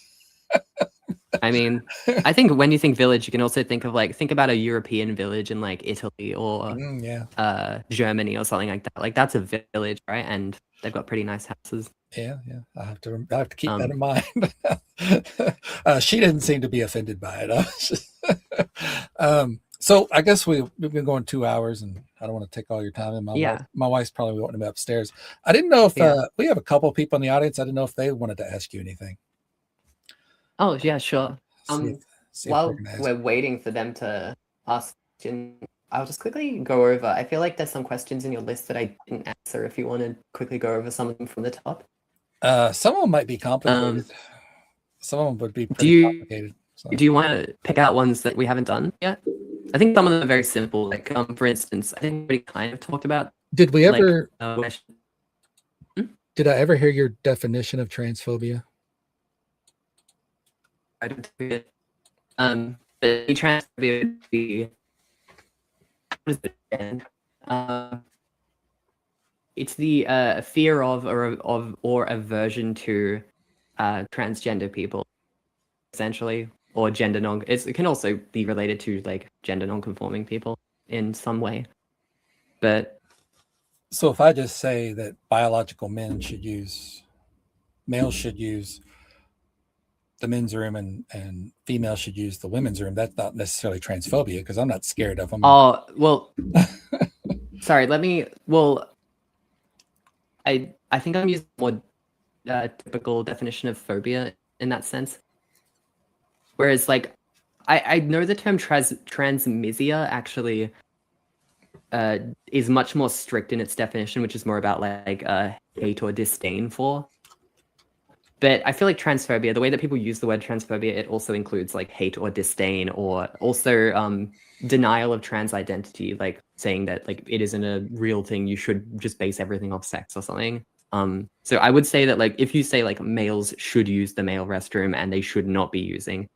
I mean, I think when you think village, you can also think about a European village in like Italy or Germany or something like that. Like that's a village, right? And they've got pretty nice houses. Yeah. I have to keep that in mind. She didn't seem to be offended by it. So I guess we've been going 2 hours, and I don't want to take all your time. And my wife's probably wanting to be upstairs. I didn't know if we have a couple of people in the audience. I didn't know if they wanted to ask you anything. Oh yeah, sure. See while we're waiting for them to ask questions, I'll just quickly go over. I feel like there's some questions in your list that I didn't answer. If you want to quickly go over some of them from the top. Some of them might be complicated. Some of them would be pretty complicated. So. Do you want to pick out ones that we haven't done yet? I think some of them are very simple. Like, for instance, I think we kind of talked about. Did we ever? Did I ever hear your definition of transphobia? I don't think it. But transphobia would be is it again? It's the fear of or aversion to transgender people, essentially, or gender non. It can also be related to like gender non-conforming people in some way, but So if I just say that biological males should use the men's room and females should use the women's room, that's not necessarily transphobia because I'm not scared of them. oh well. Sorry, let me. Well, I think I'm using more typical definition of phobia in that sense. Whereas, like, I know the term transmisia actually is much more strict in its definition, which is more about like hate or disdain for. But I feel like transphobia, the way that people use the word transphobia, it also includes like hate or disdain, or also denial of trans identity, like saying that like it isn't a real thing, you should just base everything off sex or something. So I would say that like if you say like males should use the male restroom and they should not be using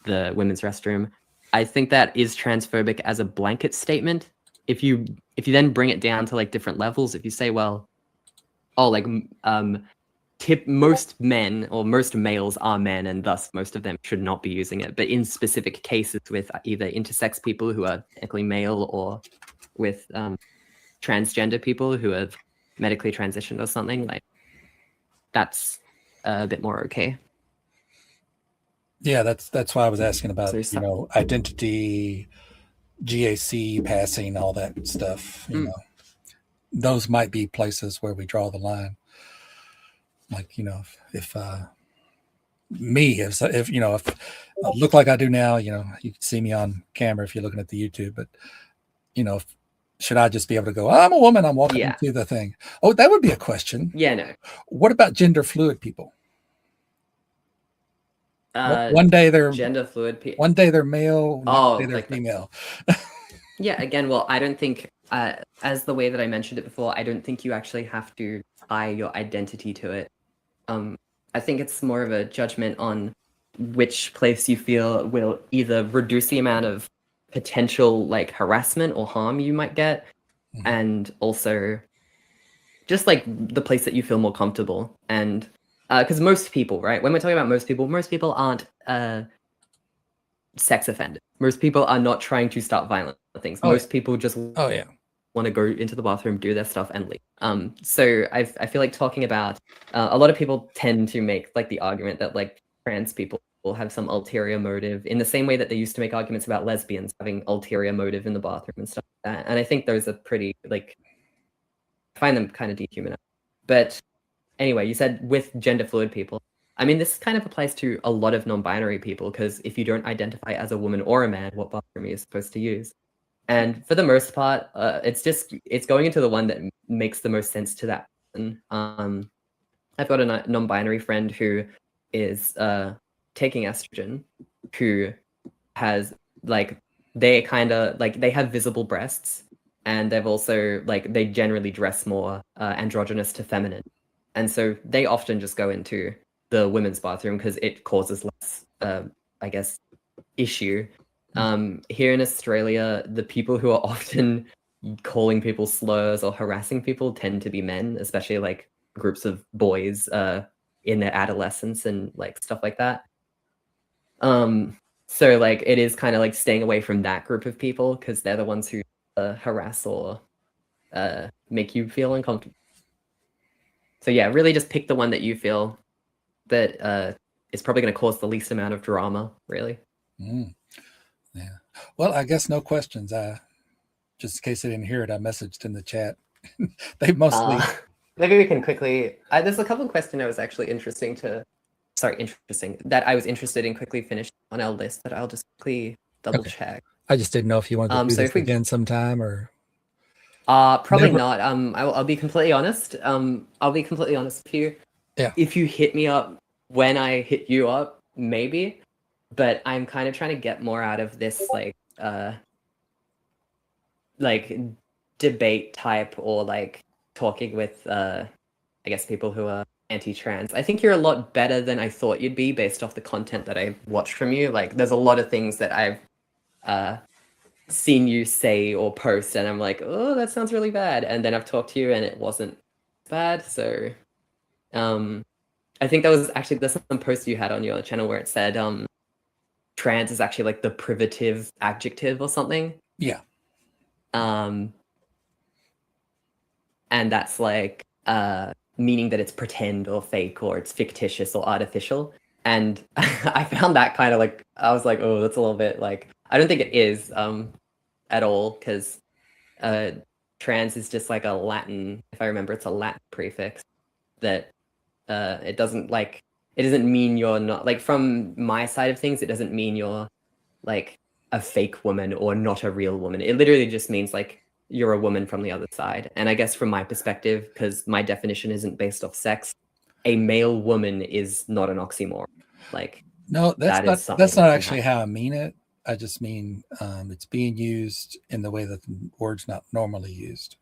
the women's restroom, I think that is transphobic as a blanket statement. If you then bring it down to like different levels, if you say, well, oh, like most men or most males are men and thus most of them should not be using it, but in specific cases with either intersex people who are technically male or with transgender people who have medically transitioned or something, like that's a bit more okay. Yeah, that's why I was asking about So identity, GAC, passing, all that stuff. Those might be places where we draw the line. Like if I look like I do now, you can see me on camera if you're looking at the YouTube. But should I just be able to go, I'm a woman, I'm walking into the thing? Oh, that would be a question. Yeah, no. What about gender fluid people? One day they're gender fluid people. One day they're male. Oh, day they're like female. Yeah. Again, well, I don't think, as the way that I mentioned it before, I don't think you actually have to tie your identity to it. I think it's more of a judgment on which place you feel will either reduce the amount of potential like harassment or harm you might get, and also just like the place that you feel more comfortable. And because most people, right, when we're talking about most people aren't sex offenders. Most people are not trying to start violent things. Most people just want to go into the bathroom, do their stuff, and leave. So I feel like talking about a lot of people tend to make like the argument that like trans people will have some ulterior motive in the same way that they used to make arguments about lesbians having ulterior motive in the bathroom and stuff like that. And I think those are pretty like, I find them kind of dehumanizing. But anyway, you said with gender fluid people. I mean, this kind of applies to a lot of non-binary people, because if you don't identify as a woman or a man, what bathroom are you supposed to use? And for the most part, it's going into the one that makes the most sense to that person. I've got a non-binary friend who is taking estrogen, who has like, they have visible breasts, and they've also like, they generally dress more androgynous to feminine. And so they often just go into the women's bathroom because it causes less, I guess, issue. Here in Australia, the people who are often calling people slurs or harassing people tend to be men, especially like groups of boys in their adolescence and like stuff like that. So like it is kind of like staying away from that group of people because they're the ones who harass or make you feel uncomfortable. So yeah, really just pick the one that you feel that is probably going to cause the least amount of drama, really. Yeah. Well, I guess no questions. Just in case I didn't hear it, I messaged in the chat. They mostly. Maybe we can quickly. There's a couple of questions I was actually that I was interested in quickly finishing on our list that I'll just quickly double check. I just didn't know if you wanted to do this again sometime or. Probably not. I'll be completely honest. I'll be completely honest with you. Yeah. If you hit me up when I hit you up, maybe. But I'm kind of trying to get more out of this like debate type, or like talking with I guess people who are anti-trans. I think you're a lot better than I thought you'd be based off the content that I've watched from you. Like there's a lot of things that I've seen you say or post, and I'm like, oh, that sounds really bad. And then I've talked to you, and it wasn't bad. So, I think that was actually there's some post you had on your channel where it said trans is actually like the privative adjective or something. Yeah. And that's like meaning that it's pretend or fake or it's fictitious or artificial. And I found that kind of like I was like, oh, that's a little bit like I don't think it is at all because trans is just like a Latin, if I remember, it's a Latin prefix that it doesn't mean you're not like from my side of things, it doesn't mean you're like a fake woman or not a real woman. It literally just means like you're a woman from the other side. And I guess from my perspective, because my definition isn't based off sex, a male woman is not an oxymoron. Like No, that is something that's not that can actually how I mean it. I just mean it's being used in the way that the word's not normally used.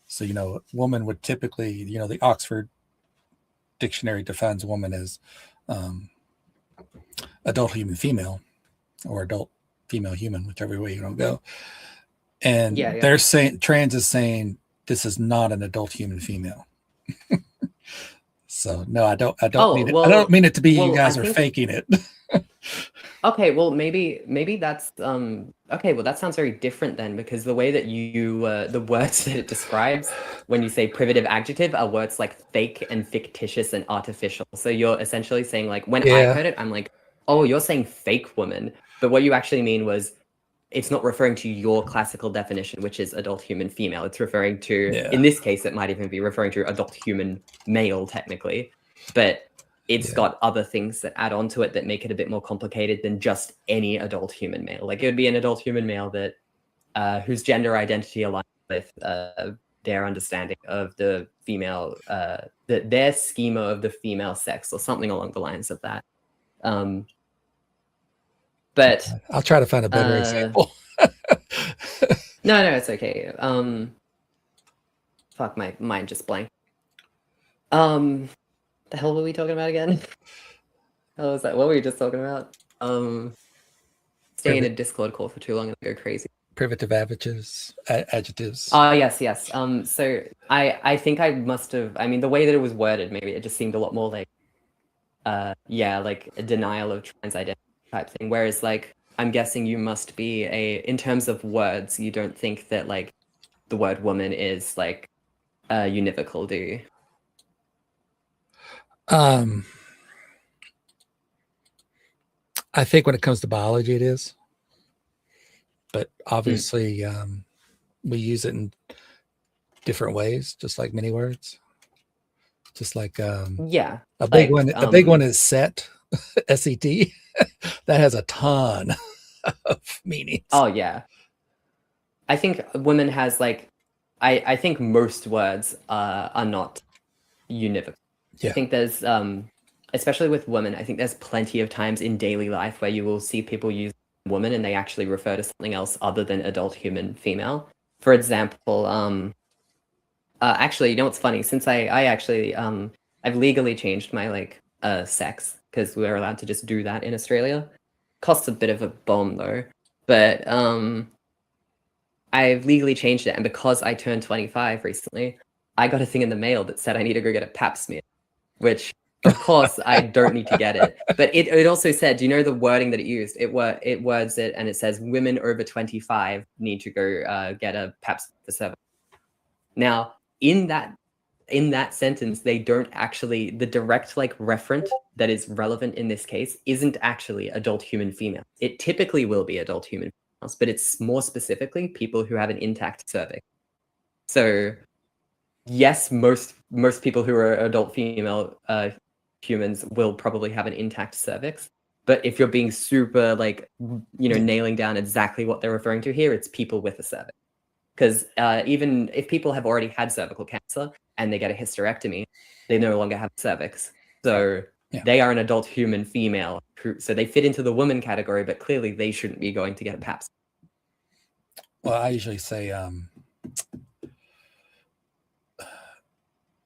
So, woman would typically, the Oxford Dictionary defines woman as adult human female or adult female human, whichever way you don't go. And Yeah, yeah. they're saying trans is saying this is not an adult human female. So no, I don't Oh, mean it. I well- don't mean it to be you well, guys I are think- faking it. Okay, well maybe that's okay, well that sounds very different then because the way that you the words that it describes when you say privative adjective are words like fake and fictitious and artificial. So you're essentially saying like when I Yeah. heard it, I'm like, oh, you're saying fake woman. But what you actually mean was it's not referring to your classical definition, which is adult human female. It's referring to Yeah. in this case, it might even be referring to adult human male technically. But it's Yeah. got other things that add on to it that make it a bit more complicated than just any adult human male. Like it would be an adult human male that whose gender identity aligns with their understanding of the female, their schema of the female sex, or something along the lines of that. But I'll try to find a better example. no, it's okay. Fuck, my mind just blanked. The hell were we talking about again? What was that? What were we just talking about? Staying in a Discord call for too long and go crazy. Privative adjectives. Yes. So I think I must have. I mean, the way that it was worded, maybe it just seemed a lot more like, like a denial of trans identity type thing. Whereas, like, I'm guessing you must be in terms of words, you don't think that like the word woman is like univocal, do you? I think when it comes to biology, it is, but obviously, we use it in different ways, just like many words. Just like Yeah, a big like, one. A big one is set, S-E-T. That has a ton of meanings. Oh yeah, I think women has like, I think most words are not univocal. Yeah. I think there's especially with women, I think there's plenty of times in daily life where you will see people use woman and they actually refer to something else other than adult human female. For example, actually, you know what's funny? Since I actually I've legally changed my like sex because we're allowed to just do that in Australia. Costs a bit of a bomb though, but I've legally changed it, and because I turned 25 recently, I got a thing in the mail that said I need to go get a pap smear, which of course I don't need to get it. But it also said, do you know the wording that it used? It words it and it says women over 25 need to go get a pap smear for 7. Now, in that sentence, they don't actually, the direct like referent that is relevant in this case isn't actually adult human female. It typically will be adult human females, but it's more specifically people who have an intact cervix. So yes, most people who are adult female humans will probably have an intact cervix. But if you're being super like, nailing down exactly what they're referring to here, it's people with a cervix. Because even if people have already had cervical cancer and they get a hysterectomy, they no longer have cervix. So they are an adult human female. So they fit into the woman category, but clearly they shouldn't be going to get a pap smear. Well, I usually say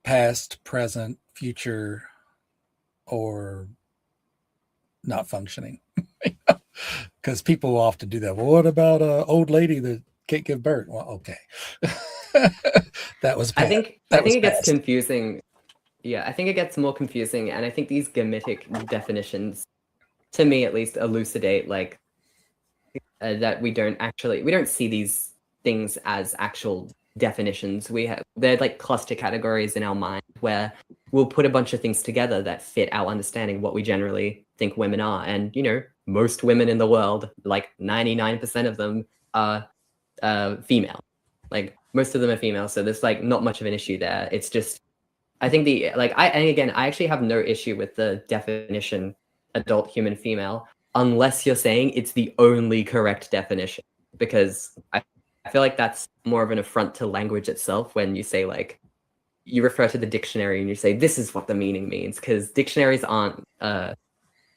past, present, future, or not functioning. because people will often do that. Well, what about a old lady that can't give birth? Well, okay. That was I bad. think That I was think it gets past. confusing. Yeah, I think it gets more confusing, and I think these gamitic definitions, to me at least, elucidate like that we don't see these things as actual definitions. They're like cluster categories in our mind where we'll put a bunch of things together that fit our understanding what we generally think women are. And most women in the world, like 99% of them, are female. Like most of them are female, so there's like not much of an issue there. It's just I think I actually have no issue with the definition adult human female unless you're saying it's the only correct definition, because I feel like that's more of an affront to language itself when you say like you refer to the dictionary and you say this is what the meaning means, because dictionaries aren't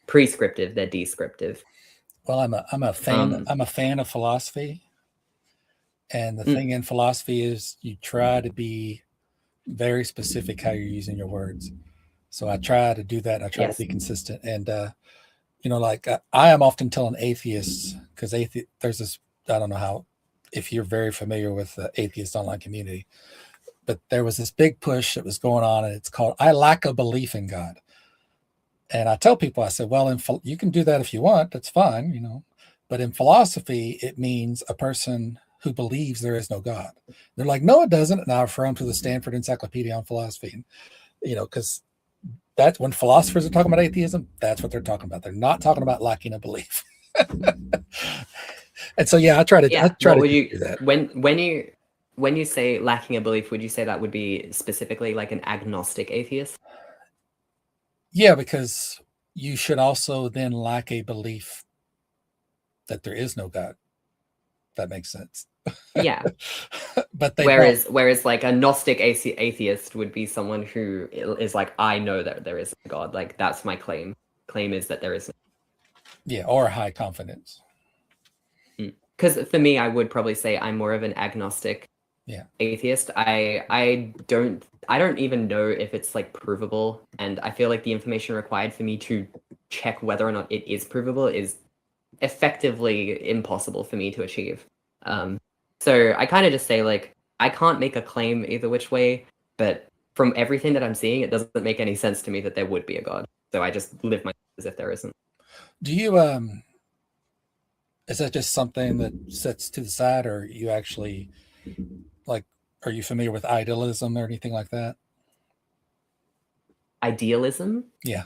prescriptive, they're descriptive. Well, I'm a fan. Um, I'm a fan of philosophy, and the Mm. thing in philosophy is you try to be very specific how you're using your words. So I try to do that. I try to Yes. be consistent, and like I am often telling atheists, because there's this, I don't know how, if you're very familiar with the atheist online community, but there was this big push that was going on, and it's called "I lack a belief in God." And I tell people, I said, well, you can do that if you want, that's fine, but in philosophy, it means a person who believes there is no God. They're like, no, it doesn't. And I refer them to the Stanford Encyclopedia on Philosophy, because that's when philosophers are talking about atheism, that's what they're talking about. They're not talking about lacking a belief. And so, yeah, I try to What would do that. when you say lacking a belief, would you say that would be specifically like an agnostic atheist? Yeah, because you should also then lack a belief that there is no God. That makes sense. Yeah. But they whereas like a Gnostic atheist would be someone who is like, I know that there is a God. Like that's my claim. Claim is that there is. Yeah, or high confidence. Because for me, I would probably say I'm more of an agnostic atheist. I don't even know if it's like provable, and I feel like the information required for me to check whether or not it is provable is effectively impossible for me to achieve. So I kind of just say like I can't make a claim either which way, but from everything that I'm seeing, it doesn't make any sense to me that there would be a God. So I just live my life as if there isn't. Do you is that just something that sits to the side, or you actually like, are you familiar with idealism or anything like that? Idealism? Yeah.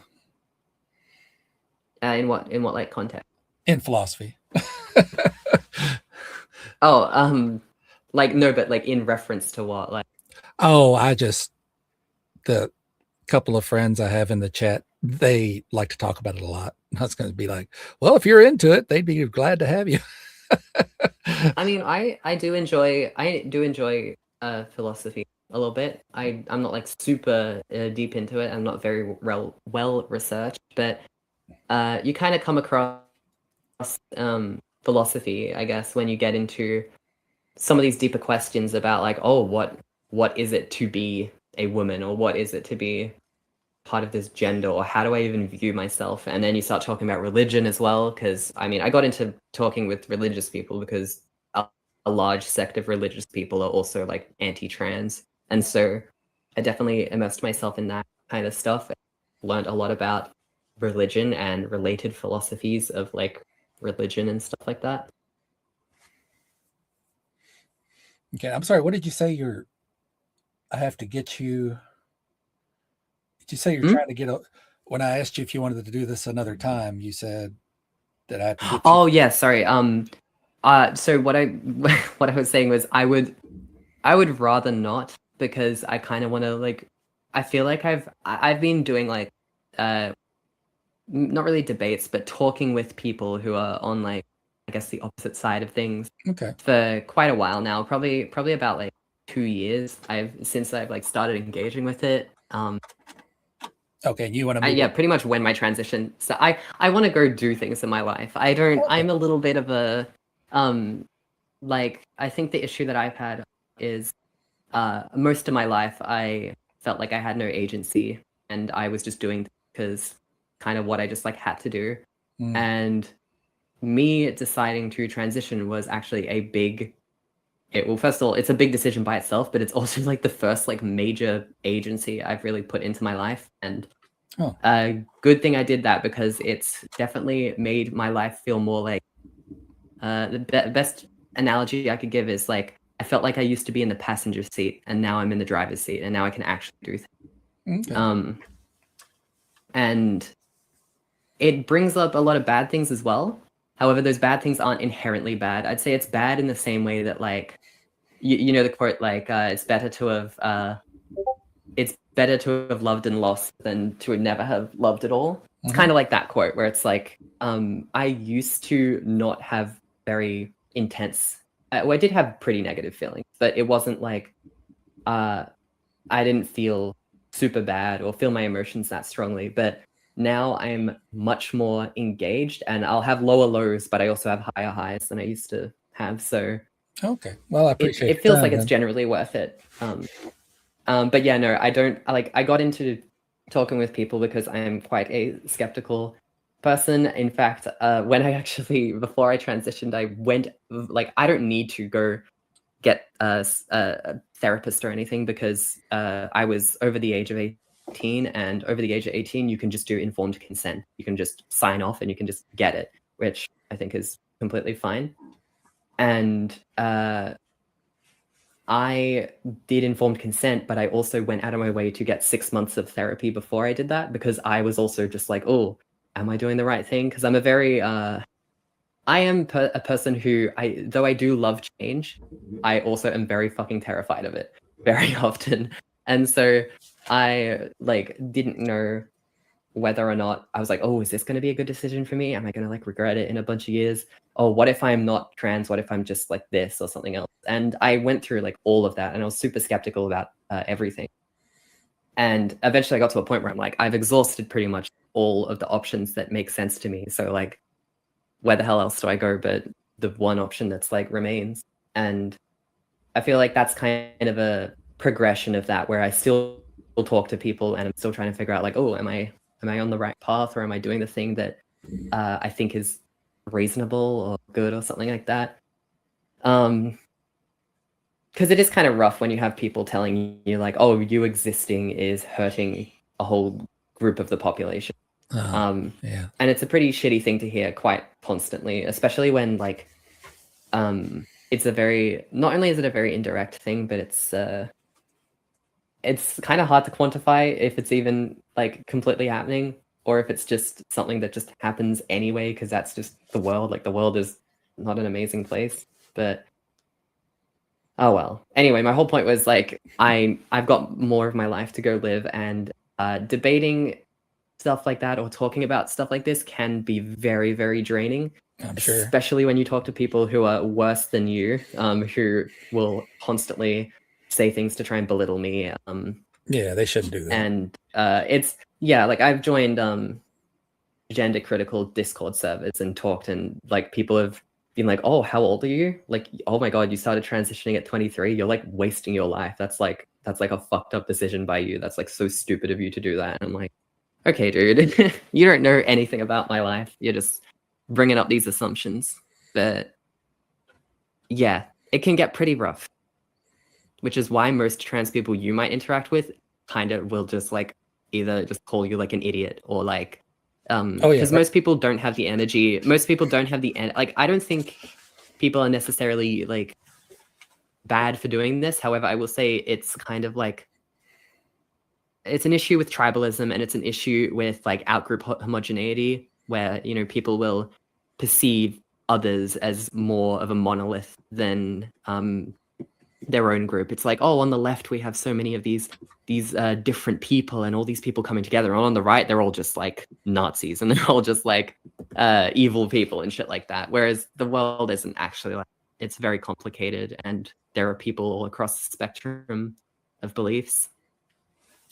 In what like context? In philosophy. Oh, like no, but like in reference to what? Like Oh, the couple of friends I have in the chat, they like to talk about it a lot. I was going to be like, well, if you're into it, they'd be glad to have you. I mean, I do enjoy philosophy a little bit. I'm not like super deep into it. I'm not very well researched, but you kind of come across philosophy, I guess, when you get into some of these deeper questions about like, oh, what is it to be a woman, or what is it to be part of this gender, or how do I even view myself? And then you start talking about religion as well, because I mean, I got into talking with religious people because a large sect of religious people are also like anti-trans, and so I definitely immersed myself in that kind of stuff. Learned a lot about religion and related philosophies of like religion and stuff like that. Okay, I'm sorry. What did you say? I have to get you. Did you say you're trying to get when I asked you if you wanted to do this another time, you said that I have to get you. Oh yeah, sorry. So what I was saying was I would rather not, because I kind of want to like, I feel like I've been doing like not really debates, but talking with people who are on like, I guess, the opposite side of things. Okay. For quite a while now, probably about like 2 years. Since I've like started engaging with it. Okay, you want to yeah, pretty much when my transition. So I want to go do things in my life. I don't. Okay. I'm a little bit of a like, I think the issue that I've had is most of my life I felt like I had no agency, and I was just doing because kind of what I just like had to do. And me deciding to transition was actually a big. Well, first of all, it's a big decision by itself, but it's also like the first like major agency I've really put into my life, and Oh. good thing I did that because it's definitely made my life feel more like. The best analogy I could give is like I felt like I used to be in the passenger seat, and now I'm in the driver's seat, and now I can actually do things. Okay. And it brings up a lot of bad things as well. However, those bad things aren't inherently bad. I'd say it's bad in the same way that like you know the quote like it's better to have loved and lost than to never have loved at all. It's kind of like that quote where it's like I used to not have very intense well, I did have pretty negative feelings, but it wasn't like I didn't feel super bad or feel my emotions that strongly. But now I'm much more engaged, and I'll have lower lows, but I also have higher highs than I used to have. So Okay. Well, I appreciate it feels that, like it's then. generally worth it. But yeah, no, I don't like. I got into talking with people because I am quite a skeptical person. In fact, when I actually before I transitioned, I went like I don't need to go get a therapist or anything because I was over the age of 18, and over the age of 18 you can just do informed consent. You can just sign off and you can just get it, which I think is completely fine. And I did informed consent, but I also went out of my way to get 6 months of therapy before I did that because I was also just like, oh, am I doing the right thing? Because I'm a very I am a person who though I do love change, I also am very fucking terrified of it very often. And so I like didn't know whether or not I was like, oh, is this going to be a good decision for me? Am I going to like regret it in a bunch of years? Oh, what if I'm not trans? What if I'm just like this or something else? And I went through like all of that, and I was super skeptical about everything. And eventually I got to a point where I'm like, I've exhausted pretty much all of the options that make sense to me. So like, where the hell else do I go but the one option that's like remains? And I feel like that's kind of a progression of that, where I still talk to people and I'm still trying to figure out like, oh, am I on the right path, or am I doing the thing that I think is reasonable or good or something like that? Because it is kind of rough when you have people telling you like, oh, you existing is hurting a whole group of the population. Yeah. And it's a pretty shitty thing to hear quite constantly, especially when like it's a very, not only is it a very indirect thing, but it's kind of hard to quantify if it's even like completely happening, or if it's just something that just happens anyway because that's just the world. Like the world is not an amazing place. But oh well. Anyway, my whole point was like I've got more of my life to go live, and debating stuff like that or talking about stuff like this can be very, very draining. I'm sure. Especially when you talk to people who are worse than you, who will constantly say things to try and belittle me. Yeah, they shouldn't do that. And it's like I've joined gender critical Discord servers and talked, and like people have been like, oh, how old are you? Like, oh my god, you started transitioning at 23. You're like wasting your life. That's like a fucked up decision by you. That's like so stupid of you to do that. And I'm like, okay, dude, you don't know anything about my life. You're just bringing up these assumptions. But yeah, it can get pretty rough, which is why most trans people you might interact with kind of will just like either just call you like an idiot or like because most people don't have the energy. Most people don't have the like I don't think people are necessarily like bad for doing this. However, I will say it's kind of like it's an issue with tribalism, and it's an issue with like outgroup homogeneity, where you know people will perceive others as more of a monolith than their own group. It's like, oh, on the left we have so many of these different people and all these people coming together, and on the right they're all just like Nazis and they're all just like evil people and shit like that. Whereas the world isn't actually like, it's very complicated, and there are people all across the spectrum of beliefs.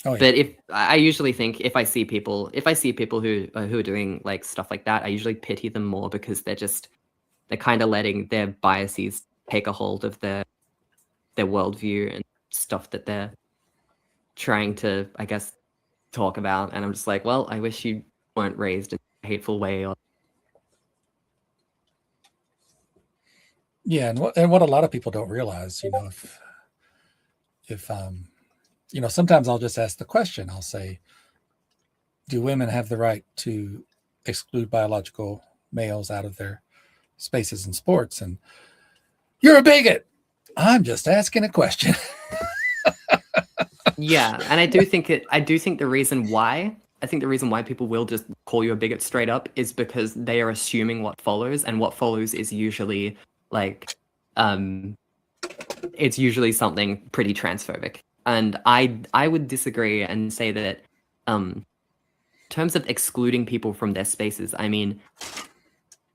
Oh, yeah. But if I usually think if I see people who are doing like stuff like that, I usually pity them more because they're kind of letting their biases take a hold of their worldview and stuff that they're trying to, I guess, talk about. And I'm just like, well, I wish you weren't raised in a hateful way. Or Yeah, and what a lot of people don't realize, if sometimes I'll just ask the question. I'll say, do women have the right to exclude biological males out of their spaces in sports? And you're a bigot. I'm just asking a question. Yeah, and I do think the reason why people will just call you a bigot straight up is because they are assuming what follows, and what follows is usually like it's usually something pretty transphobic. And I would disagree and say that in terms of excluding people from their spaces, I mean,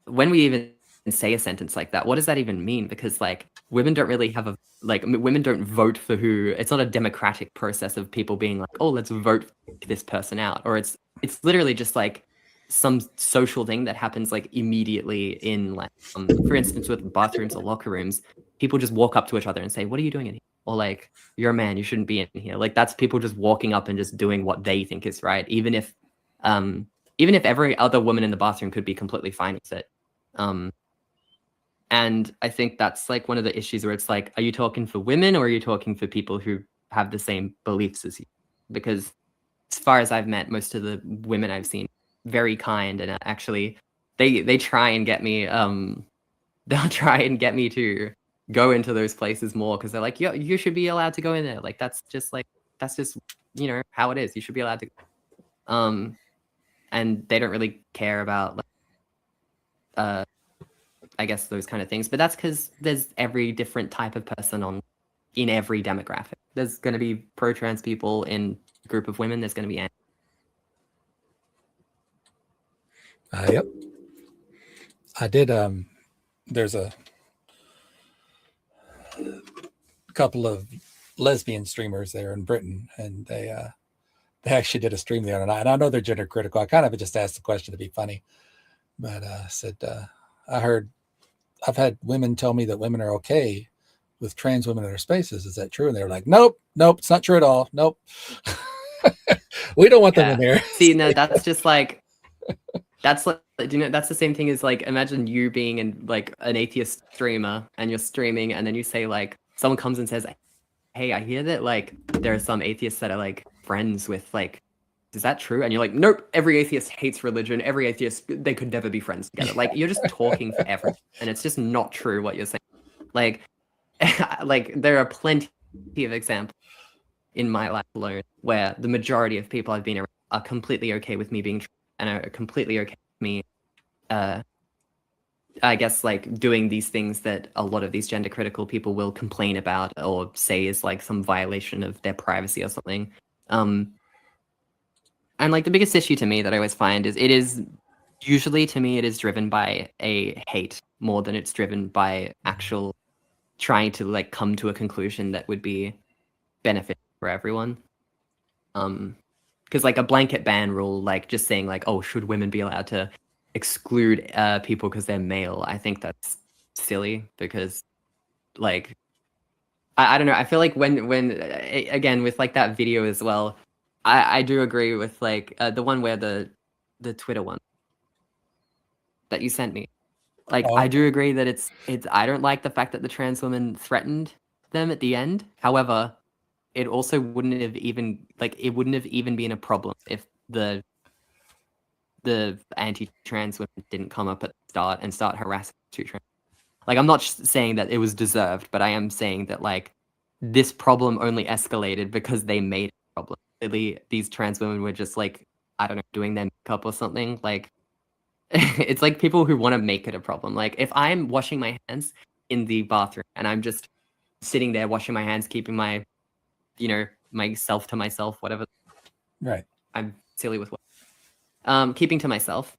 when we even say a sentence like that, what does that even mean? Because like women don't really have women don't vote for who. It's not a democratic process of people being like, oh, let's vote this person out, or it's literally just like some social thing that happens like immediately in like for instance with bathrooms or locker rooms, people just walk up to each other and say, what are you doing in here? Or like, you're a man, you shouldn't be in here. Like that's people just walking up and just doing what they think is right, even if every other woman in the bathroom could be completely fine with it. And I think that's like one of the issues where it's like, are you talking for women or are you talking for people who have the same beliefs as you? Because as far as I've met, most of the women I've seen, very kind, and actually they try and get me they'll try and get me to go into those places more, because they're like, you should be allowed to go in there. Like that's just how it is. You should be allowed to. And they don't really care about like, I guess those kind of things, but that's because there's every different type of person in every demographic. There's going to be pro-trans people in a group of women. There's going to be Yep. I did. There's a couple of lesbian streamers there in Britain, and they actually did a stream the other night. And I know they're gender critical. I kind of just asked the question to be funny, but said, I've had women tell me that women are okay with trans women in their spaces. Is that true? And they're like, nope, it's not true at all. Nope. We don't want them in there. See, no, that's just like, that's like, that's the same thing as like, imagine you being in like an atheist streamer and you're streaming, and then you say like, someone comes and says, hey, I hear that like there are some atheists that are like friends with like, is that true? And you're like, nope, every atheist hates religion. Every atheist, they could never be friends together. Like you're just talking for everything, and it's just not true what you're saying. Like, like there are plenty of examples in my life alone where the majority of people I've been around are completely okay with me being trans, and are completely okay with me, I guess, like doing these things that a lot of these gender critical people will complain about or say is like some violation of their privacy or something. And like the biggest issue to me that I always find is it is driven by a hate more than it's driven by actual trying to like come to a conclusion that would be beneficial for everyone. Because like a blanket ban rule, like just saying like, oh, should women be allowed to exclude people because they're male? I think that's silly, because like I don't know. I feel like when again with like that video as well, I do agree with like the one where the Twitter one that you sent me. Like I do agree that it's I don't like the fact that the trans woman threatened them at the end. However, it also wouldn't have even been a problem if the anti-trans women didn't come up at the start and start harassing two trans. Like I'm not saying that it was deserved, but I am saying that like this problem only escalated because they made it a problem. These trans women were just like, I don't know, doing their makeup or something. Like it's like people who want to make it a problem. Like if I'm washing my hands in the bathroom and I'm just sitting there washing my hands, keeping my, myself to myself, whatever. Right. I'm silly with what. Keeping to myself.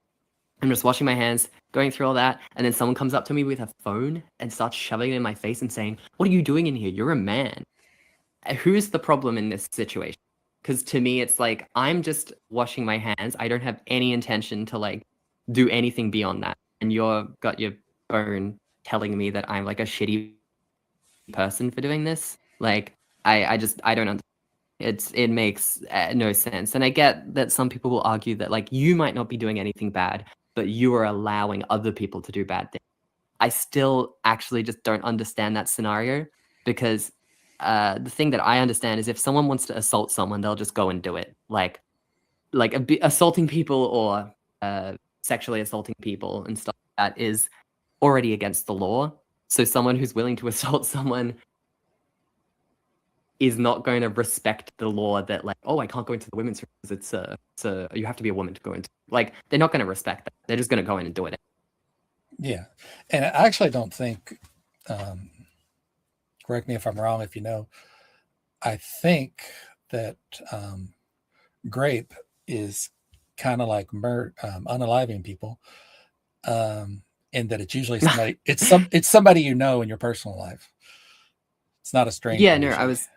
I'm just washing my hands, going through all that, and then someone comes up to me with a phone and starts shoving it in my face and saying, what are you doing in here? You're a man. Who's the problem in this situation? Because to me, it's like, I'm just washing my hands. I don't have any intention to like do anything beyond that. And you've got your phone telling me that I'm like a shitty person for doing this. Like, I don't understand. It makes no sense. And I get that some people will argue that like you might not be doing anything bad, but you are allowing other people to do bad things. I still actually just don't understand that scenario, because the thing that I understand is if someone wants to assault someone, they'll just go and do it. Like assaulting people or sexually assaulting people and stuff like that is already against the law. So someone who's willing to assault someone is not going to respect the law that, like, oh, I can't go into the women's room because it's you have to be a woman to go into. Like, they're not going to respect that. They're just going to go in and do it. Yeah. And I actually don't think, correct me if I'm wrong, if you know, I think that grape is kind of like unaliving people, in that it's usually somebody, it's somebody you know in your personal life. It's not a stranger. Yeah, no, usually. I was.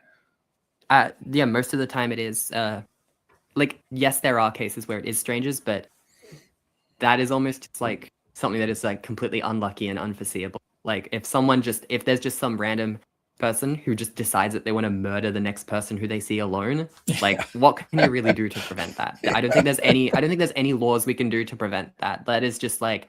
Yeah, most of the time it is. Like, yes, there are cases where it is strangers, but that is almost just like something that is like completely unlucky and unforeseeable. Like, if there's just some random person who just decides that they want to murder the next person who they see alone, like, what can you really do to prevent that? I don't think there's any laws we can do to prevent that. That is just like,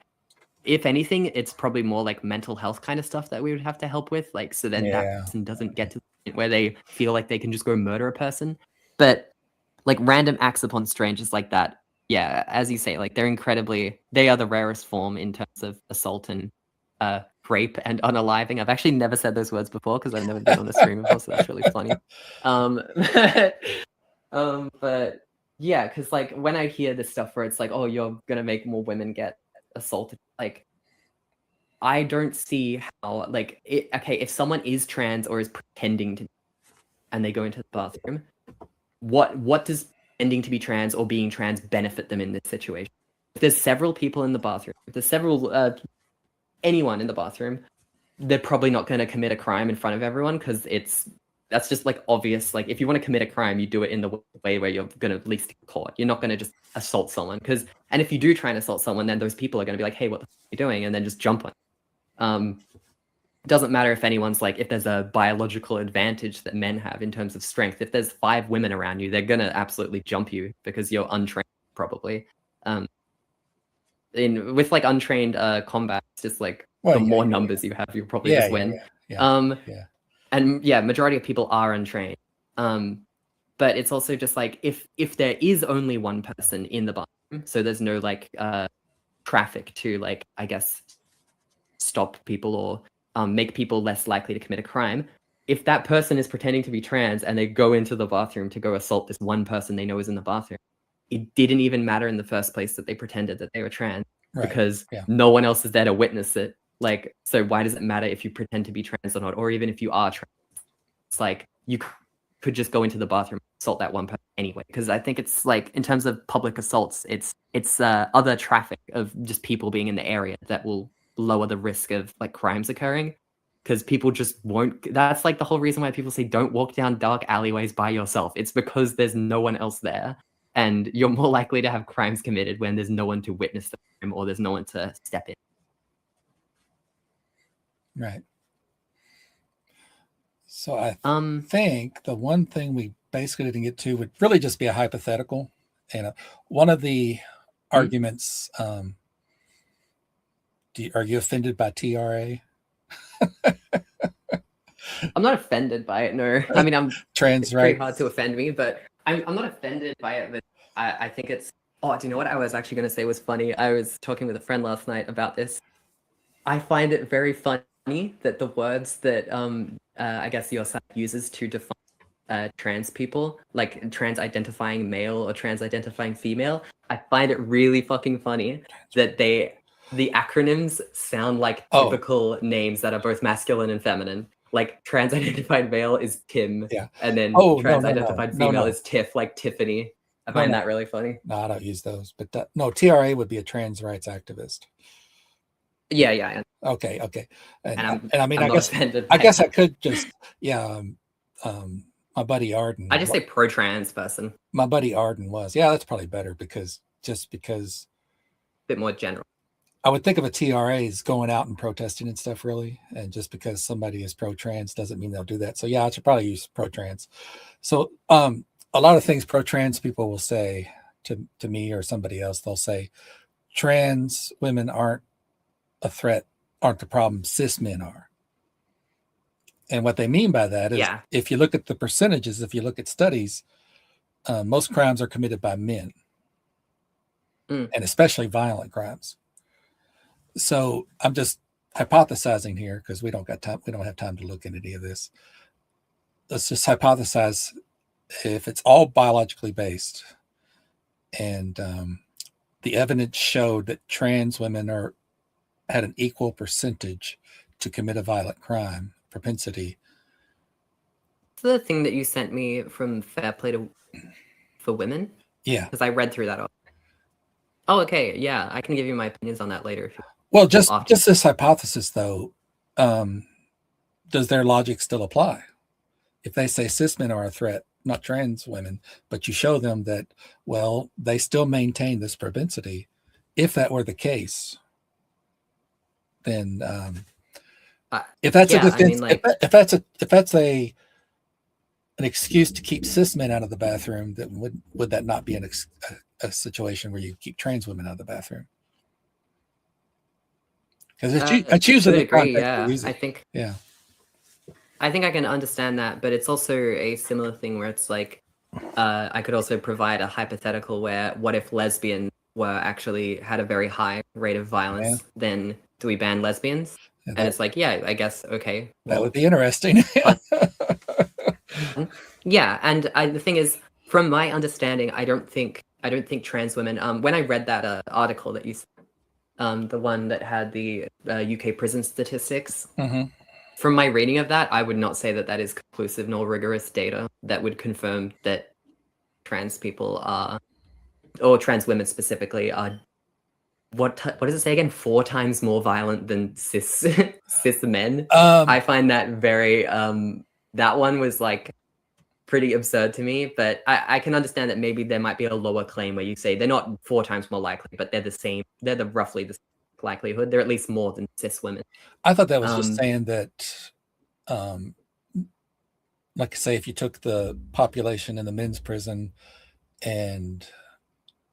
if anything, it's probably more like mental health kind of stuff that we would have to help with, like, so then that person doesn't get to the point where they feel like they can just go murder a person. But like random acts upon strangers like that, yeah, as you say, like they are the rarest form in terms of assault and rape and unaliving. I've actually never said those words before because I've never been on a stream before, so that's really funny. But yeah, because like when I hear this stuff where it's like, oh, you're gonna make more women get assaulted, like, I don't see how, like, okay, if someone is trans or is pretending to, and they go into the bathroom, what does pretending to be trans or being trans benefit them in this situation? If there's several people in the bathroom, if there's several anyone in the bathroom, they're probably not going to commit a crime in front of everyone, because that's just like obvious. Like, if you want to commit a crime, you do it in the way where you're going to at least get caught. You're not going to just assault someone, and if you do try and assault someone, then those people are going to be like, hey, what the f are you doing? And then just jump on. Doesn't matter if anyone's like, if there's a biological advantage that men have in terms of strength. If there's 5 women around you, they're going to absolutely jump you because you're untrained, probably. With like untrained combat, it's just like the more numbers you have, you'll probably just win. And yeah, majority of people are untrained. But it's also just like, if there is only one person in the bathroom, so there's no like traffic to, like, I guess, stop people or make people less likely to commit a crime. If that person is pretending to be trans and they go into the bathroom to go assault this one person they know is in the bathroom, it didn't even matter in the first place that they pretended that they were trans, because no one else is there to witness it. Like, so why does it matter if you pretend to be trans or not? Or even if you are trans, it's like, you could just go into the bathroom and assault that one person anyway. Because I think it's like, in terms of public assaults, it's other traffic of just people being in the area that will lower the risk of like crimes occurring, because people just won't. That's like the whole reason why people say don't walk down dark alleyways by yourself. It's because there's no one else there, and you're more likely to have crimes committed when there's no one to witness the crime or there's no one to step in. Right. So I think the one thing we basically didn't get to would really just be a hypothetical, and one of the arguments. Are you offended by TRA? I'm not offended by it. No, I mean, trans it's pretty hard to offend me, but I'm not offended by it. But I think it's. Oh, do you know what I was actually going to say was funny? I was talking with a friend last night about this. I find it very funny that the words that I guess your site uses to define trans people, like trans identifying male or trans identifying female, I find it really fucking funny that the acronyms sound like typical names that are both masculine and feminine. Like, trans identified male is Tim, and then trans identified female is Tiff, like Tiffany. I find that really funny. No, I don't use those. But TRA would be a trans rights activist. Yeah. Okay. And I mean, I guess I could just my buddy Arden. I just say pro-trans person. My buddy Arden was. Yeah, that's probably better because a bit more general. I would think of a TRA as going out and protesting and stuff, really. And just because somebody is pro-trans doesn't mean they'll do that. So yeah, I should probably use pro-trans. So a lot of things pro-trans people will say to me or somebody else, they'll say trans women aren't a threat aren't the problem, cis men are. And what they mean by that is, Yeah. if you look at the percentages, if you look at studies, most crimes are committed by men, and especially violent crimes. So I'm just hypothesizing here, because we don't got time. We don't have time to look into any of this. Let's just hypothesize, if it's all biologically based, and the evidence showed that trans women had an equal percentage to commit a violent crime propensity. The thing that you sent me from Fair Play for Women? Yeah. Because I read through that. Oh, okay. Yeah, I can give you my opinions on that later. Well, just this hypothesis, though, does their logic still apply? If they say cis men are a threat, not trans women, but you show them that, well, they still maintain this propensity. If that were the case, then if that's a defense, I mean, if that's an excuse to keep cis men out of the bathroom, then would that not be a situation where you keep trans women out of the bathroom? Because it's usually the context. Yeah, I think I can understand that, but it's also a similar thing where it's like, I could also provide a hypothetical where, what if lesbians had a very high rate of violence? Then do we ban lesbians? And it's like, yeah, I guess, okay. That would be interesting. Yeah, and the thing is, from my understanding, I don't think trans women. When I read that article that you, the one that had the UK prison statistics. Mm-hmm. From my reading of that, I would not say that is conclusive nor rigorous data that would confirm that trans people are, or trans women specifically, are, what does it say again? 4 times more violent than cis men. I find that very that one was like pretty absurd to me, but I can understand that maybe there might be a lower claim where you say they're not 4 times more likely, but they're the same. They're roughly the likelihood. They're at least more than cis women. I thought that was just saying that, like say, if you took the population in the men's prison and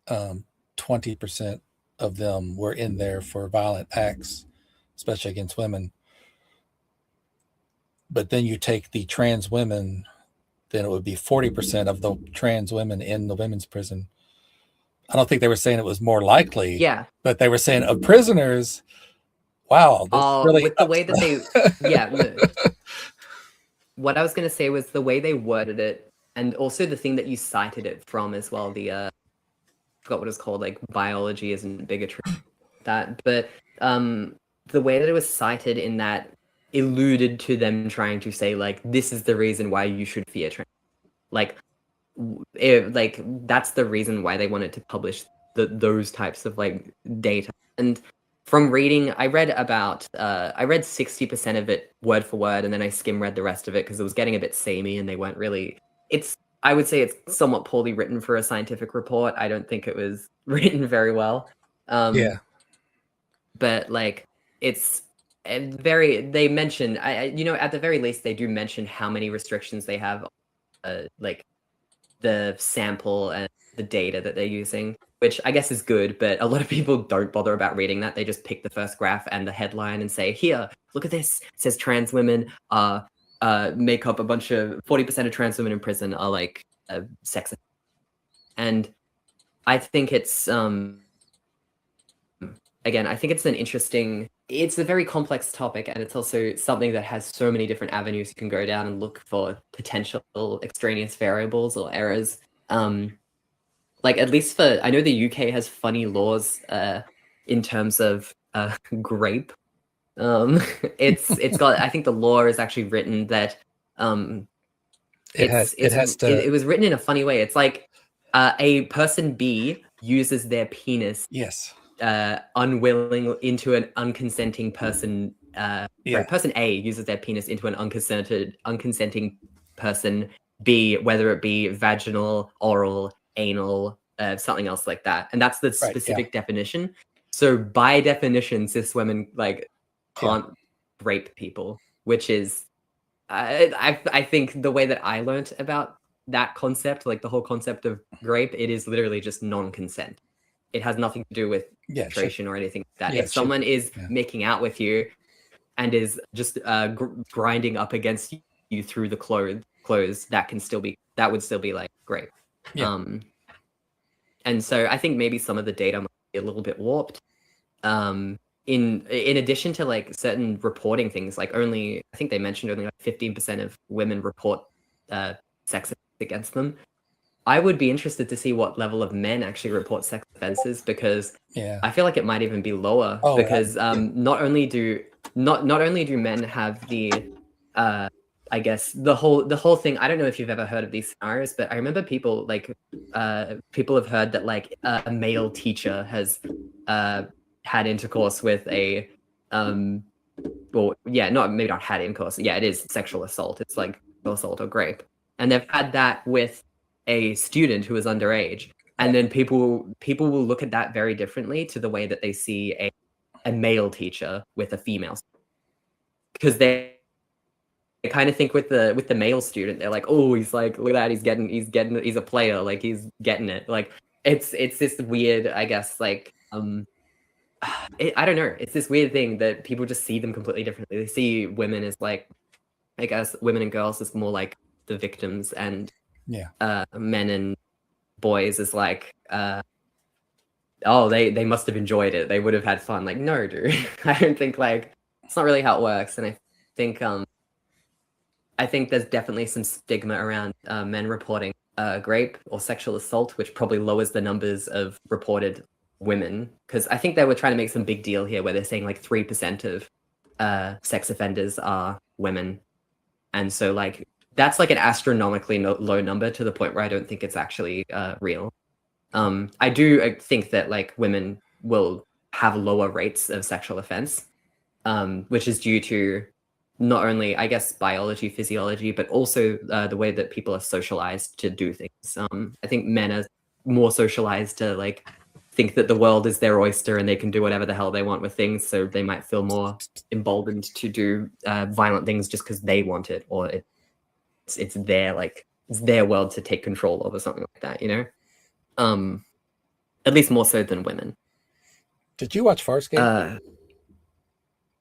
20% of them were in there for violent acts, especially against women, but then you take the trans women, then it would be 40% of the trans women in the women's prison. I don't think they were saying it was more likely. Yeah. But they were saying of prisoners, wow, this really with the way that they, yeah. What I was going to say was the way they worded it, and also the thing that you cited it from as well. The I forgot what it's called, like biology isn't bigotry. But the way that it was cited in that alluded to them trying to say like, this is the reason why you should fear trans. Like that's the reason why they wanted to publish those types of like data. And from reading, I read 60% of it word for word, and then I skim read the rest of it because it was getting a bit samey, and they weren't really. I would say it's somewhat poorly written for a scientific report. I don't think it was written very well. Yeah. But like it's they mention, at the very least they do mention how many restrictions they have, like the sample and the data that they're using, which I guess is good, but a lot of people don't bother about reading that. They just pick the first graph and the headline and say, here, look at this. It says trans women make up a bunch of 40% of trans women in prison are like sex. And I think it's again, I think it's it's a very complex topic, and it's also something that has so many different avenues you can go down and look for potential extraneous variables or errors. Like at least I know the UK has funny laws in terms of grape. It's got, I think the law is actually written that it was written in a funny way. It's like a person B uses their penis. Yes. Unwilling into an unconsenting person. Person A uses their penis into an unconsenting person B, whether it be vaginal, oral, anal, something else like that, and that's the specific definition. So by definition, cis women like can't rape people, which is, I think the way that I learned about that concept, like the whole concept of rape, it is literally just non-consent. it has nothing to do with Yeah, shit. penetration or anything like that. Yeah, If someone is yeah. making out with you and is just grinding up against you through the clothes, that would still be like great. Yeah. And so I think maybe some of the data might be a little bit warped. In addition to like certain reporting things, like I think they mentioned only like 15% of women report sex against them. I would be interested to see what level of men actually report sex offenses, because Yeah. I feel like it might even be lower, Oh, because not only do men have the I guess the whole thing. I don't know if you've ever heard of these scenarios, but I remember people have heard that like a male teacher has had intercourse with a maybe not had intercourse. Yeah, it is sexual assault. It's like assault or rape, and they've had that with a student who is underage, and then people will look at that very differently to the way that they see a male teacher with a female, because they kind of think with the male student, they're like, oh, he's like, look at that, he's a player, like he's getting it. Like it's this weird, I guess, like I don't know, it's this weird thing that people just see them completely differently. They see women as like, I guess women and girls as more like the victims, and men and boys as like oh, they must have enjoyed it, they would have had fun. Like, no, dude. I don't think, like, it's not really how it works. And I think there's definitely some stigma around men reporting rape or sexual assault, which probably lowers the numbers of reported women, because I think they were trying to make some big deal here where they're saying like 3% of sex offenders are women, and so like that's like an astronomically low number, to the point where I don't think it's actually real. I do think that like women will have lower rates of sexual offense, which is due to not only, I guess, biology, physiology, but also the way that people are socialized to do things. I think men are more socialized to like think that the world is their oyster and they can do whatever the hell they want with things, so they might feel more emboldened to do violent things just because they want it, or it's their world to take control of, or something like that, you know? At least more so than women. Did you watch Farscape?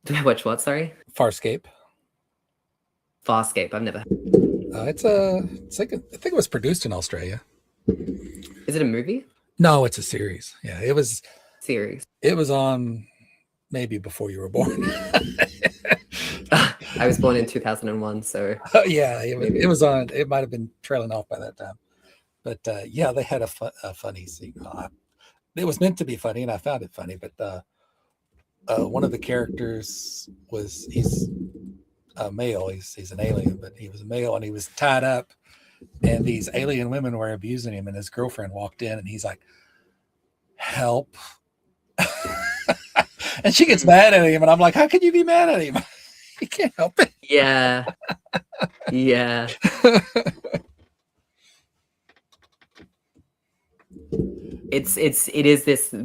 Did I watch what? Sorry? Farscape. Farscape. I've never. It's like I think it was produced in Australia. Is it a movie? No, it's a series. Yeah, it was series. It was on maybe before you were born. I was born in 2001, so yeah, it was on. It might have been trailing off by that time, but yeah, they had a funny scene. It was meant to be funny, and I found it funny. But one of the characters he's a male. He's an alien, but he was a male, and he was tied up, and these alien women were abusing him, and his girlfriend walked in, and he's like, help. And she gets mad at him, and I'm like, how can you be mad at him? He can't help it. Yeah. Yeah. It is this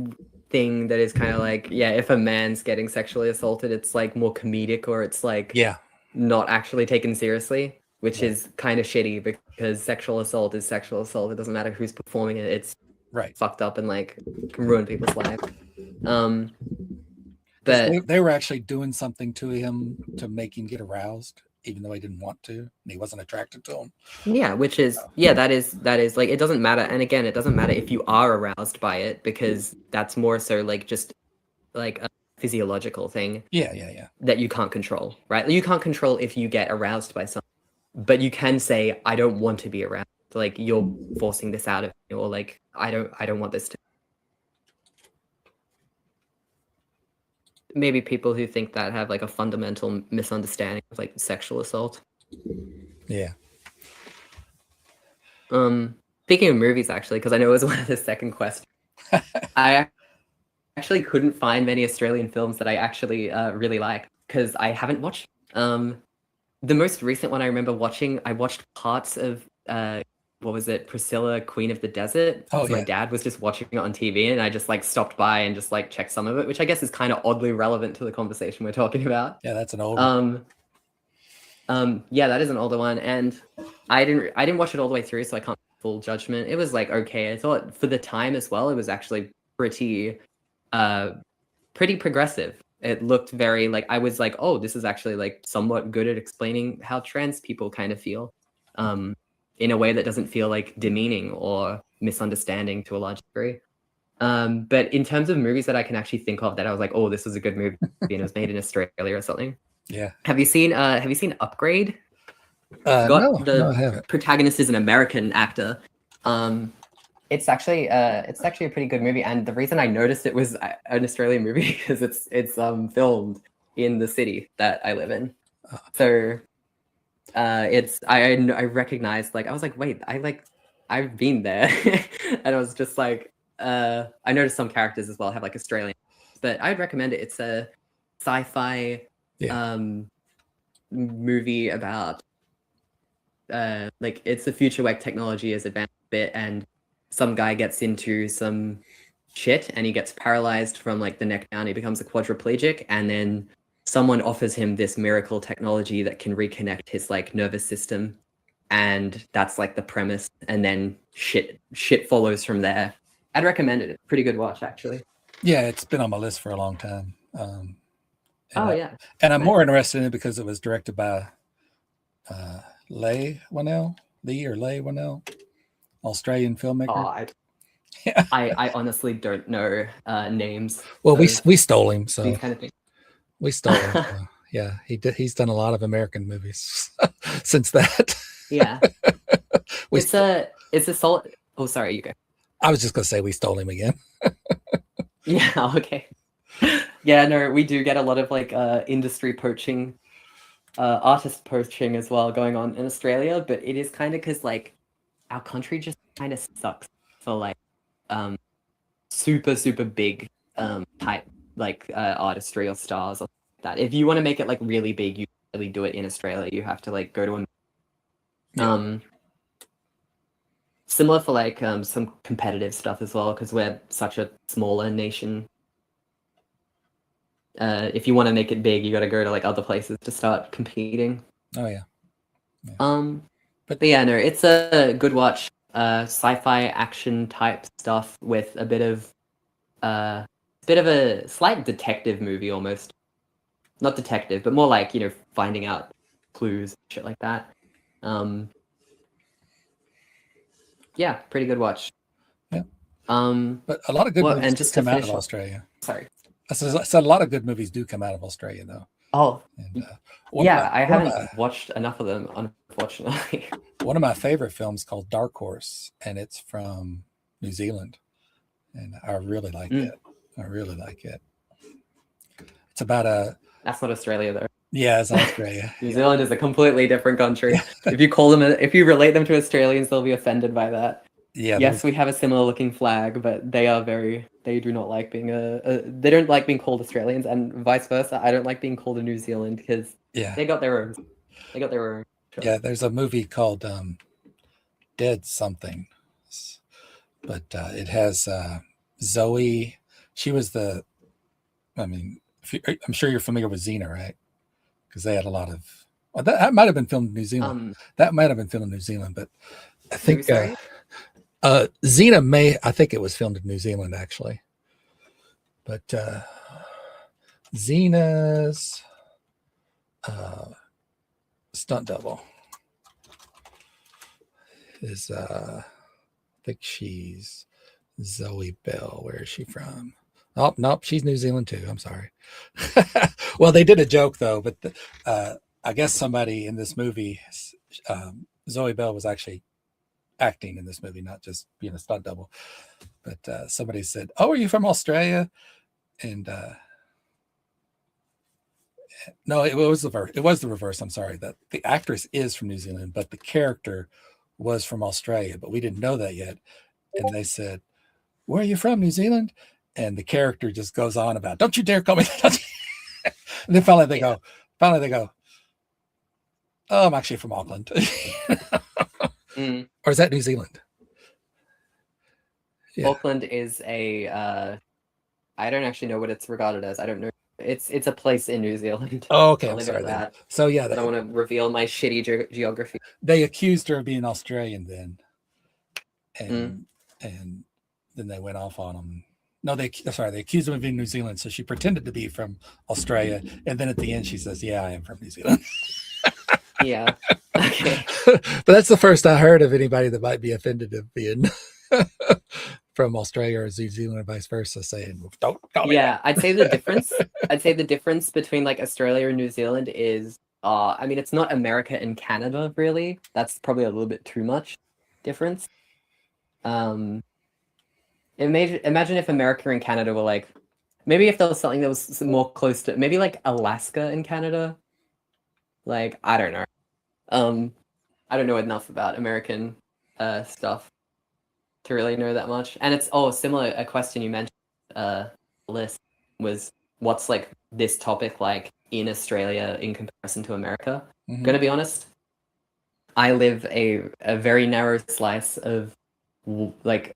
thing that is kind of like, yeah, if a man's getting sexually assaulted, it's like more comedic, or it's like not actually taken seriously, which is kind of shitty, because sexual assault is sexual assault. It doesn't matter who's performing it. It's fucked up and like can ruin people's lives. But they were actually doing something to him to make him get aroused, even though he didn't want to, and he wasn't attracted to him. Yeah, which is that is like, it doesn't matter. And again, it doesn't matter if you are aroused by it, because that's more so like just like a physiological thing. Yeah. That you can't control, right? You can't control if you get aroused by something, but you can say, I don't want to be aroused. Like, you're forcing this out of me, or like, I don't want this to. Maybe people who think that have like a fundamental misunderstanding of like sexual assault. Yeah. Speaking of movies, actually, because I know it was one of the second questions, I actually couldn't find many Australian films that I actually really like, because I haven't watched. The most recent one I remember watching, I watched parts of what was it, Priscilla, Queen of the Desert. My dad was just watching it on TV, and I just like stopped by and just like checked some of it, which I guess is kind of oddly relevant to the conversation we're talking about. Yeah, that's an old one. Yeah, that is an older one, and I didn't watch it all the way through, so I can't full judgment. It was like okay. I thought for the time as well, it was actually pretty pretty progressive. It looked very like, I was like, oh, this is actually like somewhat good at explaining how trans people kind of feel, in a way that doesn't feel like demeaning or misunderstanding to a large degree. But in terms of movies that I can actually think of that I was like, oh, this was a good movie and it was made in Australia or something. Yeah. Have you seen Upgrade? No, The I haven't. protagonist is an American actor. It's actually a pretty good movie, and the reason I noticed it was an Australian movie because it's filmed in the city that I live in. So I recognized, like, I was like, wait, I've been there. And I was just like, I noticed some characters as well have like Australian, but I'd recommend it. It's a sci-fi movie about like, it's a future where technology is advanced a bit, and some guy gets into some shit and he gets paralyzed from like the neck down. He becomes a quadriplegic, and then someone offers him this miracle technology that can reconnect his like nervous system, and that's like the premise. And then shit follows from there. I'd recommend it. It's a pretty good watch, actually. Yeah, it's been on my list for a long time. And yeah, and I'm Nice. more interested in it because it was directed by Leigh Whannell, Australian filmmaker. Oh, I honestly don't know names. Well, of we stole him, so these kind of things. we stole him. So, yeah, he's done a lot of American movies since that. Yeah, We it's a solid. Oh, sorry, you go. I was just gonna say we stole him again. Yeah, okay. Yeah, no, we do get a lot of like industry poaching, artist poaching as well going on in Australia, but it is kind of because like our country just kind of sucks for like super big type like artistry or stars or that. If you want to make it like really big, you really do it in Australia. You have to like go to a similar for like some competitive stuff as well, because we're such a smaller nation. If you want to make it big, you got to go to like other places to start competing. Oh yeah. But yeah, no, it's a good watch. Sci-fi action type stuff with a bit of a slight detective movie almost. Not detective, but more like, you know, finding out clues, shit like that. Yeah, pretty good watch. Yeah. But a lot of good movies and just come to out of finish Australia. Sorry. I said a lot of good movies do come out of Australia, though. Oh, And, yeah, I haven't watched enough of them, unfortunately. One of my favorite films called Dark Horse, and it's from New Zealand, and I really like it. I really like it. It's about That's not Australia, though. Yeah, it's Australia. New Zealand is a completely different country. If you relate them to Australians, they'll be offended by that. Yeah. Yes, we have a similar looking flag, but they do not like being they don't like being called Australians, and vice versa. I don't like being called a New Zealand because they got their own. Sure. Yeah, there's a movie called Dead Something, but it has Zoe. She was I'm sure you're familiar with Xena, right? Because they had a lot of. Well, that might have been filmed in New Zealand. That might have been filmed in New Zealand, but I think Xena I think it was filmed in New Zealand actually. But Xena's stunt double is I think she's Zoe Bell. Where is she from? Oh, nope, she's New Zealand too. I'm sorry. Well, they did a joke though, but I guess somebody in this movie, Zoe Bell was actually acting in this movie, not just being a stunt double. But somebody said, "Oh, are you from Australia?" And no, it was the reverse. I'm sorry. That the actress is from New Zealand, but the character was from Australia, but we didn't know that yet. And they said, "Where are you from, New Zealand?" And the character just goes on about, "Don't you dare call me." And then finally they go, "Oh, I'm actually from Auckland." Or is that New Zealand? Yeah. Auckland is I don't actually know what it's regarded as. I don't know. It's a place in New Zealand. Oh, okay. I'm sorry. That. So yeah, I don't want to reveal my shitty geography. They accused her of being Australian then, and then they went off on them. No, they accused him of being New Zealand, so she pretended to be from Australia, and then at the end she says, "Yeah, I am from New Zealand." Yeah. Okay. But that's the first I heard of anybody that might be offended of being from Australia or New Zealand, or vice versa, saying, "Don't call me Yeah, I'd say the difference. I'd say the difference between like Australia and New Zealand is, I mean, it's not America and Canada really. That's probably a little bit too much difference. Um, imagine if America and Canada were like, maybe if there was something that was more close to, maybe like Alaska and Canada. Like, I don't know. I don't know enough about American stuff to really know that much. And it's similar. A question you mentioned, list was what's like this topic like in Australia in comparison to America. Mhm. Gonna be honest, I live a very narrow slice of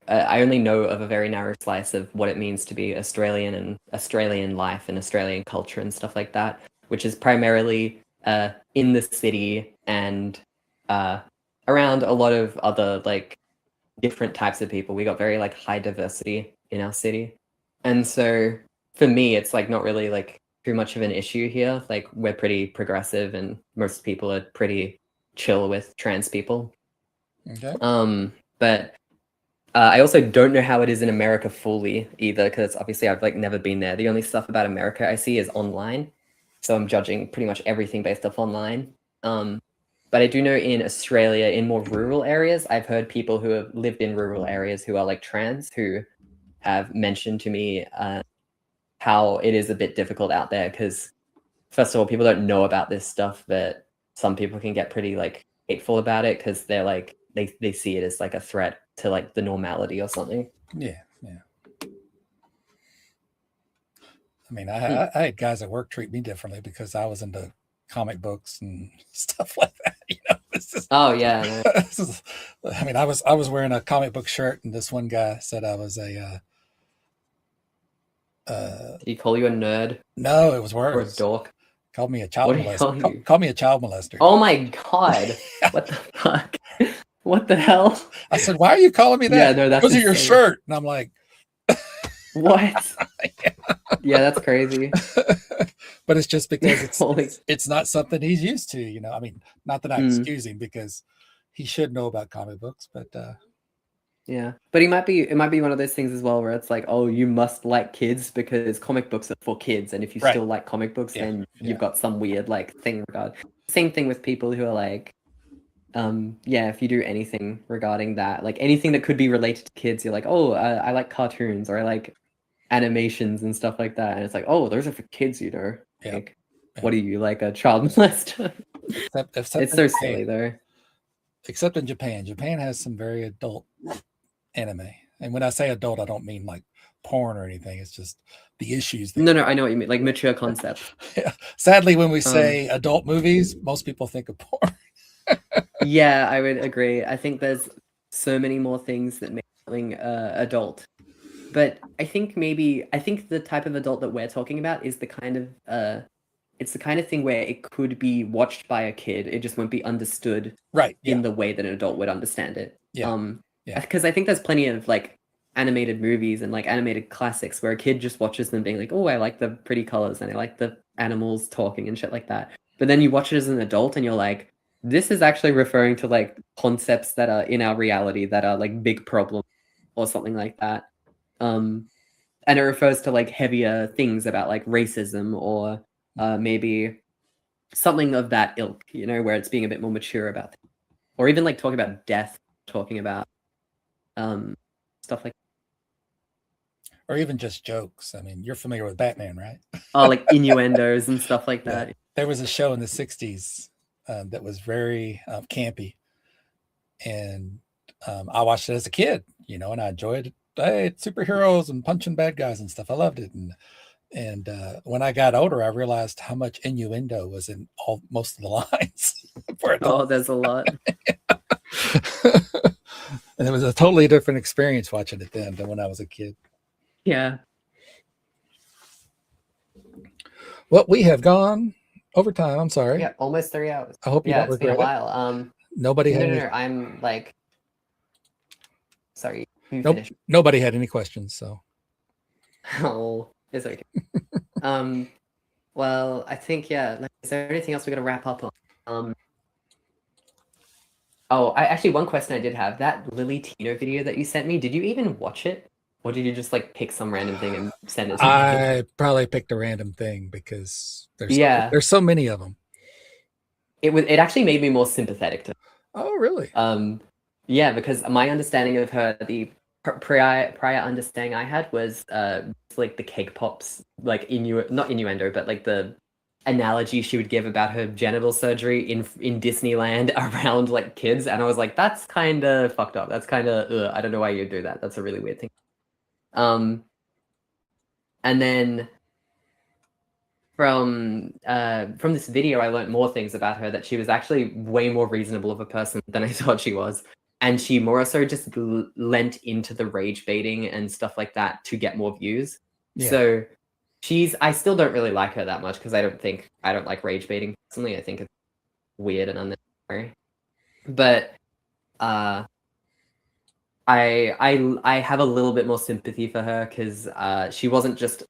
I only know of a very narrow slice of what it means to be Australian and Australian life and Australian culture and stuff like that, which is primarily in the city and around a lot of other like different types of people. We got very like high diversity in our city, and so for me, it's like not really like too much of an issue here. Like we're pretty progressive, and most people are pretty chill with trans people. Okay. But I also don't know how it is in America fully either, because obviously I've like never been there. The only stuff about America I see is online, so I'm judging pretty much everything based off online. But I do know in Australia, in more rural areas, I've heard people who have lived in rural areas who are like trans who have mentioned to me how it is a bit difficult out there because, first of all, people don't know about this stuff, but some people can get pretty like hateful about it because they're like they see it as like a threat to like the normality or something. Yeah. I mean, I had guys at work treat me differently because I was into comic books and stuff like that. This is, Oh yeah. I mean, I was wearing a comic book shirt, and this one guy said I was a. Did he call you a nerd No, it was or a worse. dork? Called me a child What did he call molester. you? Called me a child molester. Oh my god! What the fuck? What the hell? I said, "Why are you calling me that?" Yeah, no, that's because of your insane. shirt. And I'm like, What? Yeah, that's crazy. But it's just because Holy- it's not something he's used to. I mean, not that I Mm. excuse him because he should know about comic books, but Yeah, but it might be one of those things as well where it's like, oh, you must like kids because comic books are for kids, and if you Right. still like comic books, Yeah, then yeah. you've got some weird like thing regard. Same thing with people who are like, yeah, if you do anything regarding that, like anything that could be related to kids, you're like, oh, I like cartoons or I like animations and stuff like that, and it's like, oh, those are for kids, Yeah. Like, what are you, like a child molester? except It's in so Japan. silly though. Except in Japan. Japan has some very adult anime, and when I say adult, I don't mean like porn or anything. It's just the issues. No, I know what you mean, like mature concept. Yeah. Sadly, when we say adult movies, most people think of porn. Yeah, I would agree. I think there's so many more things that make something adult. But I think the type of adult that we're talking about is the kind of it's the kind of thing where it could be watched by a kid. It just won't be understood Right. Yeah. in the way that an adult would understand it. Yeah. Because I think there's plenty of like animated movies and like animated classics where a kid just watches them being like, oh, I like the pretty colors and I like the animals talking and shit like that. But then you watch it as an adult and you're like, this is actually referring to like concepts that are in our reality that are like big problems or something like that. And it refers to like heavier things about like racism or maybe something of that ilk, where it's being a bit more mature about things. Or even like talking about death, talking about stuff like, or even just jokes. I mean, you're familiar with Batman, right? oh, like innuendos and stuff like that. Yeah. There was a show in the 60s that was very campy, and I watched it as a kid, and I enjoyed it. Hey, it's superheroes and punching bad guys and stuff. I loved it, and when I got older, I realized how much innuendo was in most of the lines. Oh, there's a lot. And it was a totally different experience watching it then than when I was a kid. Yeah. Well, we have gone over time. I'm sorry. Yeah, almost 3 hours. I hope you don't it's been a regret it. while. Nobody had No, I'm like, sorry. Nope. Nobody had any questions. So Oh, it's okay. Well, I think like, is there anything else we gotta wrap up on? Oh, I actually one question I did have, that Lily Tino video that you sent me, did you even watch it? Or did you just like pick some random thing and send it to me? I probably picked a random thing because Yeah. there's so many of them. It actually made me more sympathetic to Oh, really? yeah, because my understanding of her, the prior understanding I had was like the cake pops, like not innuendo, but like the analogy she would give about her genital surgery in Disneyland around like kids, and I was like, that's kind of fucked up. That's kind of I don't know why you'd do that. That's a really weird thing. And then from this video, I learned more things about her, that she was actually way more reasonable of a person than I thought she was. And she more so just lent into the rage baiting and stuff like that to get more views. Yeah. So I still don't really like her that much because I don't like rage baiting personally. I think it's weird and unnecessary. But I have a little bit more sympathy for her because she wasn't just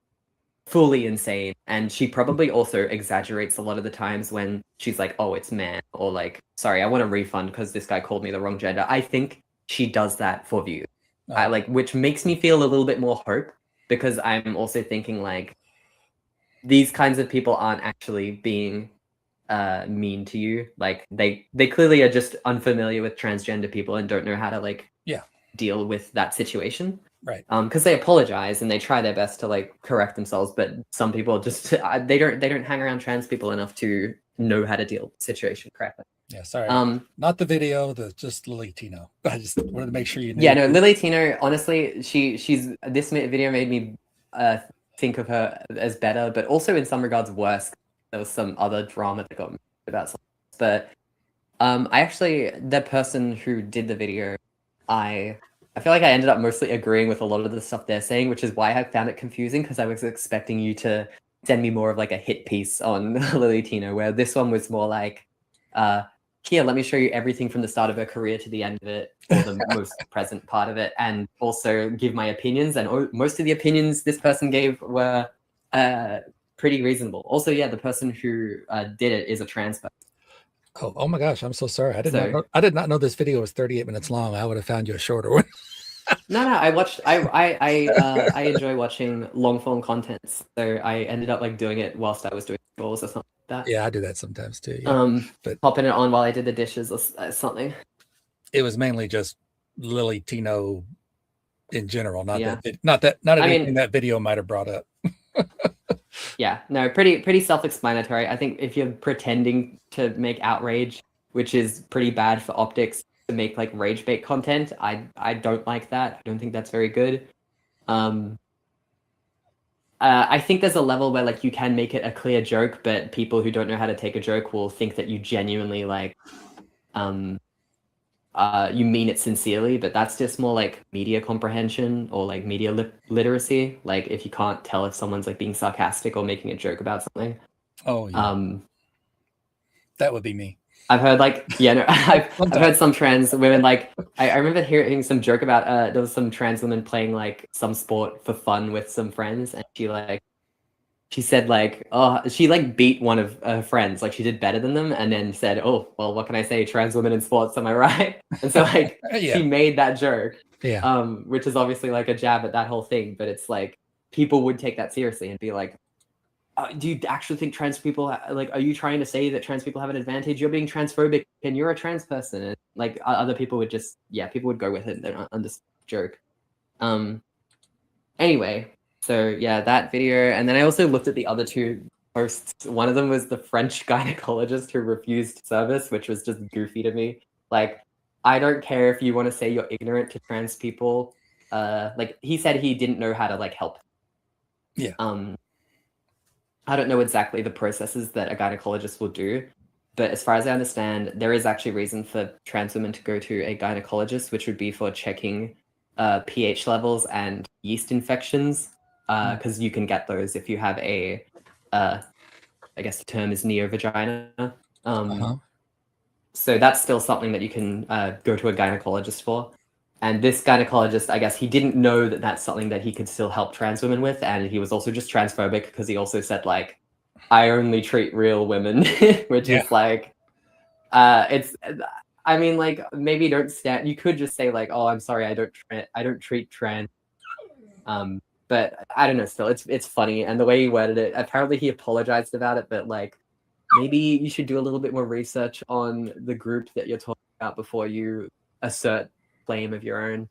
fully insane, and she probably also exaggerates a lot of the times when she's like, oh, it's man, or like, sorry, I want a refund because this guy called me the wrong gender. I think she does that for views. Oh. Which makes me feel a little bit more hope, because I'm also thinking like, these kinds of people aren't actually being mean to you. Like they clearly are just unfamiliar with transgender people and don't know how to like deal with that situation. Right. Because they apologize and they try their best to like correct themselves, but some people just they don't hang around trans people enough to know how to deal with the situation correctly. Yeah, sorry. Not the video, just Lily Tino. I just wanted to make sure you knew. Yeah, no, Lily Tino, honestly, this video made me think of her as better, but also in some regards worse. There was some other drama that got made about something. But the person who did the video, I feel like I ended up mostly agreeing with a lot of the stuff they're saying, which is why I found it confusing, because I was expecting you to send me more of like a hit piece on Lily Tino, where this one was more like, here, let me show you everything from the start of her career to the end of it, or the most present part of it, and also give my opinions. And most of the opinions this person gave were pretty reasonable. Also, yeah, the person who did it is a trans person. Oh my gosh, I'm so sorry. I did not know this video was 38 minutes long. I would have found you a shorter one. No, I enjoy watching long form content, so I ended up like doing it whilst I was doing chores or something like that. Yeah, I do that sometimes too. Yeah. But popping it on while I did the dishes or something. It was mainly just Lily Tino in general, not anything that video might have brought up. Yeah, no, pretty self-explanatory. I think if you're pretending to make outrage, which is pretty bad for optics, to make like rage bait content, I don't like that. I don't think that's very good. I think there's a level where like you can make it a clear joke, but people who don't know how to take a joke will think that you genuinely like you mean it sincerely, but that's just more like media comprehension or like media literacy. Like if you can't tell if someone's like being sarcastic or making a joke about something. Oh yeah. That would be me. I've heard like, yeah, no, I've heard some trans women like, I remember hearing some joke about there was some trans woman playing like some sport for fun with some friends, and she said like, oh, she like beat one of her friends, like she did better than them, and then said, oh, well, what can I say? Trans women in sports, am I right? And so like she made that joke, which is obviously like a jab at that whole thing, but it's like people would take that seriously and be like, do you actually think trans people like? Are you trying to say that trans people have an advantage? You're being transphobic, and you're a trans person. And like other people would just, people would go with it. They're on this joke. Anyway. So yeah, that video, and then I also looked at the other two posts. One of them was the French gynecologist who refused service, which was just goofy to me. Like, I don't care if you want to say you're ignorant to trans people. Like he said he didn't know how to like help. Yeah. I don't know exactly the processes that a gynecologist will do, but as far as I understand, there is actually reason for trans women to go to a gynecologist, which would be for checking pH levels and yeast infections. Because you can get those if you have a, I guess the term is neovagina. So that's still something that you can go to a gynecologist for. And this gynecologist, I guess he didn't know that that's something that he could still help trans women with. And he was also just transphobic because he also said, like, I only treat real women, which Yeah. is like, I mean, like, maybe don't stand, you could just say, like, oh, I'm sorry, I don't treat trans. But I don't know, still, it's funny. And the way he worded it, apparently he apologized about it, but like, maybe you should do a little bit more research on the group that you're talking about before you assert claim of your own.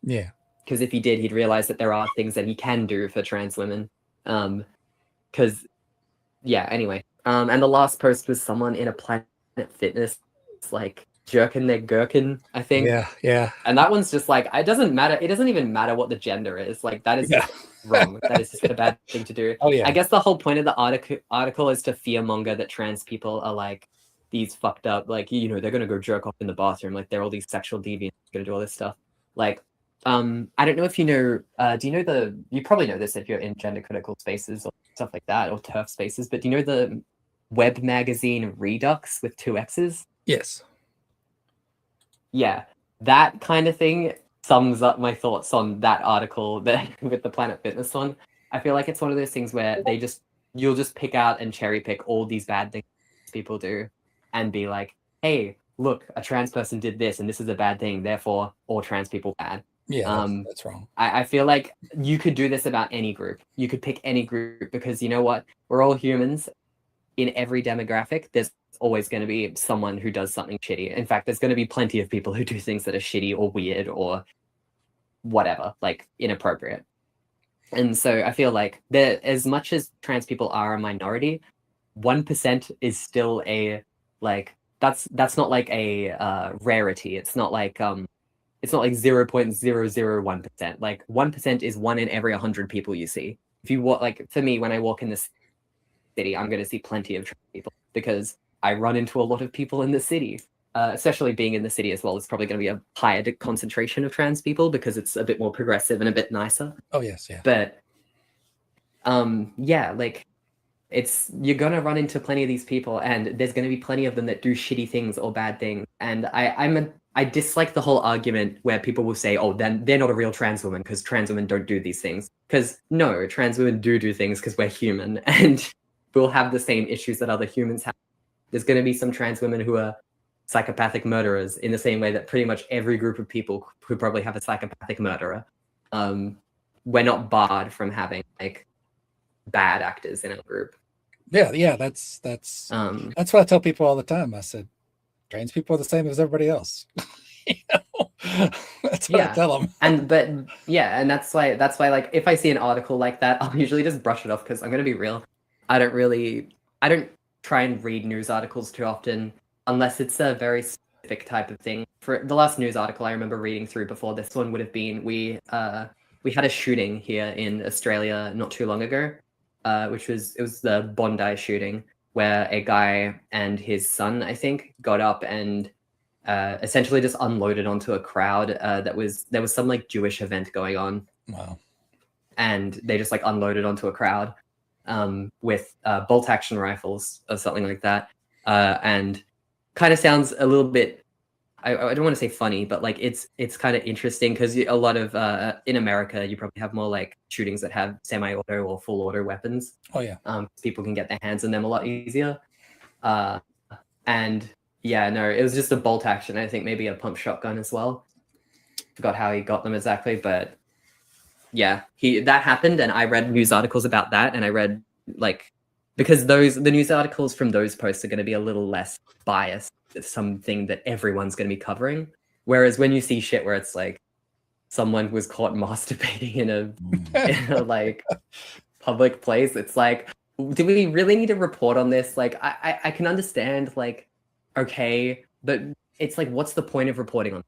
Yeah. Because if he did, he'd realize that there are things that he can do for trans women. Because, yeah, anyway. And the last post was someone in a Planet Fitness, like, jerking their gherkin, I think. Yeah. And that one's just like, it doesn't matter. It doesn't even matter what the gender is. Like, that is Yeah. just wrong. That is just a bad thing to do. Oh yeah. I guess the whole point of the article is to fearmonger that trans people are like these fucked up, like, you know, they're gonna go jerk off in the bathroom, like they're all these sexual deviants gonna do all this stuff. Like, I don't know if you know, do you know you probably know this if you're in gender critical spaces or stuff like that, or TERF spaces, but do you know the web magazine Redux with 2 X's? Yes. Yeah, that kind of thing sums up my thoughts on that article with the Planet Fitness one. I feel like it's one of those things where you'll just pick out and cherry pick all these bad things people do and be like, hey, look, a trans person did this and this is a bad thing, therefore all trans people bad. Yeah, that's wrong. I feel like you could do this about any group. You could pick any group because you know what? We're all humans. In every demographic, there's always going to be someone who does something shitty. In fact, there's going to be plenty of people who do things that are shitty or weird or whatever, like inappropriate. And so I feel like that as much as trans people are a minority, 1% is still a, like, that's not like a rarity. It's not like 0.001%. Like 1% is 1 in every 100 people you see. If you walk, like for me, when I walk in this city, I'm going to see plenty of trans people because I run into a lot of people in the city. Especially being in the city as well, it's probably going to be a higher concentration of trans people because it's a bit more progressive and a bit nicer. Oh yes, yeah. But yeah, like you're gonna run into plenty of these people, and there's gonna be plenty of them that do shitty things or bad things. And I dislike the whole argument where people will say, "Oh, then they're not a real trans woman because trans women don't do these things." Because no, trans women do things because we're human, and we'll have the same issues that other humans have. There's gonna be some trans women who are psychopathic murderers in the same way that pretty much every group of people who probably have a psychopathic murderer. We're not barred from having like bad actors in our group. Yeah, that's what I tell people all the time. I said, trans people are the same as everybody else. That's what I tell them. And that's why like if I see an article like that, I'll usually just brush it off because I'm gonna be real. I don't try and read news articles too often unless it's a very specific type of thing. For the last news article I remember reading through before this one would have been we had a shooting here in Australia not too long ago. It was the Bondi shooting where a guy and his son, I think, got up and essentially just unloaded onto a crowd. There was some like Jewish event going on. Wow. And they just like unloaded onto a crowd with bolt action rifles or something like that. And kind of sounds a little bit, I don't want to say funny, but like it's kind of interesting because a lot of in America you probably have more like shootings that have semi-auto or full auto weapons. Oh yeah. People can get their hands on them a lot easier. And yeah, no, it was just a bolt action. I think maybe a pump shotgun as well. Forgot how he got them exactly, but yeah, that happened, and I read news articles about that, and I read like because the news articles from those posts are going to be a little less biased. It's something that everyone's going to be covering. Whereas when you see shit where it's like someone was caught masturbating in a like public place, it's like, do we really need to report on this? Like, I can understand, like, okay, but it's like, what's the point of reporting on it?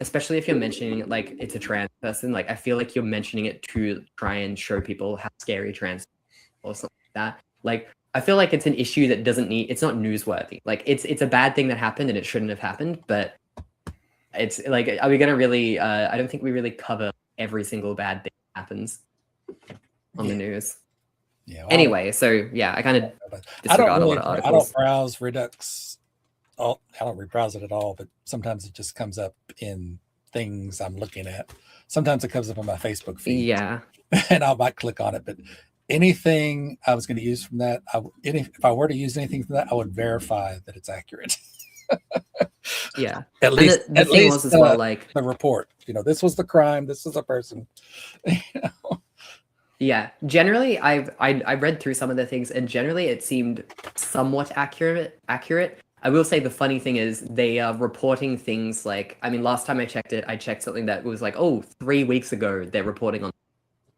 Especially if you're mentioning it like it's a trans person. Like, I feel like you're mentioning it to try and show people how scary trans or something like that. Like, I feel like it's an issue that it's not newsworthy. Like it's a bad thing that happened and it shouldn't have happened, but it's like, are we going to really, I don't think we really cover every single bad thing that happens on the news. Yeah. Well, anyway, so yeah, I kind of disregard a lot of articles. I don't browse Redux. I don't rebrowse it at all, but sometimes it just comes up in things I'm looking at. Sometimes it comes up on my Facebook feed, Yeah. and I might click on it. But anything I was going to use from that, if I were to use anything from that, I would verify that it's accurate. Yeah. At least, And the thing was as well, like, the report. This was the crime. This was a person. yeah. Generally, I read through some of the things, and generally it seemed somewhat accurate. I will say the funny thing is they are reporting things like, I mean, last time I checked something that was like, 3 weeks ago they're reporting on,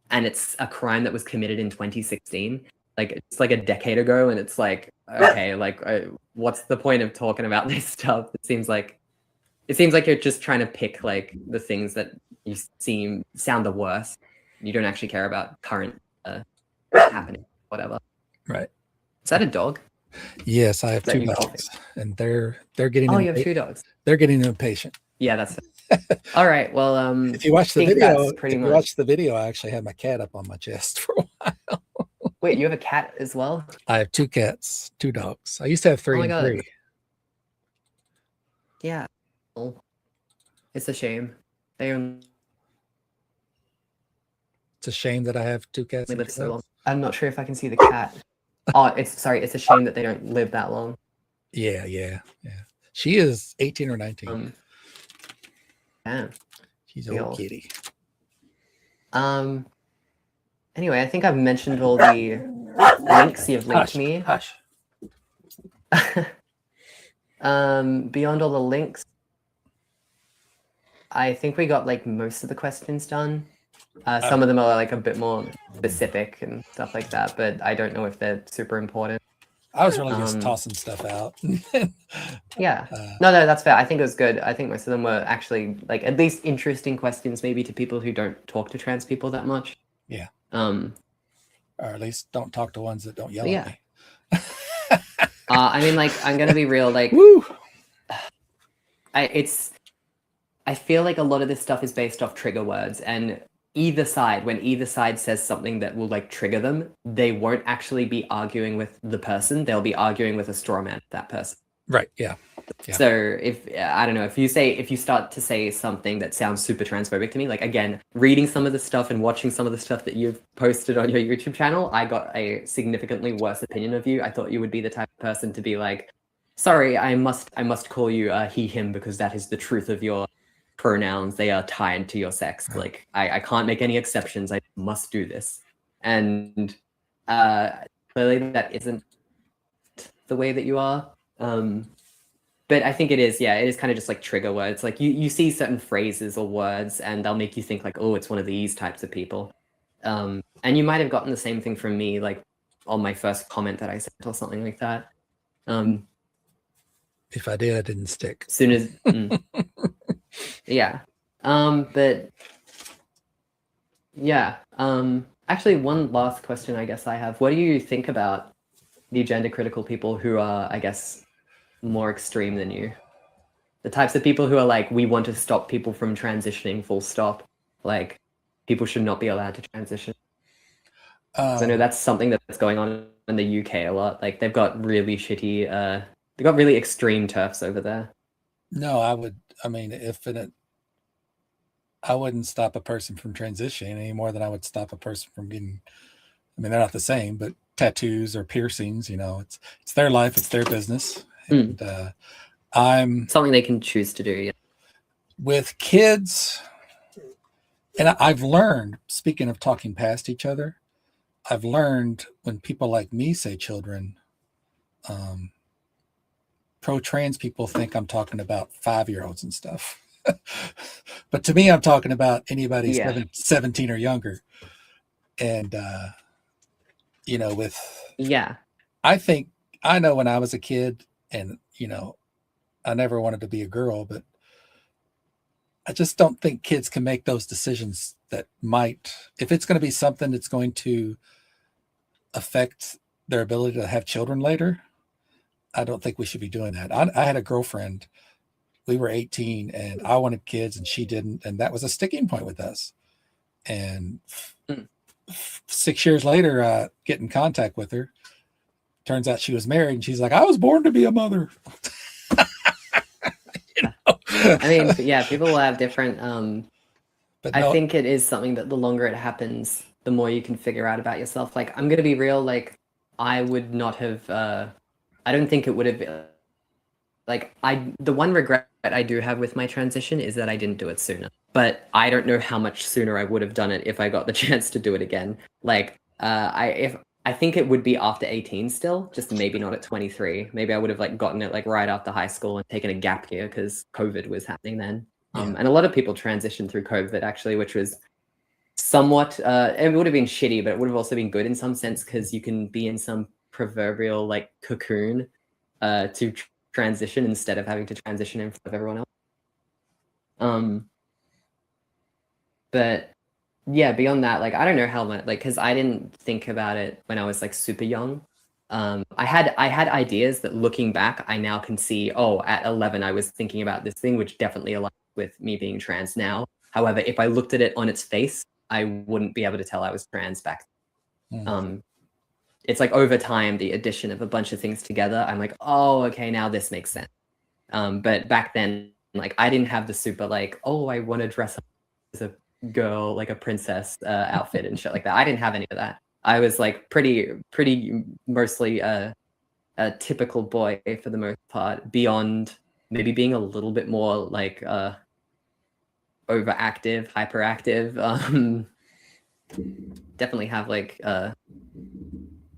and it's a crime that was committed in 2016. Like, it's like a decade ago, and it's like, okay, like, what's the point of talking about this stuff? It seems like you're just trying to pick like the things that you sound the worst. You don't actually care about current happening, whatever. Right. Is that a dog? Yes, I have Is that 2 you dogs, and they're getting. Oh, you have 2 dogs. They're getting impatient. Yeah, that's it. All right. Well, If you watch the think video, that's pretty if you much- watch the video, I actually had my cat up on my chest for a while. wait, you have a cat as well? I have 2 cats, 2 dogs. I used to have 3 my and God. 3. Yeah. Oh, it's a shame. They only It's a shame that I have 2 cats. and live 2 so long. dogs. I'm not sure if I can see the cat. Oh, it's a shame that they don't live that long. Yeah. She is 18 or 19. Yeah. She's a yeah. old kitty. Anyway, I think I've mentioned all the links you've linked me. Hush. Beyond all the links, I think we got like most of the questions done. Some of them are like a bit more specific and stuff like that, but I don't know if they're super important. I was really just tossing stuff out. Yeah. No, that's fair. I think it was good. I think most of them were actually like at least interesting questions, maybe to people who don't talk to trans people that much. Yeah. Or at least don't talk to ones that don't yell Yeah. at me. I mean, like, I'm gonna be real. Like, Woo! I feel like a lot of this stuff is based off trigger words, and when either side says something that will like trigger them, they won't actually be arguing with the person. They'll be arguing with a straw man, that person. Right. Yeah. Yeah. So I don't know, if you start to say something that sounds super transphobic to me, like, again, reading some of the stuff and watching some of the stuff that you've posted on your YouTube channel, I got a significantly worse opinion of you. I thought you would be the type of person to be like, sorry, I must call you he, him, because that is the truth of your pronouns. They are tied to your sex. Like, I can't make any exceptions. I must do this. And clearly that isn't the way that you are. But I think it is, yeah, it is kind of just like trigger words. Like you see certain phrases or words and they'll make you think like, oh, it's one of these types of people. And you might have gotten the same thing from me, like on my first comment that I sent or something like that. If I did, I didn't stick. As soon as, yeah. But yeah. Actually, one last question I guess I have. What do you think about the gender critical people who are, I guess, more extreme than you? The types of people who are like, we want to stop people from transitioning, full stop. Like, people should not be allowed to transition. 'Cause I know that's something that's going on in the UK a lot. Like, they've got really shitty, they've got really extreme TERFs over there. No, I wouldn't stop a person from transitioning any more than I would stop a person from getting, they're not the same, but tattoos or piercings, it's their life, it's their business. And I'm something they can choose to do. Yeah. With kids, and I've learned, speaking of talking past each other, I've learned when people like me say children, pro-trans people think I'm talking about 5-year-olds and stuff. But to me, I'm talking about anybody 17 or younger. And, I know when I was a kid and, I never wanted to be a girl, but I just don't think kids can make those decisions that might, if it's going to be something that's going to affect their ability to have children later, I don't think we should be doing that. I had a girlfriend, we were 18 and I wanted kids and she didn't. And that was a sticking point with us. And 6 years later, I get in contact with her. Turns out she was married and she's like, I was born to be a mother. I mean, yeah, people will have different. But I no, think it is something that the longer it happens, the more you can figure out about yourself. Like, I'm gonna be real. Like, I would not have. I don't think it would have been. Like, the one regret I do have with my transition is that I didn't do it sooner. But I don't know how much sooner I would have done it if I got the chance to do it again. Like, I think it would be after 18 still, just maybe not at 23. Maybe I would have like gotten it like right after high school and taken a gap year because COVID was happening then. Yeah. And a lot of people transitioned through COVID actually, which was somewhat it would have been shitty, but it would have also been good in some sense because you can be in some proverbial like cocoon to transition instead of having to transition in front of everyone else. But yeah, beyond that, like I don't know how much, like, because I didn't think about it when I was like super young. I had ideas that looking back, I now can see. Oh, at 11, I was thinking about this thing, which definitely aligns with me being trans now. However, if I looked at it on its face, I wouldn't be able to tell I was trans back then. It's like over time, the addition of a bunch of things together, I'm like, oh, okay, now this makes sense. But back then, like I didn't have the super like, oh, I want to dress up as a girl, like a princess outfit and shit like that. I didn't have any of that. I was like pretty mostly a typical boy for the most part, beyond maybe being a little bit more like overactive, hyperactive. Definitely have like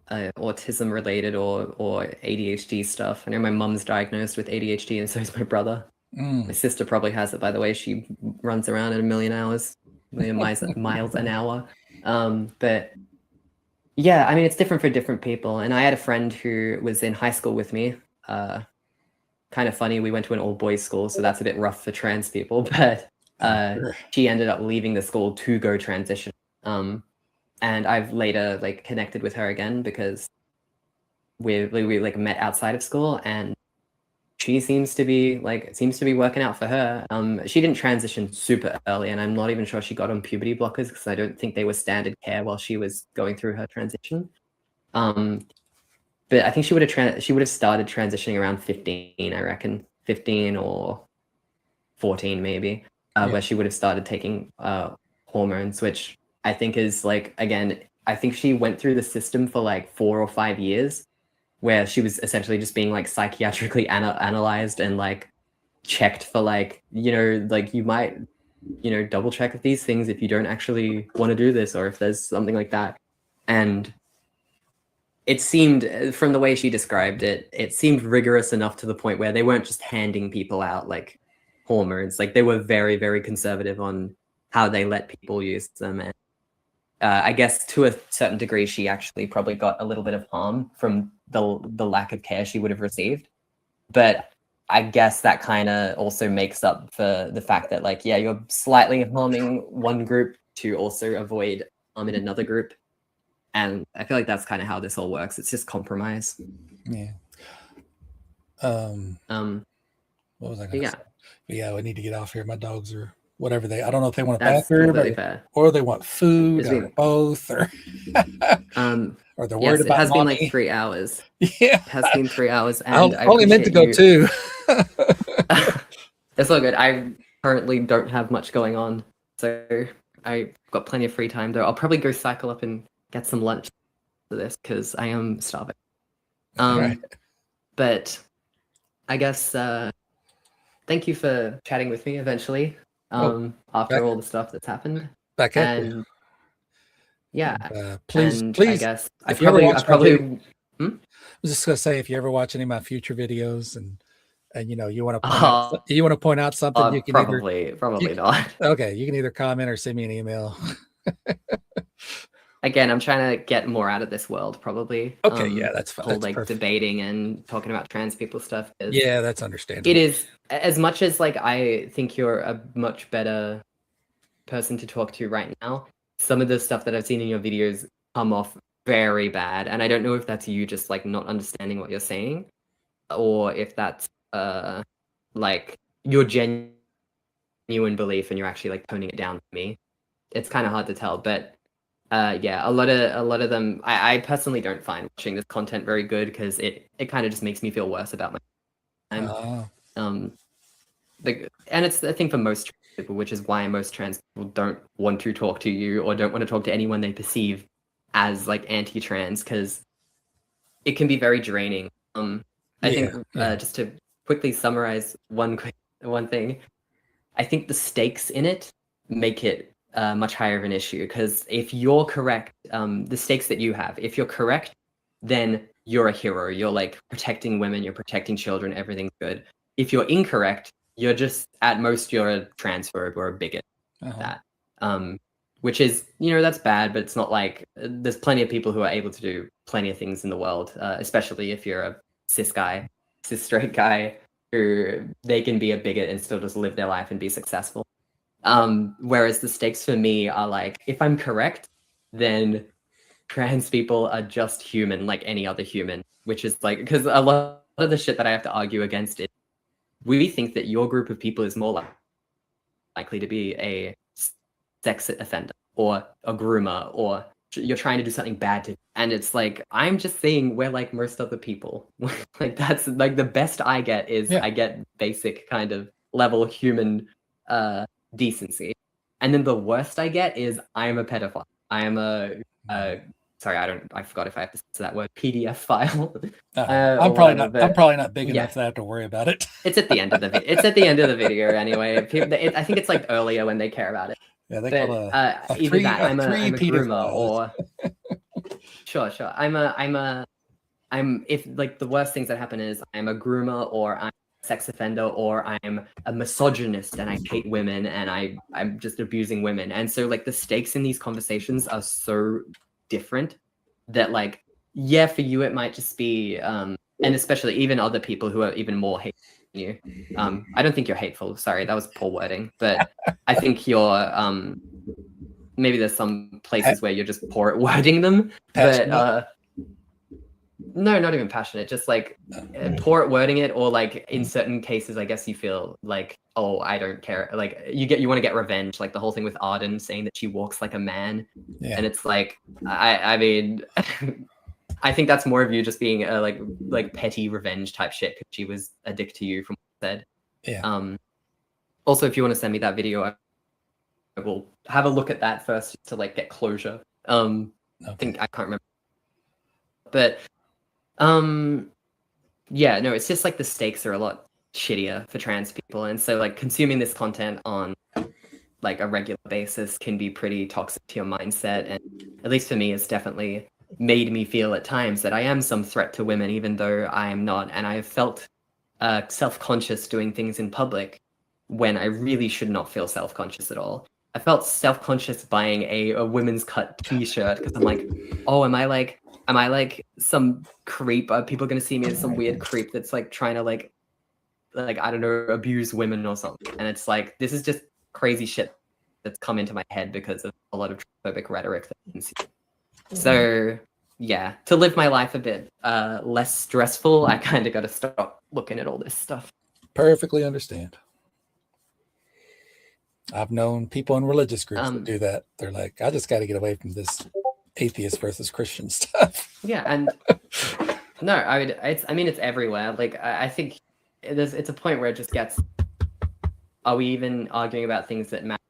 autism related or ADHD stuff. I know my mum's diagnosed with ADHD and so is my brother. My sister probably has it, by the way. She runs around at 1,000,000 hours, miles an hour. But yeah, I mean, it's different for different people. And I had a friend who was in high school with me. Kind of funny. We went to an all boys school, so that's a bit rough for trans people. But she ended up leaving the school to go transition. And I've later like connected with her again because we like met outside of school, and she seems to be working out for her. She didn't transition super early, and I'm not even sure she got on puberty blockers because I don't think they were standard care while she was going through her transition. But I think she would have started transitioning around 15, I reckon, 15 or 14 maybe, where she would have started taking hormones, which I think is like, again, I think she went through the system for like 4 or 5 years where she was essentially just being like psychiatrically analyzed and like checked for like, like you might, double check these things if you don't actually want to do this or if there's something like that. And it seemed, from the way she described it, it seemed rigorous enough to the point where they weren't just handing people out like hormones. Like they were very, very conservative on how they let people use them. And I guess to a certain degree, she actually probably got a little bit of harm from the lack of care she would have received. But I guess that kind of also makes up for the fact that, like, yeah, you're slightly harming one group to also avoid harm in another group. And I feel like that's kind of how this all works. It's just compromise. Yeah. What was I going to say? But yeah, we need to get off here. My dogs are whatever I don't know if they want a bathroom or they want food or both or or they're worried about it has mommy. been like 3 hours. Yeah. It has been 3 hours. And I only meant to go too. That's all good. I currently don't have much going on. So I've got plenty of free time though. I'll probably go cycle up and get some lunch for this because I am starving. Right. But I guess thank you for chatting with me eventually. After all the stuff that's happened. Back at you. Yeah. Please. I guess I was just gonna say, if you ever watch any of my future videos and you want to point out something, you can probably not. Okay, you can either comment or send me an email. Again, I'm trying to get more out of this world, probably. Okay, yeah, that's fine. Whole, like debating and talking about trans people stuff. Yeah, that's understandable. It is, as much as like I think you're a much better person to talk to right now. Some of the stuff that I've seen in your videos come off very bad, and I don't know if that's you just like not understanding what you're saying, or if that's like your genuine belief and you're actually like toning it down to me. It's kind of hard to tell, but. Yeah, a lot of them. I personally don't find watching this content very good because it kind of just makes me feel worse about my time. and it's I think for most trans people, which is why most trans people don't want to talk to you or don't want to talk to anyone they perceive as like anti-trans, because it can be very draining. I think just to quickly summarize one thing, I think the stakes in it make it much higher of an issue, because if you're correct, the stakes that you have, if you're correct, then you're a hero. You're like protecting women, you're protecting children, everything's good. If you're incorrect, you're just at most you're a transphobe or a bigot. That which is, you know, that's bad, but it's not like there's plenty of people who are able to do plenty of things in the world, especially if you're a cis straight guy, who they can be a bigot and still just live their life and be successful. Whereas the stakes for me are like, if I'm correct, then trans people are just human like any other human, which is like, because a lot of the shit that I have to argue against is we think that your group of people is more likely to be a sex offender or a groomer, or you're trying to do something bad to, and it's like, I'm just saying we're like most other people. Like that's like the best I get is I get basic kind of level human decency, and then the worst I get is I'm a pedophile. I am a sorry, I forgot if I have to say that word, PDF file. I'm probably not big enough to have to worry about it. It's at the end of the video anyway. I think it's like earlier when they care about it. Yeah, they call either that I'm a groomer, or sure. I'm if like the worst things that happen is I'm a groomer, or I'm a sex offender, or I'm a misogynist and I hate women and I'm just abusing women. And so like the stakes in these conversations are so different that like, yeah, for you it might just be and especially even other people who are even more hateful than you. I don't think you're hateful, sorry, that was poor wording, but I think you're maybe there's some places where you're just poor at wording them, but no, not even passionate, just like poor at wording it, or like in certain cases I guess you feel like, oh, I don't care, like you want to get revenge, like the whole thing with Arden saying that she walks like a man, and it's like I mean I think that's more of you just being a like petty revenge type shit because she was a dick to you from what I said. Also, if you want to send me that video, I will have a look at that first to like get closure. I think I can't remember, but yeah, no, it's just like the stakes are a lot shittier for trans people, and so like consuming this content on like a regular basis can be pretty toxic to your mindset, and at least for me it's definitely made me feel at times that I am some threat to women, even though I am not, and I have felt self-conscious doing things in public when I really should not feel self-conscious at all. I felt self-conscious buying a women's cut t-shirt because I'm like, oh, am I like some creep? Are people going to see me as some weird creep that's like trying to like I don't know, abuse women or something? And it's like, this is just crazy shit that's come into my head because of a lot of transphobic rhetoric that I can see. So yeah, to live my life a bit less stressful, I kind of got to stop looking at all this stuff. Perfectly understand. I've known people in religious groups that do that. They're like, I just got to get away from this atheist versus Christian stuff. Yeah, and no, I mean, it's everywhere. Like, I think it's a point where it just gets, are we even arguing about things that matter?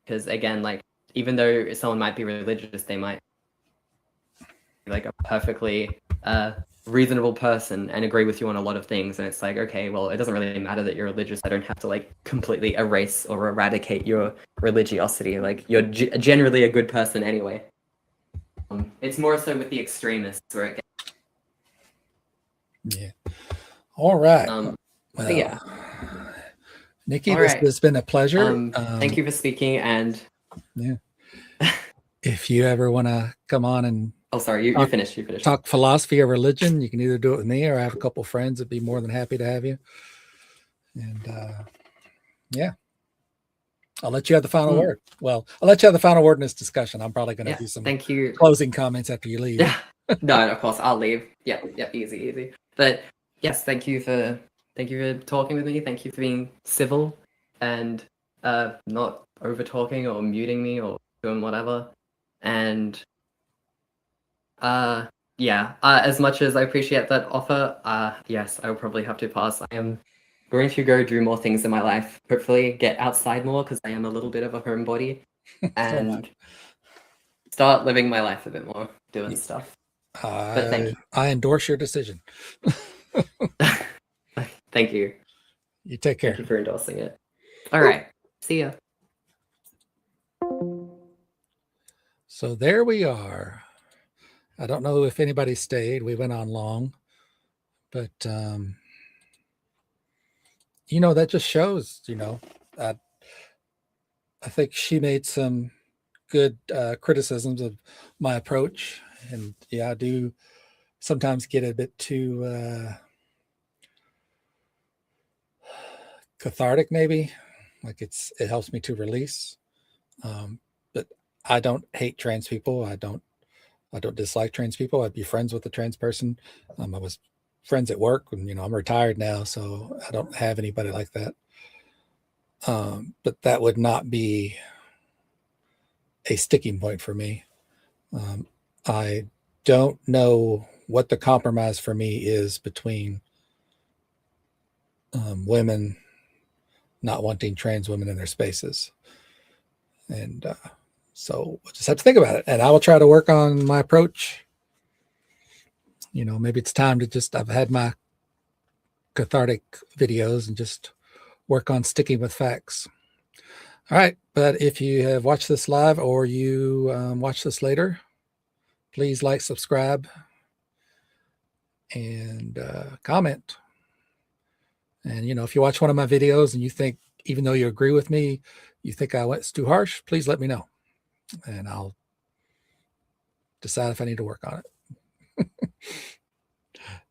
Because again, like, even though someone might be religious, they might be like a perfectly reasonable person and agree with you on a lot of things, and it's like, okay, well, it doesn't really matter that you're religious. I don't have to like completely erase or eradicate your religiosity. Like, you're generally a good person anyway. It's more so with the extremists where it gets... Yeah. All right. Well, yeah. Nikki, this has been a pleasure. Thank you for speaking, and yeah. If you ever want to come on and sorry, you finished. Talk philosophy or religion, you can either do it with me or I have a couple of friends that'd be more than happy to have you. And yeah, I'll let you have the final word. Well, I'll let you have the final word in this discussion. I'm probably going to do some closing comments after you leave. Yeah. No, of course, I'll leave. Yep, easy. But yes, thank you for talking with me. Thank you for being civil and not over talking or muting me or doing whatever. And as much as I appreciate that offer, yes, I will probably have to pass. I am going to go do more things in my life. Hopefully, get outside more because I am a little bit of a homebody, and start living my life a bit more, doing stuff. But thank you. I endorse your decision. Thank you. You take care. Thank you for endorsing it. All right. See ya. So there we are. I don't know if anybody stayed. We went on long, but that just shows, I think she made some good criticisms of my approach, and yeah, I do sometimes get a bit too cathartic, maybe. Like it helps me to release. But I don't hate trans people. I don't dislike trans people. I'd be friends with a trans person. I was friends at work, and I'm retired now, so I don't have anybody like that. But that would not be a sticking point for me. I don't know what the compromise for me is between women not wanting trans women in their spaces. And so we'll just have to think about it. And I will try to work on my approach. Maybe it's time to I've had my cathartic videos and just work on sticking with facts. All right. But if you have watched this live or you watch this later, please like, subscribe, and comment. And, if you watch one of my videos and you think, even though you agree with me, you think I went too harsh, please let me know. And I'll decide if I need to work on it.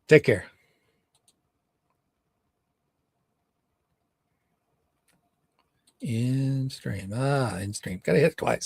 Take care. In stream. In stream. Gotta hit it twice.